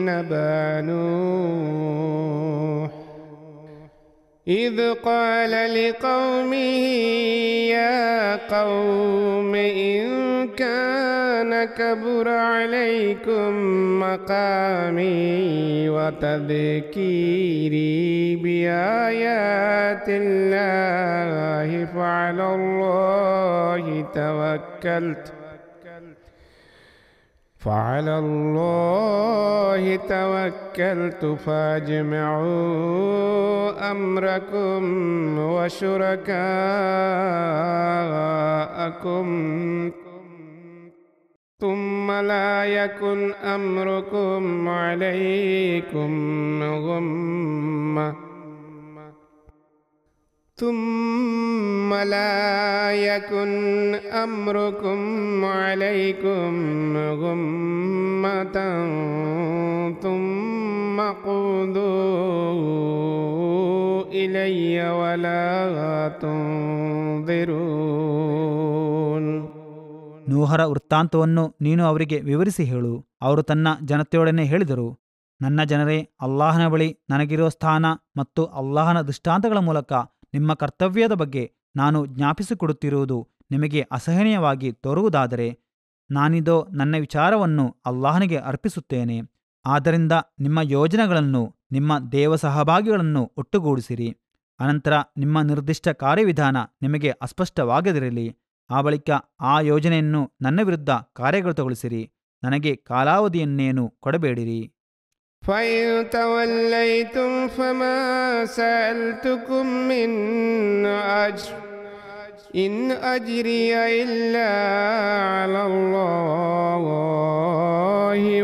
نبأ نوح إذ قال لقومه يا قوم إن كان كبر عليكم مقامي وتذكيري بآيات الله فعلى الله توكلت فاجمعوا أمركم وشركاءكم ثم لا يكن أمركم عليكم غمة ثم لا يكن أمركم عليكم غمة ثم قضوا إلي ولا تنظرون. ನೂಹರ ವೃತ್ತಾಂತವನ್ನು ನೀನು ಅವರಿಗೆ ವಿವರಿಸಿ ಹೇಳು. ಅವರು ತನ್ನ ಜನತೆಯೊಡನೆ ಹೇಳಿದರು, ನನ್ನ ಜನರೇ, ಅಲ್ಲಾಹನ ಬಳಿ ನನಗಿರುವ ಸ್ಥಾನ ಮತ್ತು ಅಲ್ಲಾಹನ ದೃಷ್ಟಾಂತಗಳ ಮೂಲಕ ನಿಮ್ಮ ಕರ್ತವ್ಯದ ಬಗ್ಗೆ ನಾನು ಜ್ಞಾಪಿಸಿಕೊಡುತ್ತಿರುವುದು ನಿಮಗೆ ಅಸಹನೀಯವಾಗಿ ತೋರುವುದಾದರೆ ನಾನಿದೋ ನನ್ನ ವಿಚಾರವನ್ನು ಅಲ್ಲಾಹನಿಗೆ ಅರ್ಪಿಸುತ್ತೇನೆ. ಆದ್ದರಿಂದ ನಿಮ್ಮ ಯೋಜನೆಗಳನ್ನು, ನಿಮ್ಮ ದೇವಸಹಭಾಗಿಗಳನ್ನು ಒಟ್ಟುಗೂಡಿಸಿರಿ. ಅನಂತರ ನಿಮ್ಮ ನಿರ್ದಿಷ್ಟ ಕಾರ್ಯವಿಧಾನ ನಿಮಗೆ ಅಸ್ಪಷ್ಟವಾಗದಿರಲಿ. ಆ ಬಳಿಕ ಆ ಯೋಜನೆಯನ್ನು ನನ್ನ ವಿರುದ್ಧ ಕಾರ್ಯಗತಗೊಳಿಸಿರಿ. ನನಗೆ ಕಾಲಾವಧಿಯನ್ನೇನು ಕೊಡಬೇಡಿರಿ. فإن توليتم فما سألتكم من أجر إن أجري إلا على الله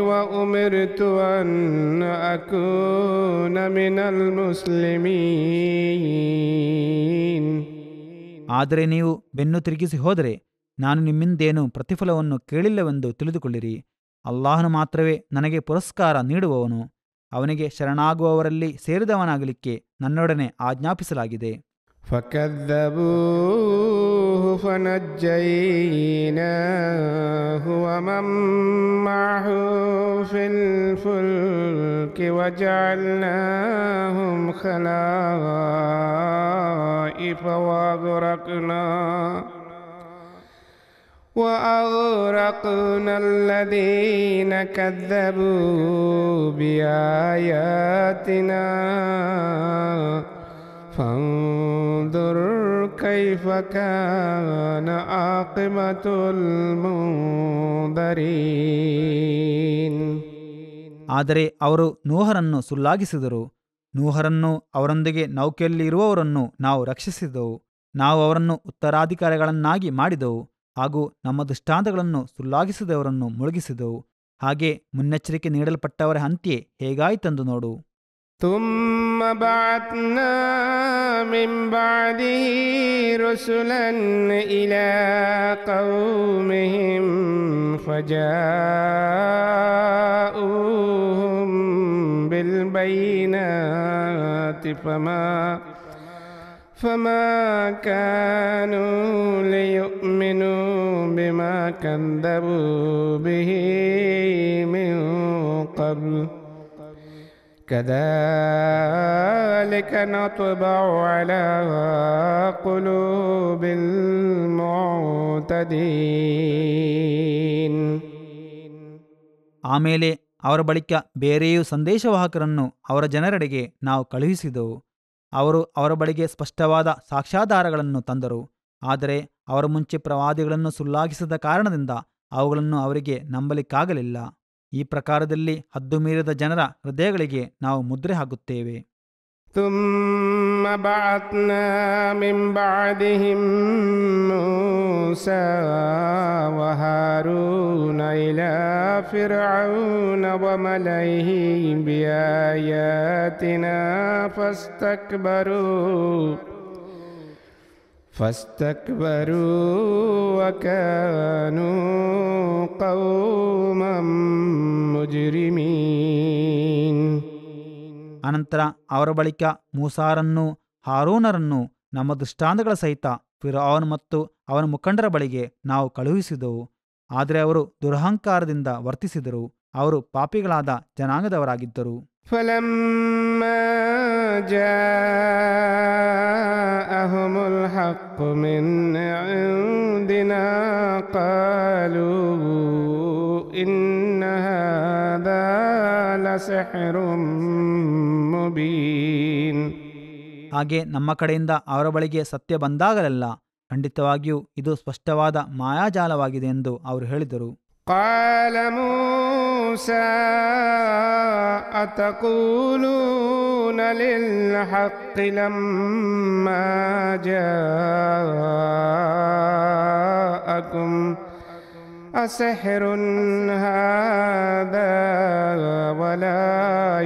وأمرت أن أكون من المسلمين. ಆದರೆ ನೀವು ಬೆನ್ನು ತಿರುಗಿಸಿ ಹೋದರೆ ನಾನು ನಿಮ್ಮಿಂದೇನು ಪ್ರತಿಫಲವನ್ನು ಕೇಳಿಲ್ಲವೆಂದು ತಿಳಿದುಕೊಳ್ಳಿರಿ. ಅಲ್ಲಾಹನು ಮಾತ್ರವೇ ನನಗೆ ಪುರಸ್ಕಾರ ನೀಡುವವನು. ಅವನಿಗೆ ಶರಣಾಗುವವರಲ್ಲಿ ಸೇರಿದವನಾಗಲಿಕ್ಕೆ ನನ್ನೊಡನೆ ಆಜ್ಞಾಪಿಸಲಾಗಿದೆ. فكذبوه فنجيناه ومن معه في الفلك وجعلناهم خلائف وأغرقنا الذين كذبوا بآياتنا فانظر كيف كان عاقبة المنذرين. ಆದರೆ ಅವರು ನೋಹರನ್ನು ಸುಳ್ಳಾಗಿಸಿದರು. ನೋಹರನ್ನು ಅವರೊಂದಿಗೆ ನೌಕೆಯಲ್ಲಿ ಇರುವವರನ್ನು ನಾವು ರಕ್ಷಿಸಿದೆವು. ನಾವು ಅವರನ್ನು ಉತ್ತರಾಧಿಕಾರಿಗಳನ್ನಾಗಿ ಮಾಡಿದೆವು ಹಾಗೂ ನಮ್ಮ ದೃಷ್ಟಾಂತಗಳನ್ನು ಸುಳ್ಳಾಗಿಸಿದವರನ್ನು ಮುಳುಗಿಸಿದೆವು. ಹಾಗೆ ಮುನ್ನೆಚ್ಚರಿಕೆ ನೀಡಲ್ಪಟ್ಟವರ ಅಂತ್ಯ ಹೇಗಾಯಿತೆಂದು ನೋಡು. ثم بعثنا من بعده رسلا إلى قومهم فجاءوهم بالبينات فما كانوا ليؤمنوا بما كذبوا به من قبل كذلك نطبع على قلوب المعتدين. ಆಮೇಲೆ ಅವರ ಬಳಿಕ ಬೇರೆಯೂ ಸಂದೇಶವಾಹಕರನ್ನು ಅವರ ಜನರೆಡೆಗೆ ನಾವು ಕಳುಹಿಸಿದೆವು. ಅವರು ಅವರ ಬಳಿಗೆ ಸ್ಪಷ್ಟವಾದ ಸಾಕ್ಷ್ಯಾಧಾರಗಳನ್ನು ತಂದರು. ಆದರೆ ಅವರ ಮುಂಚೆ ಪ್ರವಾದಿಗಳನ್ನು ಸುಳ್ಳಾಗಿಸಿದ ಕಾರಣದಿಂದ ಅವುಗಳನ್ನು ಅವರಿಗೆ ನಂಬಲಿಕ್ಕಾಗಲಿಲ್ಲ. ಈ ಪ್ರಕಾರದಲ್ಲಿ ಹದ್ದು ಮೀರಿದ ಜನರ ಹೃದಯಗಳಿಗೆ ನಾವು ಮುದ್ರೆ ಹಾಕುತ್ತೇವೆ. ثم بعثنا من بعدهم موسى وهارون إلى فرعون وملئه بآياتنا فاستكبروا وكانوا قوما مجرمين. ಅನಂತರ ಅವರ ಬಳಿಕ ಮೂಸಾರನ್ನು ಹಾರೂನರನ್ನು ನಮ್ಮ ದೃಷ್ಟಾಂತಗಳ ಸಹಿತ ಫಿರ್ಔನ್ ಮತ್ತು ಅವನ ಮುಖಂಡರ ಬಳಿಗೆ ನಾವು ಕಳುಹಿಸಿದೆವು. ಆದರೆ ಅವರು ದುರಹಂಕಾರದಿಂದ ವರ್ತಿಸಿದರು. ಅವರು ಪಾಪಿಗಳಾದ ಜನಾಂಗದವರಾಗಿದ್ದರು. فلما جاءهم الحق من عندنا قالوا إن هذا لسحر مبين. ಹಾಗೆ ನಮ್ಮ ಕಡೆಯಿಂದ ಅವರ ಬಳಿಗೆ ಸತ್ಯ ಬಂದಾಗಲೆಲ್ಲ ಖಂಡಿತವಾಗಿಯೂ ಇದು ಸ್ಪಷ್ಟವಾದ ಮಾಯಾಜಾಲವಾಗಿದೆ ಎಂದು ಅವರು ಹೇಳಿದರು. قال موسى أتقولون للحق لما جاءكم أسحر هذا ولا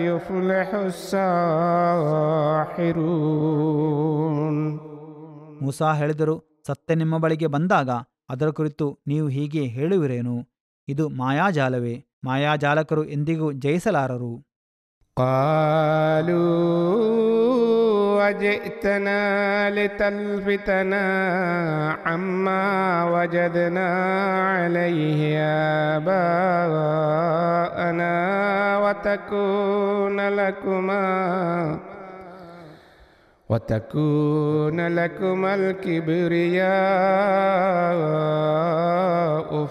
يفلح الساحرون. ಮೂಸಾ ಹೇಳಿದರು, ಸತ್ಯ ನಿಮ್ಮ ಬಳಿಗೆ ಬಂದಾಗ ಅದರ ಕುರಿತು ನೀವು ಹೀಗೆ ಹೇಳುವಿರೇನು? ಇದು ಮಾಯಾಜಾಲವೇ. ಮಾಯಾಜಾಲಕರು ಎಂದಿಗೂ ಜಯಿಸಲಾರರು. قالوا أجئتنا لتلفتنا عما وجدنا عليه آباءنا وتكون لكما الكبرياء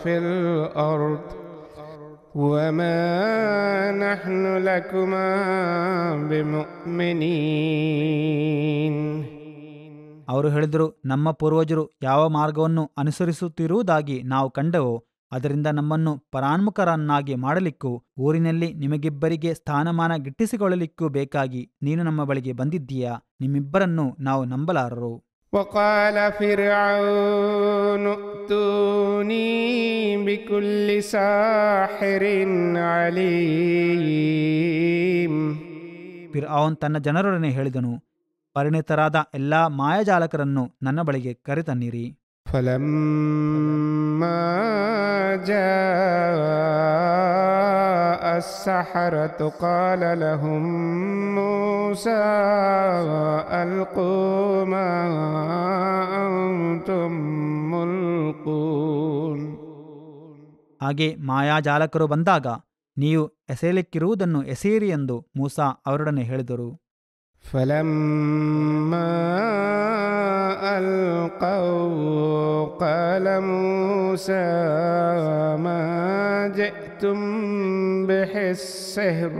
في الأرض وما نحن لكما بمؤمنين. ಅವರು ಹೇಳಿದರು, ನಮ್ಮ ಪೂರ್ವಜರು ಯಾವ ಮಾರ್ಗವನ್ನು ಅನುಸರಿಸುತ್ತಿರುವುದಾಗಿ ನಾವು ಕಂಡೆವೋ ಅದರಿಂದ ನಮ್ಮನ್ನು ಪರಾನ್ಮುಖರನ್ನಾಗಿ ಮಾಡಲಿಕ್ಕೂ ಊರಿನಲ್ಲಿ ನಿಮಗಿಬ್ಬರಿಗೆ ಸ್ಥಾನಮಾನ ಗಿಟ್ಟಿಸಿಕೊಳ್ಳಲಿಕ್ಕೂ ಬೇಕಾಗಿ ನೀನು ನಮ್ಮ ಬಳಿಗೆ ಬಂದಿದ್ದೀಯಾ? ನಿಮ್ಮಿಬ್ಬರನ್ನು ನಾವು ನಂಬಲಾರರು. وقال فرعون ائتوني بكل ساحر عليم. ಫಿರ್ಔನ್ ತನ್ನ ಜನರೊಡನೆ ಹೇಳಿದನು, ಪರಿಣಿತರಾದ ಎಲ್ಲಾ ಮಾಯಾಜಾಲಕರನ್ನು ನನ್ನ ಬಳಿಗೆ ಕರೆತನ್ನಿರಿ. فلما جاء السحرة قال لهم موسى ألقوا ما أنتم يلقون ಹಾಗೆ ಮಾಯಾಜಾಲಕರು ಬಂದಾಗ ನೀವು ಎಸೆಯಲಿಕ್ಕಿರುವುದನ್ನು ಎಸೆಯಿರಿ ಎಂದು ಮೂಸಾ ಅವರೊಡನೆ ಹೇಳಿದರು. فلما ألقوا قال موسى ما جئتم به السحر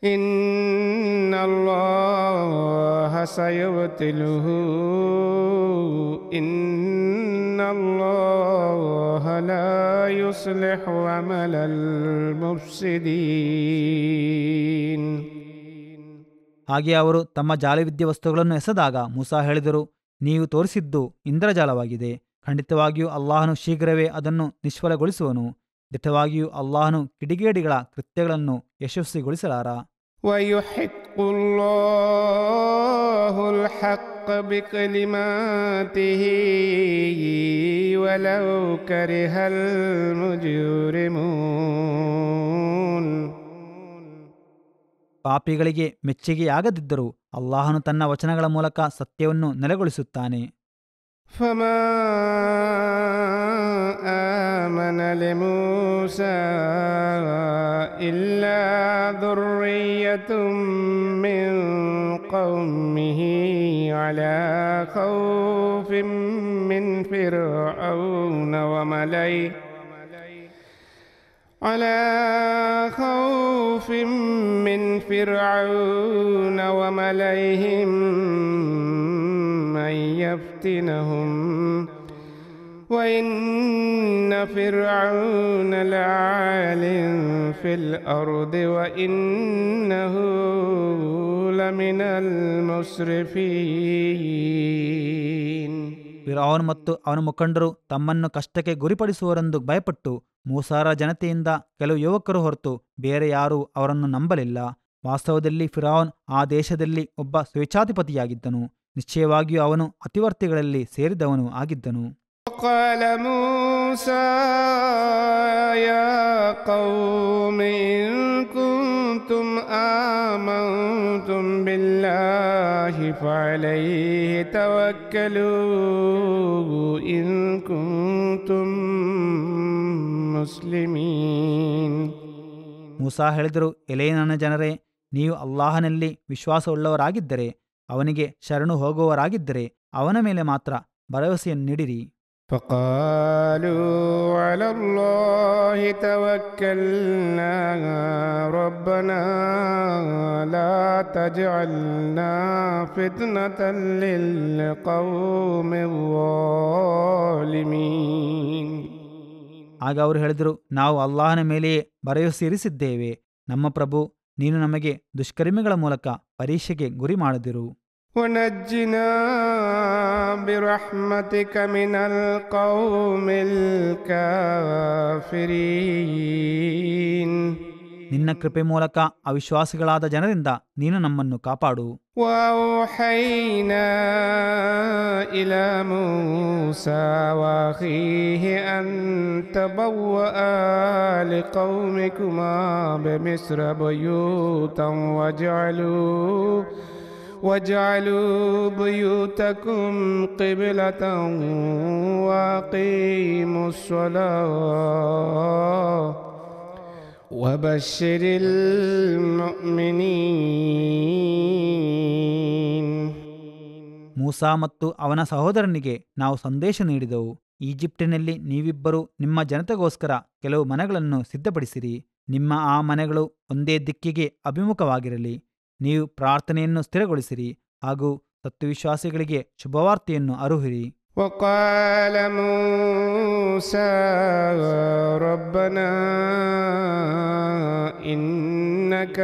إن الله سيبطله إن الله لا يصلح عمل المفسدين. ಹಾಗೆ ಅವರು ತಮ್ಮ ಜಾಲವಿದ್ಯೆ ವಸ್ತುಗಳನ್ನು ಎಸೆದಾಗ ಮೂಸಾ ಹೇಳಿದರು, ನೀವು ತೋರಿಸಿದ್ದು ಇಂದ್ರಜಾಲವಾಗಿದೆ. ಖಂಡಿತವಾಗಿಯೂ ಅಲ್ಲಾಹನು ಶೀಘ್ರವೇ ಅದನ್ನು ನಿಷ್ಫಲಗೊಳಿಸುವನು. ದಿಟ್ಟವಾಗಿಯೂ ಅಲ್ಲಾಹನು ಕಿಡಿಗೇಡಿಗಳ ಕೃತ್ಯಗಳನ್ನು ಯಶಸ್ವಿಗೊಳಿಸಲಾರ. ويحق الله الحق بكلماته ولو كره المجرمون. ಪಾಪಿಗಳಿಗೆ ಮೆಚ್ಚುಗೆಯಾಗದಿದ್ದರೂ ಅಲ್ಲಾಹನು ತನ್ನ ವಚನಗಳ ಮೂಲಕ ಸತ್ಯವನ್ನು ನೆಲೆಗೊಳಿಸುತ್ತಾನೆ. فما آمن لموسى إلا ذرية من قومه على خوف من فرعون وملئه على خوف من فرعون وملئهم أن يفتنهم وإن فرعون لعال في الأرض وإنه لمن المسرفين. ಫಿರ್ಔನ್ ಮತ್ತು ಅವನ ಮುಖಂಡರು ತಮ್ಮನ್ನು ಕಷ್ಟಕ್ಕೆ ಗುರಿಪಡಿಸುವರೆಂದು ಭಯಪಟ್ಟು ಮೂಸಾರ ಜನತೆಯಿಂದ ಕೆಲವು ಯುವಕರು ಹೊರತು ಬೇರೆ ಯಾರೂ ಅವರನ್ನು ನಂಬಲಿಲ್ಲ. ವಾಸ್ತವದಲ್ಲಿ ಫಿರ್ಔನ್ ಆ ದೇಶದಲ್ಲಿ ಒಬ್ಬ ಸ್ವೇಚ್ಛಾಧಿಪತಿಯಾಗಿದ್ದನು. ನಿಶ್ಚಯವಾಗಿಯೂ ಅವನು ಅತಿವರ್ತಿಗಳಲ್ಲಿ ಸೇರಿದವನು ಆಗಿದ್ದನು. وقال موسى يا قوم إن كنتم آمنتم بالله فعليه توكلوا إن كنتم مسلمين. ಮೂಸಾ ಹೇಳಿದರು, ಎಲೇ ನನ್ನ ಜನರೇ, ನೀವು ಅಲ್ಲಾಹನಲ್ಲಿ ವಿಶ್ವಾಸವುಳ್ಳವರಾಗಿದ್ದರೆ, ಅವನಿಗೆ ಶರಣು ಹೋಗುವವರಾಗಿದ್ದರೆ ಅವನ ಮೇಲೆ ಮಾತ್ರ ಭರವಸೆಯನ್ನು ನೀಡಿರಿ. فقالوا على الله توكلنا ربنا لا تجعلنا فتنة للقوم الظالمين. ಆಗ ಅವರು ಹೇಳಿದರು, ನಾವು ಅಲ್ಲಾಹನ ಮೇಲೆಯೇ ಭರವಸೆ ಇರಿಸಿದ್ದೇವೆ. ನಮ್ಮ ಪ್ರಭು, ನೀನು ನಮಗೆ ದುಷ್ಕರ್ಮಿಗಳ ಮೂಲಕ ಪರೀಕ್ಷೆಗೆ ಗುರಿ ಮಾಡದಿರು. ونجنا برحمتك من القوم الكافرين. ನಿನ್ನ ಕೃಪೆ ಮೂಲಕ ಅವಿಶ್ವಾಸಿಗಳಾದ ಜನರಿಂದ ನೀನು ನಮ್ಮನ್ನು ಕಾಪಾಡು. وأوحينا إلى موسى وأخيه أن تبوأ لقومكما بمصر بيوتا واجعلوا بيوتكم قبلة وأقيموا الصلاة وبشر المؤمنين. ಮೂಸಾ ಮತ್ತು ಅವನ ಸಹೋದರನಿಗೆ ನಾವು ಸಂದೇಶ ನೀಡಿದೆವು, ಈಜಿಪ್ಟಿನಲ್ಲಿ ನೀವಿಬ್ಬರು ನಿಮ್ಮ ಜನತೆಗೋಸ್ಕರ ಕೆಲವು ಮನೆಗಳನ್ನು ಸಿದ್ಧಪಡಿಸಿರಿ. ನಿಮ್ಮ ಆ ಮನೆಗಳು ಒಂದೇ ದಿಕ್ಕಿಗೆ ಅಭಿಮುಖವಾಗಿರಲಿ. ನೀವು ಪ್ರಾರ್ಥನೆಯನ್ನು ಸ್ಥಿರಗೊಳಿಸಿರಿ ಹಾಗೂ ಸತ್ಯವಿಶ್ವಾಸಿಗಳಿಗೆ ಶುಭವಾರ್ತೆಯನ್ನು ಅರುಹಿರಿ. وقال موسى ربنا إنك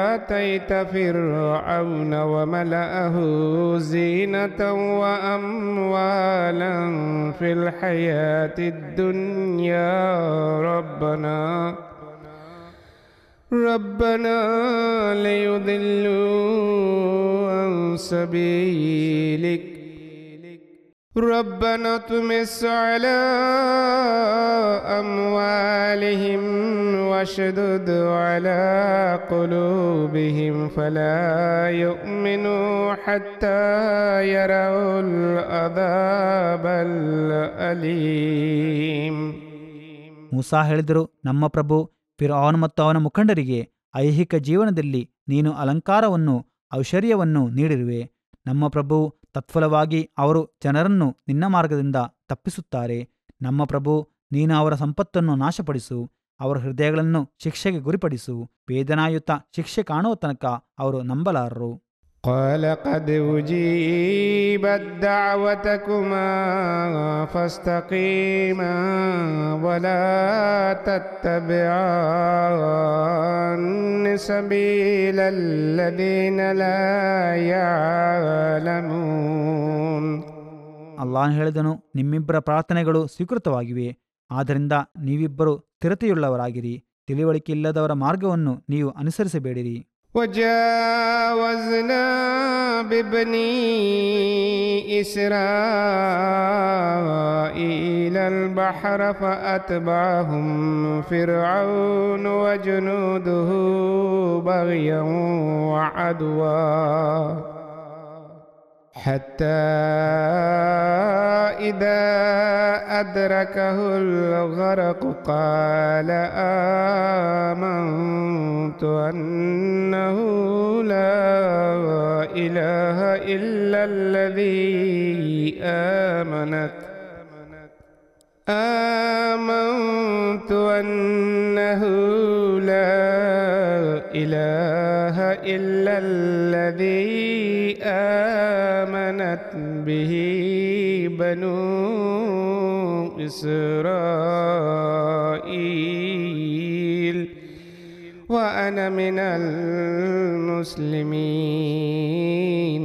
آتيت فرعون وملأه زينة وأموالا في الحياة الدنيا ربنا ليضلوا عن سبيلك ربنا اطمس على أموالهم واشدد على قلوبهم فلا يؤمنوا حتى يروا العذاب الأليم. ಮೂಸಾ ಹೇಳಿದರು, ನಮ್ಮ ಪ್ರಭು ಫಿರ್ಔನ್ ಮತ್ತು ಅವನ ಮುಖಂಡರಿಗೆ ಐಹಿಕ ಜೀವನದಲ್ಲಿ ನೀನು ಅಲಂಕಾರವನ್ನು ಐಶ್ವರ್ಯವನ್ನು ನೀಡಿರುವೆ. ನಮ್ಮ ಪ್ರಭು ತತ್ಫಲವಾಗಿ ಅವರು ಜನರನ್ನು ನಿನ್ನ ಮಾರ್ಗದಿಂದ ತಪ್ಪಿಸುತ್ತಾರೆ. ನಮ್ಮ ಪ್ರಭು ನೀನು ಅವರ ಸಂಪತ್ತನ್ನು ನಾಶಪಡಿಸು, ಅವರ ಹೃದಯಗಳನ್ನು ಶಿಕ್ಷೆಗೆ ಗುರಿಪಡಿಸು. ವೇದನಾಯುತ ಶಿಕ್ಷೆ ಕಾಣುವ ತನಕ ಅವರು ನಂಬಲಾರರು. قال قد أجيبت دعوتكما فاستقيما ولا تتبعان سبيل الذين لا يعلمون. ಅಲ್ಲಾಹ್ ಹೇಳಿದನು, ನಿಮ್ಮಿಬ್ಬರ ಪ್ರಾರ್ಥನೆಗಳು ಸ್ವೀಕೃತವಾಗಿವೆ. ಆದ್ದರಿಂದ ನೀವಿಬ್ಬರು ಸ್ಥಿರತೆಯುಳ್ಳವರಾಗಿರಿ. ತಿಳಿವಳಿಕೆಯಿಲ್ಲದವರ ಮಾರ್ಗವನ್ನು ನೀವು ಅನುಸರಿಸಬೇಡಿರಿ. وجاوزنا ببني إسرائيل البحر فأتبعهم فرعون وجنوده بغيا وعدوا حتى إذا أدركه الغرق قال آمنت أنه لا إله إلا الذي آمنت أنه لا إله إلا الذي آمنت به بنو إسرائيل وأنا من المسلمين.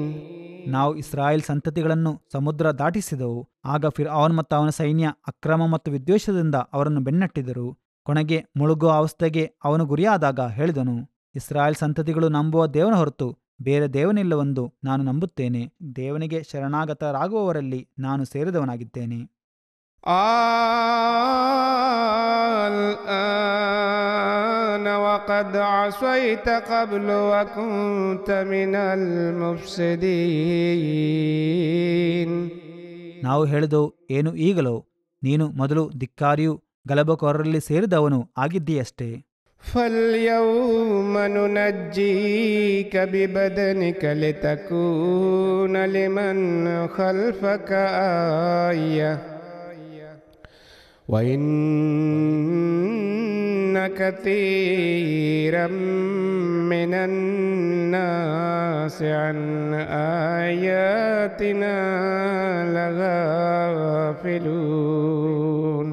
ನಾವು ಇಸ್ರಾಯೇಲ್ ಸಂತತಿಗಳನ್ನು ಸಮುದ್ರ ದಾಟಿಸಿದೆವು. ಆಗ ಫಿರ್ಔನ್ ಮತ್ತು ಅವನ ಸೈನ್ಯ ಅಕ್ರಮ ಮತ್ತು ವಿದ್ವೇಷದಿಂದ ಅವರನ್ನು ಬೆನ್ನಟ್ಟಿದರು. ಕೊನೆಗೆ ಮುಳುಗುವ ಅವಸ್ಥೆಗೆ ಅವನು ಗುರಿಯಾದಾಗ ಹೇಳಿದನು, ಇಸ್ರಾಯೇಲ್ ಸಂತತಿಗಳು ನಂಬುವ ದೇವನ ಹೊರತು ಬೇರೆ ದೇವನಿಲ್ಲವೆಂದು ನಾನು ನಂಬುತ್ತೇನೆ. ದೇವನಿಗೆ ಶರಣಾಗತರಾಗುವವರಲ್ಲಿ ನಾನು ಸೇರಿದವನಾಗಿದ್ದೇನೆ. الآن وقد عصيت قبل وكنت من المفسدين. ನಾವು ಹೇಳಿದೆವು, ಏನು ಈಗಲೋ? ನೀನು ಮೊದಲು ಧಿಕ್ಕಾರಿಯೂ ಗಲಭೆಕೋರರಲ್ಲಿ ಸೇರಿದವನು ಆಗಿದ್ದೀಯಷ್ಟೇ. فاليوم ننجيك ببدنك لتكون لمن خلفك آية وإن كثيرا من الناس عن آياتنا لغافلون.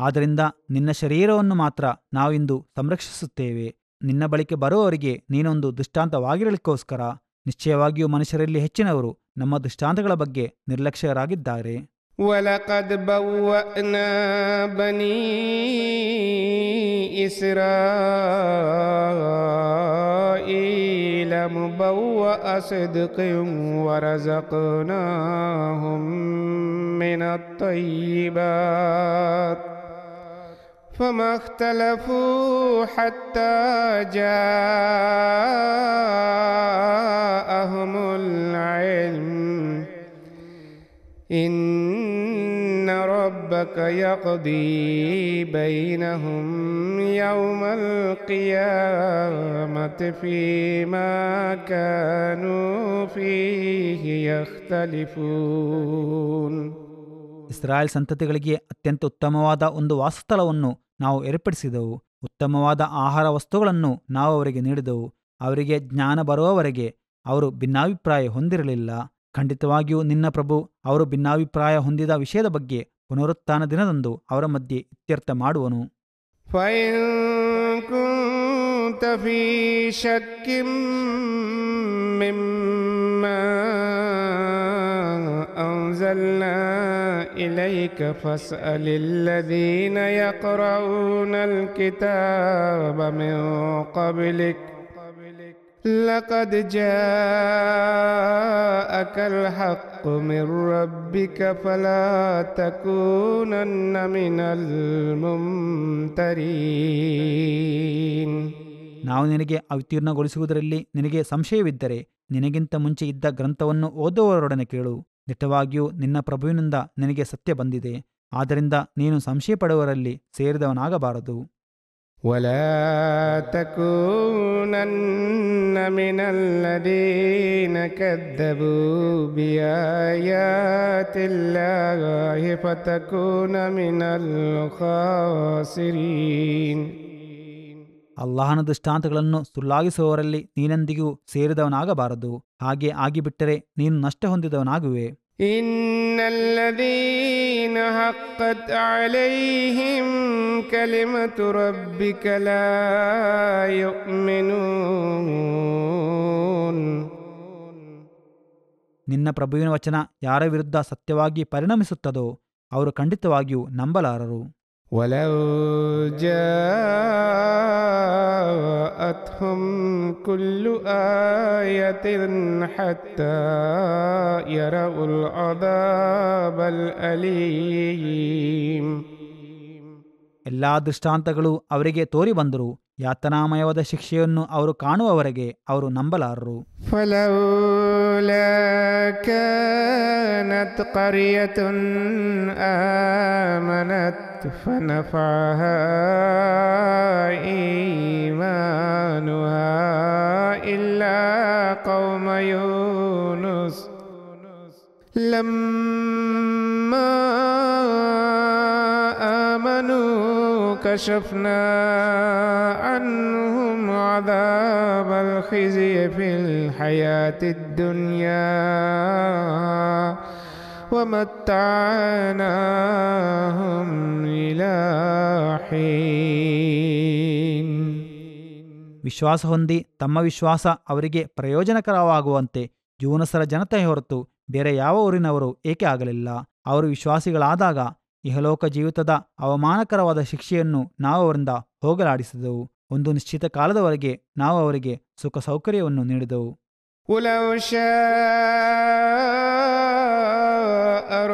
ಆದ್ದರಿಂದ ನಿನ್ನ ಶರೀರವನ್ನು ಮಾತ್ರ ನಾವಿಂದು ಸಂರಕ್ಷಿಸುತ್ತೇವೆ. ನಿನ್ನ ಬಳಿಕೆ ಬರುವವರಿಗೆ ನೀನೊಂದು ದೃಷ್ಟಾಂತವಾಗಿರಲಿಕ್ಕೋಸ್ಕರ. ನಿಶ್ಚಯವಾಗಿಯೂ ಮನುಷ್ಯರಲ್ಲಿ ಹೆಚ್ಚಿನವರು ನಮ್ಮ ದೃಷ್ಟಾಂತಗಳ ಬಗ್ಗೆ ನಿರ್ಲಕ್ಷ್ಯರಾಗಿದ್ದಾರೆ. وَلَقَدْ بَوَّأْنَا بَنِي إِسْرَائِيلَ مُبَوَّأَ صِدْقٍ وَرَزَقْنَاهُم مِّنَ الطَّيِّبَاتِ فما اختلفوا حتى جاءهم العلم إن ربك يقضي بينهم يوم القيامة فيما كانوا فيه يختلفون. ಇಸ್ರಾಯೇಲ್ ಸಂತತಿಗಳಿಗೆ ಅತ್ಯಂತ ಉತ್ತಮವಾದ ಒಂದು ವಾಸಸ್ಥಳವನ್ನು ನಾವು ಏರ್ಪಡಿಸಿದೆವು. ಉತ್ತಮವಾದ ಆಹಾರ ವಸ್ತುಗಳನ್ನು ನಾವು ಅವರಿಗೆ ನೀಡಿದೆವು. ಅವರಿಗೆ ಜ್ಞಾನ ಬರುವವರೆಗೆ ಅವರು ಭಿನ್ನಾಭಿಪ್ರಾಯ ಹೊಂದಿರಲಿಲ್ಲ. ಖಂಡಿತವಾಗಿಯೂ ನಿನ್ನ ಪ್ರಭು ಅವರು ಭಿನ್ನಾಭಿಪ್ರಾಯ ಹೊಂದಿದ ವಿಷಯದ ಬಗ್ಗೆ ಪುನರುತ್ಥಾನ ದಿನದಂದು ಅವರ ಮಧ್ಯೆ ಇತ್ಯರ್ಥ ಮಾಡುವನು. أنزلنا إليك فاسأل الذين يقرؤون الكتاب من قبلك لقد جاءك الحق من ربك فلا تكونن من الممترين. ನಾವು ನಿನಗೆ ಅವತೀರ್ಣಗೊಳಿಸುವುದರಲ್ಲಿ ನಿನಗೆ ಸಂಶಯವಿದ್ದರೆ ನಿನಗಿಂತ ಮುಂಚೆ ಇದ್ದ ಗ್ರಂಥವನ್ನು ಓದುವವರೊಡನೆ ಕೇಳು. ದಿಟ್ಟವಾಗಿಯೂ ನಿನ್ನ ಪ್ರಭುವಿನಿಂದ ನಿನಗೆ ಸತ್ಯ ಬಂದಿದೆ. ಆದ್ದರಿಂದ ನೀನು ಸಂಶಯಪಡುವವರಲ್ಲಿ ಸೇರಿದವನಾಗಬಾರದು. ولا تكونن من الذين كذبوا بآيات الله فتكون من الخاسرين. ಅಲ್ಲಾಹನ ದೃಷ್ಟಾಂತಗಳನ್ನು ಸುಳ್ಳಾಗಿಸುವವರಲ್ಲಿ ನೀನೆಂದಿಗೂ ಸೇರಿದವನಾಗಬಾರದು. ಹಾಗೆ ಆಗಿಬಿಟ್ಟರೆ ನೀನು ನಷ್ಟ ಹೊಂದಿದವನಾಗುವೆ. إن الذين حقت عليهم كلمة ربك لا يؤمنون. ನಿನ್ನ ಪ್ರಭುವಿನ ವಚನ ಯಾರ ವಿರುದ್ಧ ಸತ್ಯವಾಗಿ ಪರಿಣಮಿಸುತ್ತದೋ ಅವರು ಖಂಡಿತವಾಗಿಯೂ ನಂಬಲಾರರು. ولو جاءتهم كل آية حتى يروا العذاب الأليم. ಎಲ್ಲಾ ದೃಷ್ಟಾಂತಗಳು ಅವರಿಗೆ ತೋರಿ ಬಂದರು. ಯಾತನಾಮಯವಾದ ಶಿಕ್ಷೆಯನ್ನು ಅವರು ಕಾಣುವವರೆಗೆ ಅವರು ನಂಬಲಾರರು. فلولا كانت قرية آمنت فنفعها إيمانها إلا قوم يونس لما آمنوا كشفنا عنهم عذاب الخزي في الحياة الدنيا ومتعناهم إلى حين. ವಿಶ್ವಾಸ ಹೊಂದಿ ತಮ್ಮ ವಿಶ್ವಾಸ ಅವರಿಗೆ ಪ್ರಯೋಜನಕರವಾಗುವಂತೆ ಯೂನಸರ ಜನತೆಯ ಹೊರತು ಬೇರೆ ಯಾವ ಊರಿನವರು ಏಕೆ ಆಗಲಿಲ್ಲ. ಅವರು ವಿಶ್ವಾಸಿಗಳಾದಾಗ ಇಹಲೋಕ ಜೀವಿತದ ಅವಮಾನಕರವಾದ ಶಿಕ್ಷೆಯನ್ನು ನಾವು ಅವರಿಂದ ಹೋಗಲಾಡಿಸಿದೆವು. ಒಂದು ನಿಶ್ಚಿತ ಕಾಲದವರೆಗೆ ನಾವು ಅವರಿಗೆ ಸುಖ ಸೌಕರ್ಯವನ್ನು ನೀಡಿದೆವು. ولو شاء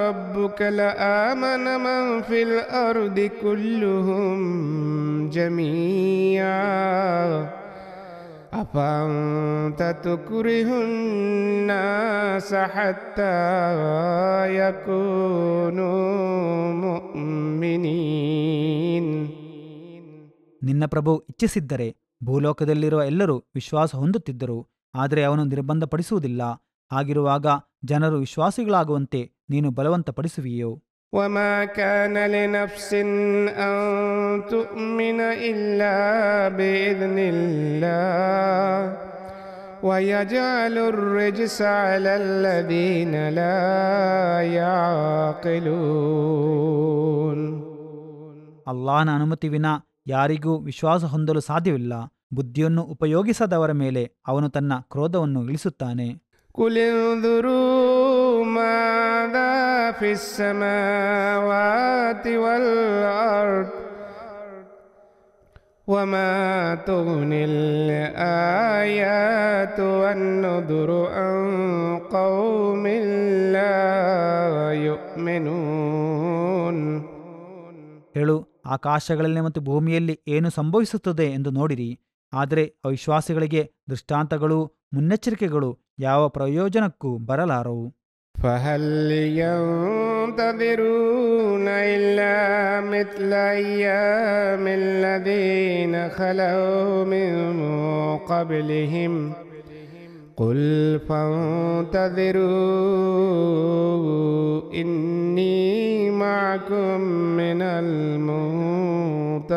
ربك لآمن من في الأرض كلهم جميعا أفأنت تكره الناس حتى يكونوا مؤمنين. ನಿನ್ನ ಪ್ರಭು ಇಚ್ಛಿಸಿದ್ದರೆ ಭೂಲೋಕದಲ್ಲಿರುವ ಎಲ್ಲರೂ ವಿಶ್ವಾಸ ಹೊಂದುತ್ತಿದ್ದರು. ಆದರೆ ಅವನು ನಿರ್ಬಂಧಪಡಿಸುವುದಿಲ್ಲ. ಹಾಗಿರುವಾಗ ಜನರು ವಿಶ್ವಾಸಿಗಳಾಗುವಂತೆ ನೀನು ಬಲವಂತಪಡಿಸುವಿಯೋ? وما كان لنفس أن تؤمن إلا بإذن الله ويجعل الرجس على الذين لا يعقلون. ಅಲ್ಲಾಹನ ಅನುಮತಿ ವಿನಾ ಯಾರಿಗೂ ವಿಶ್ವಾಸ ಹೊಂದಲು ಸಾಧ್ಯವಿಲ್ಲ. ಬುದ್ಧಿಯನ್ನು ಉಪಯೋಗಿಸದವರ ಮೇಲೆ ಅವನು ತನ್ನ ಕ್ರೋಧವನ್ನು ಇಳಿಸುತ್ತಾನೆ. قل انظروا ماذا في السماوات والأرض وما تغني الآيات والنذر عن قوم لا يؤمنون. ಹೇಳು, ಆಕಾಶಗಳಲ್ಲಿ ಮತ್ತು ಭೂಮಿಯಲ್ಲಿ ಏನು ಸಂಭವಿಸುತ್ತದೆ ಎಂದು ನೋಡಿರಿ. ಆದರೆ ಅವಿಶ್ವಾಸಿಗಳಿಗೆ ದೃಷ್ಟಾಂತಗಳು ಮುನ್ನೆಚ್ಚರಿಕೆಗಳು ಯಾವ ಪ್ರಯೋಜನಕ್ಕೂ ಬರಲಾರವು. فهل ينتظرون إلا مثل أيام الذين خلوا من قبلهم قل فانتظروا إني معكم من المنتظرين.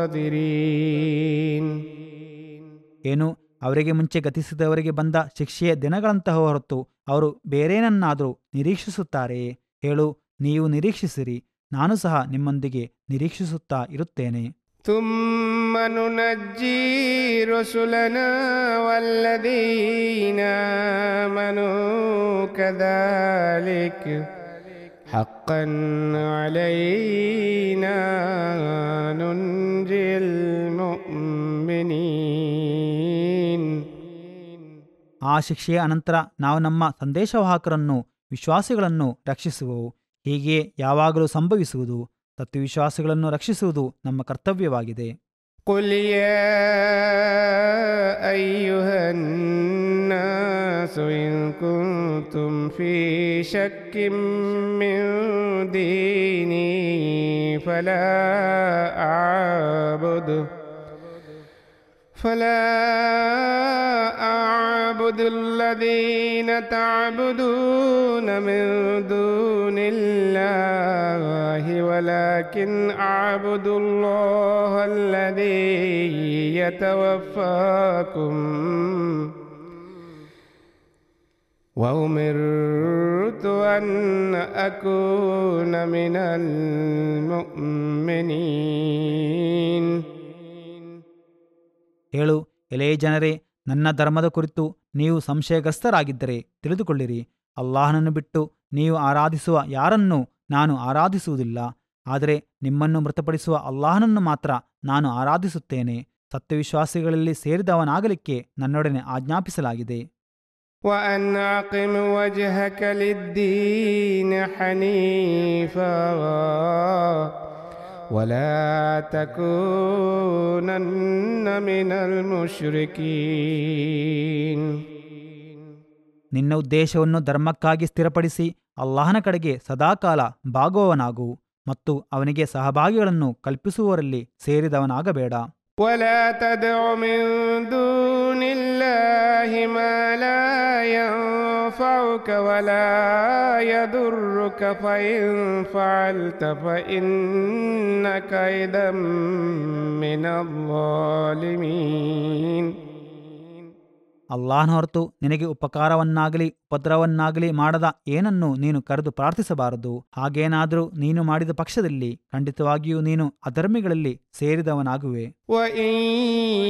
ಏನು, ಅವರಿಗೆ ಮುಂಚೆ ಗತಿಸಿದವರಿಗೆ ಬಂದ ಶಿಕ್ಷೆಯ ದಿನಗಳಂತಹ ಹೊರತು ಅವರು ಬೇರೇನನ್ನಾದರೂ ನಿರೀಕ್ಷಿಸುತ್ತಾರೆಯೇ? ಹೇಳು, ನೀವು ನಿರೀಕ್ಷಿಸಿರಿ, ನಾನು ಸಹ ನಿಮ್ಮೊಂದಿಗೆ ನಿರೀಕ್ಷಿಸುತ್ತಾ ಇರುತ್ತೇನೆ. ثم ننجي رسلنا والذين آمنوا كذلك حقا علينا ننجي المؤمنين. ಶಿಕ್ಷೆಯ ಅನಂತರ ನಾವು ನಮ್ಮ ಸಂದೇಶವಾಹಕರನ್ನು ವಿಶ್ವಾಸಿಗಳನ್ನು ರಕ್ಷಿಸುವವು. ಹೀಗೆ ಯಾವಾಗಲೂ ಸಂಭವಿಸುವುದು. ತತ್ವವಿಶ್ವಾಸಿಗಳನ್ನು ರಕ್ಷಿಸುವುದು ನಮ್ಮ ಕರ್ತವ್ಯವಾಗಿದೆ. قل يا أيها الناس إن كنتم في شك من ديني فلا أعبد الذين تعبدون من دون الله ولكن أعبد الله الذي يتوفاكم وأمرت أن أكون من المؤمنين. ಹೇಳು, ಎಲೆಯ ಜನರೇ, ನನ್ನ ಧರ್ಮದ ಕುರಿತು ನೀವು ಸಂಶಯಗ್ರಸ್ತರಾಗಿದ್ದರೆ ತಿಳಿದುಕೊಳ್ಳಿರಿ. ಅಲ್ಲಾಹನನ್ನು ಬಿಟ್ಟು ನೀವು ಆರಾಧಿಸುವ ಯಾರನ್ನೂ ನಾನು ಆರಾಧಿಸುವುದಿಲ್ಲ. ಆದರೆ ನಿಮ್ಮನ್ನು ಮೃತಪಡಿಸುವ ಅಲ್ಲಾಹನನ್ನು ಮಾತ್ರ ನಾನು ಆರಾಧಿಸುತ್ತೇನೆ. ಸತ್ಯವಿಶ್ವಾಸಿಗಳಲ್ಲಿ ಸೇರಿದವನಾಗಲಿಕ್ಕೆ ನನ್ನೊಡನೆ ಆಜ್ಞಾಪಿಸಲಾಗಿದೆ. وأن أقم وجهك للدين حنيفا ولا تكونن من المشركين. ನಿನ್ನ ಉದ್ದೇಶವನ್ನು ಧರ್ಮಕ್ಕಾಗಿ ಸ್ಥಿರಪಡಿಸಿ ಅಲ್ಲಾಹನ ಕಡೆಗೆ ಸದಾಕಾಲ ಬಾಗುವವನಾಗು ಮತ್ತು ಅವನಿಗೆ ಸಹಭಾಗಿಗಳನ್ನು ಕಲ್ಪಿಸುವವರಲ್ಲಿ ಸೇರಿದವನಾಗಬೇಡ. ولا تدع من دون الله ما لا ينفعك ولا يضرك فإن فعلت فإنك إذا من الظالمين. ಅಲ್ಲಾಹನ ಹೊರತು ನಿನಗೆ ಉಪಕಾರವನ್ನಾಗಲಿ ಉಪದ್ರವನ್ನಾಗಲಿ ಮಾಡದ ಏನನ್ನು ನೀನು ಕರೆದು ಪ್ರಾರ್ಥಿಸಬಾರದು. ಹಾಗೇನಾದರೂ ನೀನು ಮಾಡಿದ ಪಕ್ಷದಲ್ಲಿ ಖಂಡಿತವಾಗಿಯೂ ನೀನು ಅಧರ್ಮಿಗಳಲ್ಲಿ ಸೇರಿದವನಾಗುವೆ. وَإِن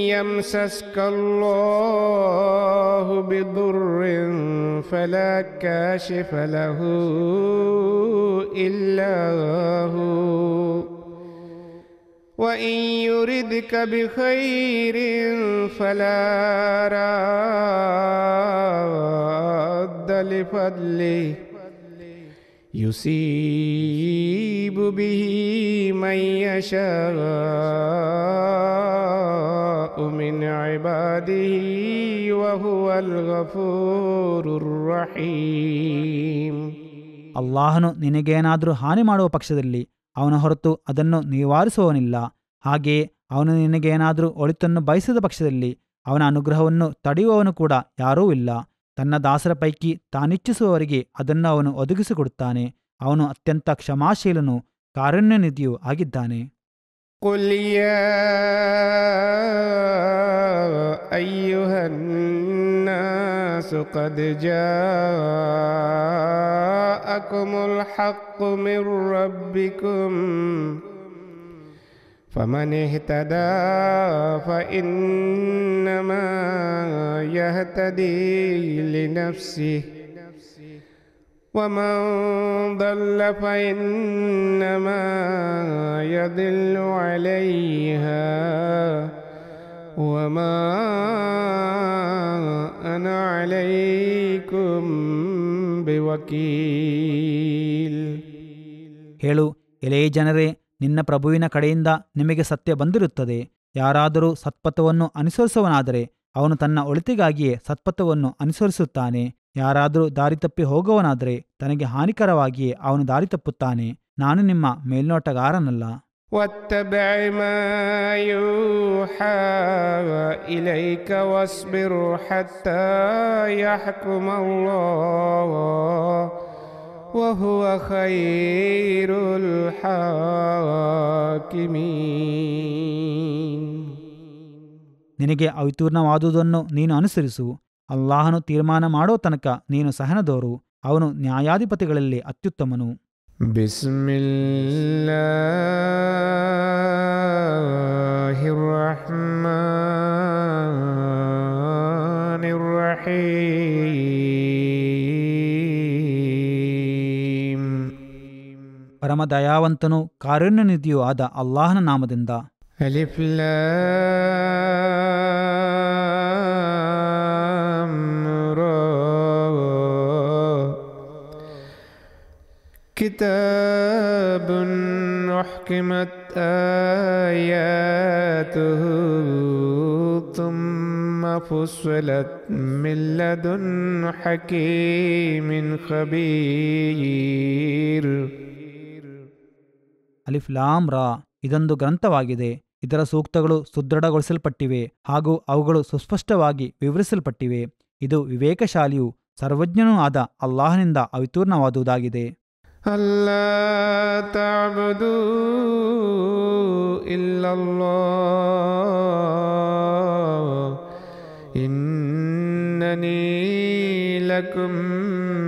يَمْسَسْكَ اللَّهُ بِضُرٍّ فَلَا كَاشِفَ لَهُ إِلَّا هُوَ وَإِن يُرِدْكَ بِخَيْرٍ فَلَا رَادَّ لِفَضْلِهِ يُصِيبُ بِهِ مَن يَشَاءُ مِنْ عِبَادِهِ وَهُوَ الْغَفُورُ الرَّحِيمُ. ಅಲ್ಲಾಹನು ನಿನಗೇನಾದರೂ ಹಾನಿ ಮಾಡುವ ಪಕ್ಷದಲ್ಲಿ ಅವನ ಹೊರತು ಅದನ್ನು ನಿವಾರಿಸುವವನಿಲ್ಲ. ಹಾಗೆಯೇ ಅವನು ನಿನಗೇನಾದರೂ ಒಳಿತನ್ನು ಬಯಸಿದ ಪಕ್ಷದಲ್ಲಿ ಅವನ ಅನುಗ್ರಹವನ್ನು ತಡೆಯುವವನು ಕೂಡ ಯಾರೂ ಇಲ್ಲ. ತನ್ನ ದಾಸರ ಪೈಕಿ ತಾನಿಚ್ಛಿಸುವವರಿಗೆ ಅದನ್ನು ಅವನು ಒದಗಿಸಿಕೊಡುತ್ತಾನೆ. ಅವನು ಅತ್ಯಂತ ಕ್ಷಮಾಶೀಲನೂ ಕಾರುಣ್ಯನಿಧಿಯೂ ಆಗಿದ್ದಾನೆ. قُلْ يَا أَيُّهَا النَّاسُ قَدْ جَاءَكُمُ الْحَقُّ مِنْ رَبِّكُمْ فَمَنِ اهْتَدَى فَإِنَّمَا يَهْتَدِي لِنَفْسِهِ وَمَنْ ضَلَّ فَإِنَّمَا يَضِلُّ عَلَيْهَا وَمَا أَنَا عَلَيْكُمْ بِوَكِيلٍ. ಹೇಳು, ಎಲೆಯ ಜನರೇ, ನಿನ್ನ ಪ್ರಭುವಿನ ಕಡೆಯಿಂದ ನಿಮಗೆ ಸತ್ಯ ಬಂದಿರುತ್ತದೆ. ಯಾರಾದರೂ ಸತ್ಪಥವನ್ನು ಅನುಸರಿಸುವನಾದರೆ ಅವನು ತನ್ನ ಒಳಿತಿಗಾಗಿಯೇ ಸತ್ಪಥವನ್ನು ಅನುಸರಿಸುತ್ತಾನೆ. ಯಾರಾದರೂ ದಾರಿ ತಪ್ಪಿ ಹೋಗುವನಾದರೆ ತನಗೆ ಹಾನಿಕರವಾಗಿಯೇ ಅವನು ದಾರಿ ತಪ್ಪುತ್ತಾನೆ. ನಾನು ನಿಮ್ಮ ಮೇಲ್ನೋಟಗಾರನಲ್ಲ. وَاتَّبِعْ مَا يُوحَى إِلَيْكَ وَاصْبِرْ حَتَّى يَحْكُمَ اللَّهُ وَهُوَ خَيْرُ الْحَاكِمِينَ. ನಿನಗೆ ಅವಿತೀರ್ಣವಾದುದನ್ನು ನೀನು ಅನುಸರಿಸು. ಅಲ್ಲಾಹನು ತೀರ್ಮಾನ ಮಾಡೋ ತನಕ ನೀನು ಸಹನದೋರು. ಅವನು ನ್ಯಾಯಾಧಿಪತಿಗಳಲ್ಲಿ ಅತ್ಯುತ್ತಮನು. ಬಿಸ್ಮಿಲ್ಲಾಹಿರ್ ರಹ್ಮಾನಿರ್ ರಹೀಮ್. ಪರಮ ದಯಾವಂತನು ಕಾರುಣ್ಯನಿಧಿಯೂ ಆದ ಅಲ್ಲಾಹನ ನಾಮದಿಂದ. ಅಲಿಫ್ ಲಾಮ್ ರಾ كتاب أحكمت آياته ثم فصلت من لدن حكيم خبير. ಅಲಿಫ್ ಲಾಮ್ ರಾ, ಇದೊಂದು ಗ್ರಂಥವಾಗಿದೆ. ಇದರ ಸೂಕ್ತಗಳು ಸುದೃಢಗೊಳಿಸಲ್ಪಟ್ಟಿವೆ ಹಾಗೂ ಅವುಗಳು ಸುಸ್ಪಷ್ಟವಾಗಿ ವಿವರಿಸಲ್ಪಟ್ಟಿವೆ. ಇದು ವಿವೇಕಶಾಲಿಯೂ ಸರ್ವಜ್ಞನೂ ಆದ ಅಲ್ಲಾಹನಿಂದ ಅವಿತೂರ್ಣವಾದುದಾಗಿದೆ. ಅಲ್ಲಾ ತಅಬುದು ಇಲ್ಲಲ್ಲಾಹ್ ಇನ್ನನೀ ಲಕುಂ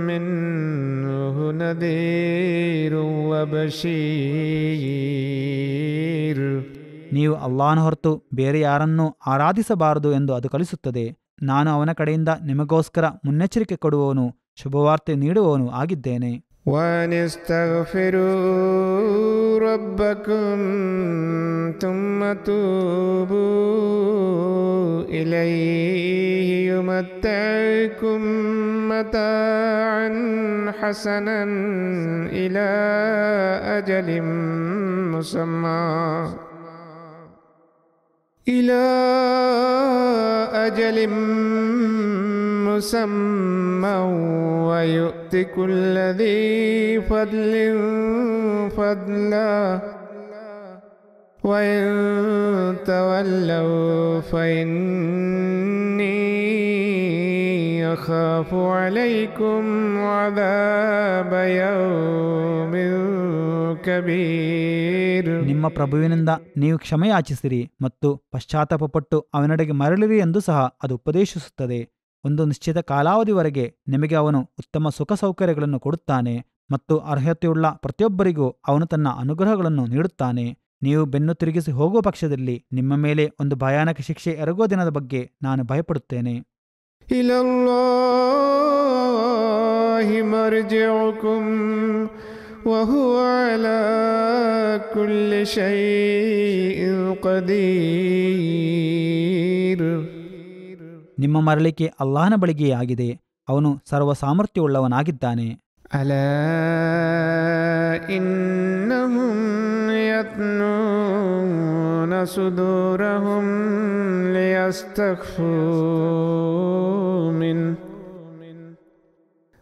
ಮಿನ್ಹು ನದೀರುಂ ವ ಬಶೀರ್. ನೀವು ಅಲ್ಲಾಹನ ಹೊರತು ಬೇರೆ ಯಾರನ್ನೂ ಆರಾಧಿಸಬಾರದು ಎಂದು ಅದು ಕಲಿಸುತ್ತದೆ. ನಾನು ಅವನ ಕಡೆಯಿಂದ ನಿಮಗೋಸ್ಕರ ಮುನ್ನೆಚ್ಚರಿಕೆ ಕೊಡುವವನು, ಶುಭವಾರ್ತೆ ನೀಡುವವನು ಆಗಿದ್ದೇನೆ. ವನಿಸ್ತಗ್ಫಿರೂ ರಬ್ಬಕುಂ ತುಮ್ಮ ತೂಬೂ ಇಲೈಹಿ ಯುಮತ್ತಿಉಕುಂ ಮತಾಅನ್ ಹಸನನ್ ಇಲಾ ಅಜಲಿಂ ಮುಸಮ್ಮಾ ويؤت كل ذي فضل فضلا وإن تولوا فإني أخاف عليكم عذاب يوم كبير. ನಿಮ್ಮ ಪ್ರಭುವಿನಿಂದ ನೀವು ಕ್ಷಮೆಯಾಚಿಸಿರಿ ಮತ್ತು ಪಶ್ಚಾತ್ತಾಪಪಟ್ಟು ಅವನೆಡೆಗೆ ಮರಳಿರಿ ಎಂದು ಸಹ ಅದು ಉಪದೇಶಿಸುತ್ತದೆ. ಒಂದು ನಿಶ್ಚಿತ ಕಾಲಾವಧಿವರೆಗೆ ನಿಮಗೆ ಅವನು ಉತ್ತಮ ಸುಖ ಸೌಕರ್ಯಗಳನ್ನು ಕೊಡುತ್ತಾನೆ ಮತ್ತು ಅರ್ಹತೆಯುಳ್ಳ ಪ್ರತಿಯೊಬ್ಬರಿಗೂ ಅವನು ತನ್ನ ಅನುಗ್ರಹಗಳನ್ನು ನೀಡುತ್ತಾನೆ. ನೀವು ಬೆನ್ನು ತಿರುಗಿಸಿ ಹೋಗುವ ಪಕ್ಷದಲ್ಲಿ ನಿಮ್ಮ ಮೇಲೆ ಒಂದು ಭಯಾನಕ ಶಿಕ್ಷೆ ಎರಗುವ ದಿನದ ಬಗ್ಗೆ ನಾನು ಭಯಪಡುತ್ತೇನೆ. ಇಲಲ್ಲಾಹಿ ಮರ್ಜಿಉಕುಂ ವಹುವ ಅಲಾ ಕುಲ್ಲಿ ಶೈಇನ್ ಕದೀರ್. ನಿಮ್ಮ ಮರಳಿಕೆ ಅಲ್ಲಾಹನ ಬಳಿಗೆಯೇ ಆಗಿದೆ. ಅವನು ಸರ್ವ ಸಾಮರ್ಥ್ಯವುಳ್ಳವನಾಗಿದ್ದಾನೆ. ಅಲಾ ಇನ್ನಹುಂ ಯತ್ನೂನ ಸುದೂರಹುಂ ಲಿಯಸ್ತಖ್ಫೂ ಮಿನ್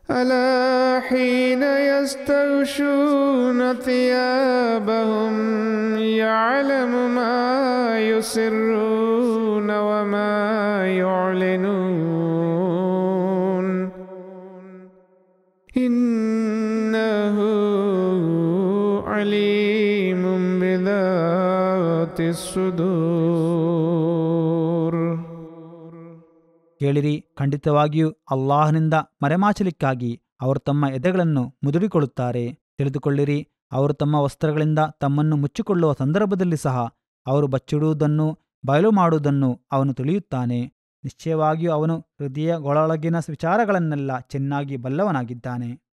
ಅಲಾ ಹೀನ ಯಸ್ತಗ್ಶೂನ ಥಿಯಾಬಹುಂ ಯಅಲಮು ಮಾ ಯುಸಿರ್ರೂನ ವಮಾ ಯುಅ್ಲಿನೂನ್ ಇನ್ನಹು ಅಲೀಮುಂ ಬಿದಾತಿಸ್ ಸುದೂರ್. ಕೇಳಿರಿ, ಖಂಡಿತವಾಗಿಯೂ ಅಲ್ಲಾಹನಿಂದ ಮರೆಮಾಚಲಿಕ್ಕಾಗಿ ಅವರು ತಮ್ಮ ಎದೆಗಳನ್ನು ಮುದುಡಿಕೊಳ್ಳುತ್ತಾರೆ. ತಿಳಿದುಕೊಳ್ಳಿರಿ, ಅವರು ತಮ್ಮ ವಸ್ತ್ರಗಳಿಂದ ತಮ್ಮನ್ನು ಮುಚ್ಚಿಕೊಳ್ಳುವ ಸಂದರ್ಭದಲ್ಲಿ ಸಹ ಅವರು ಬಚ್ಚಿಡುವುದನ್ನು ಬಯಲು ಮಾಡುವುದನ್ನು ಅವನು ತಿಳಿಯುತ್ತಾನೆ. ನಿಶ್ಚಯವಾಗಿಯೂ ಅವನು ಹೃದಯಗಳೊಳಗಿನ ವಿಚಾರಗಳನ್ನೆಲ್ಲ ಚೆನ್ನಾಗಿ ಬಲ್ಲವನಾಗಿದ್ದಾನೆ.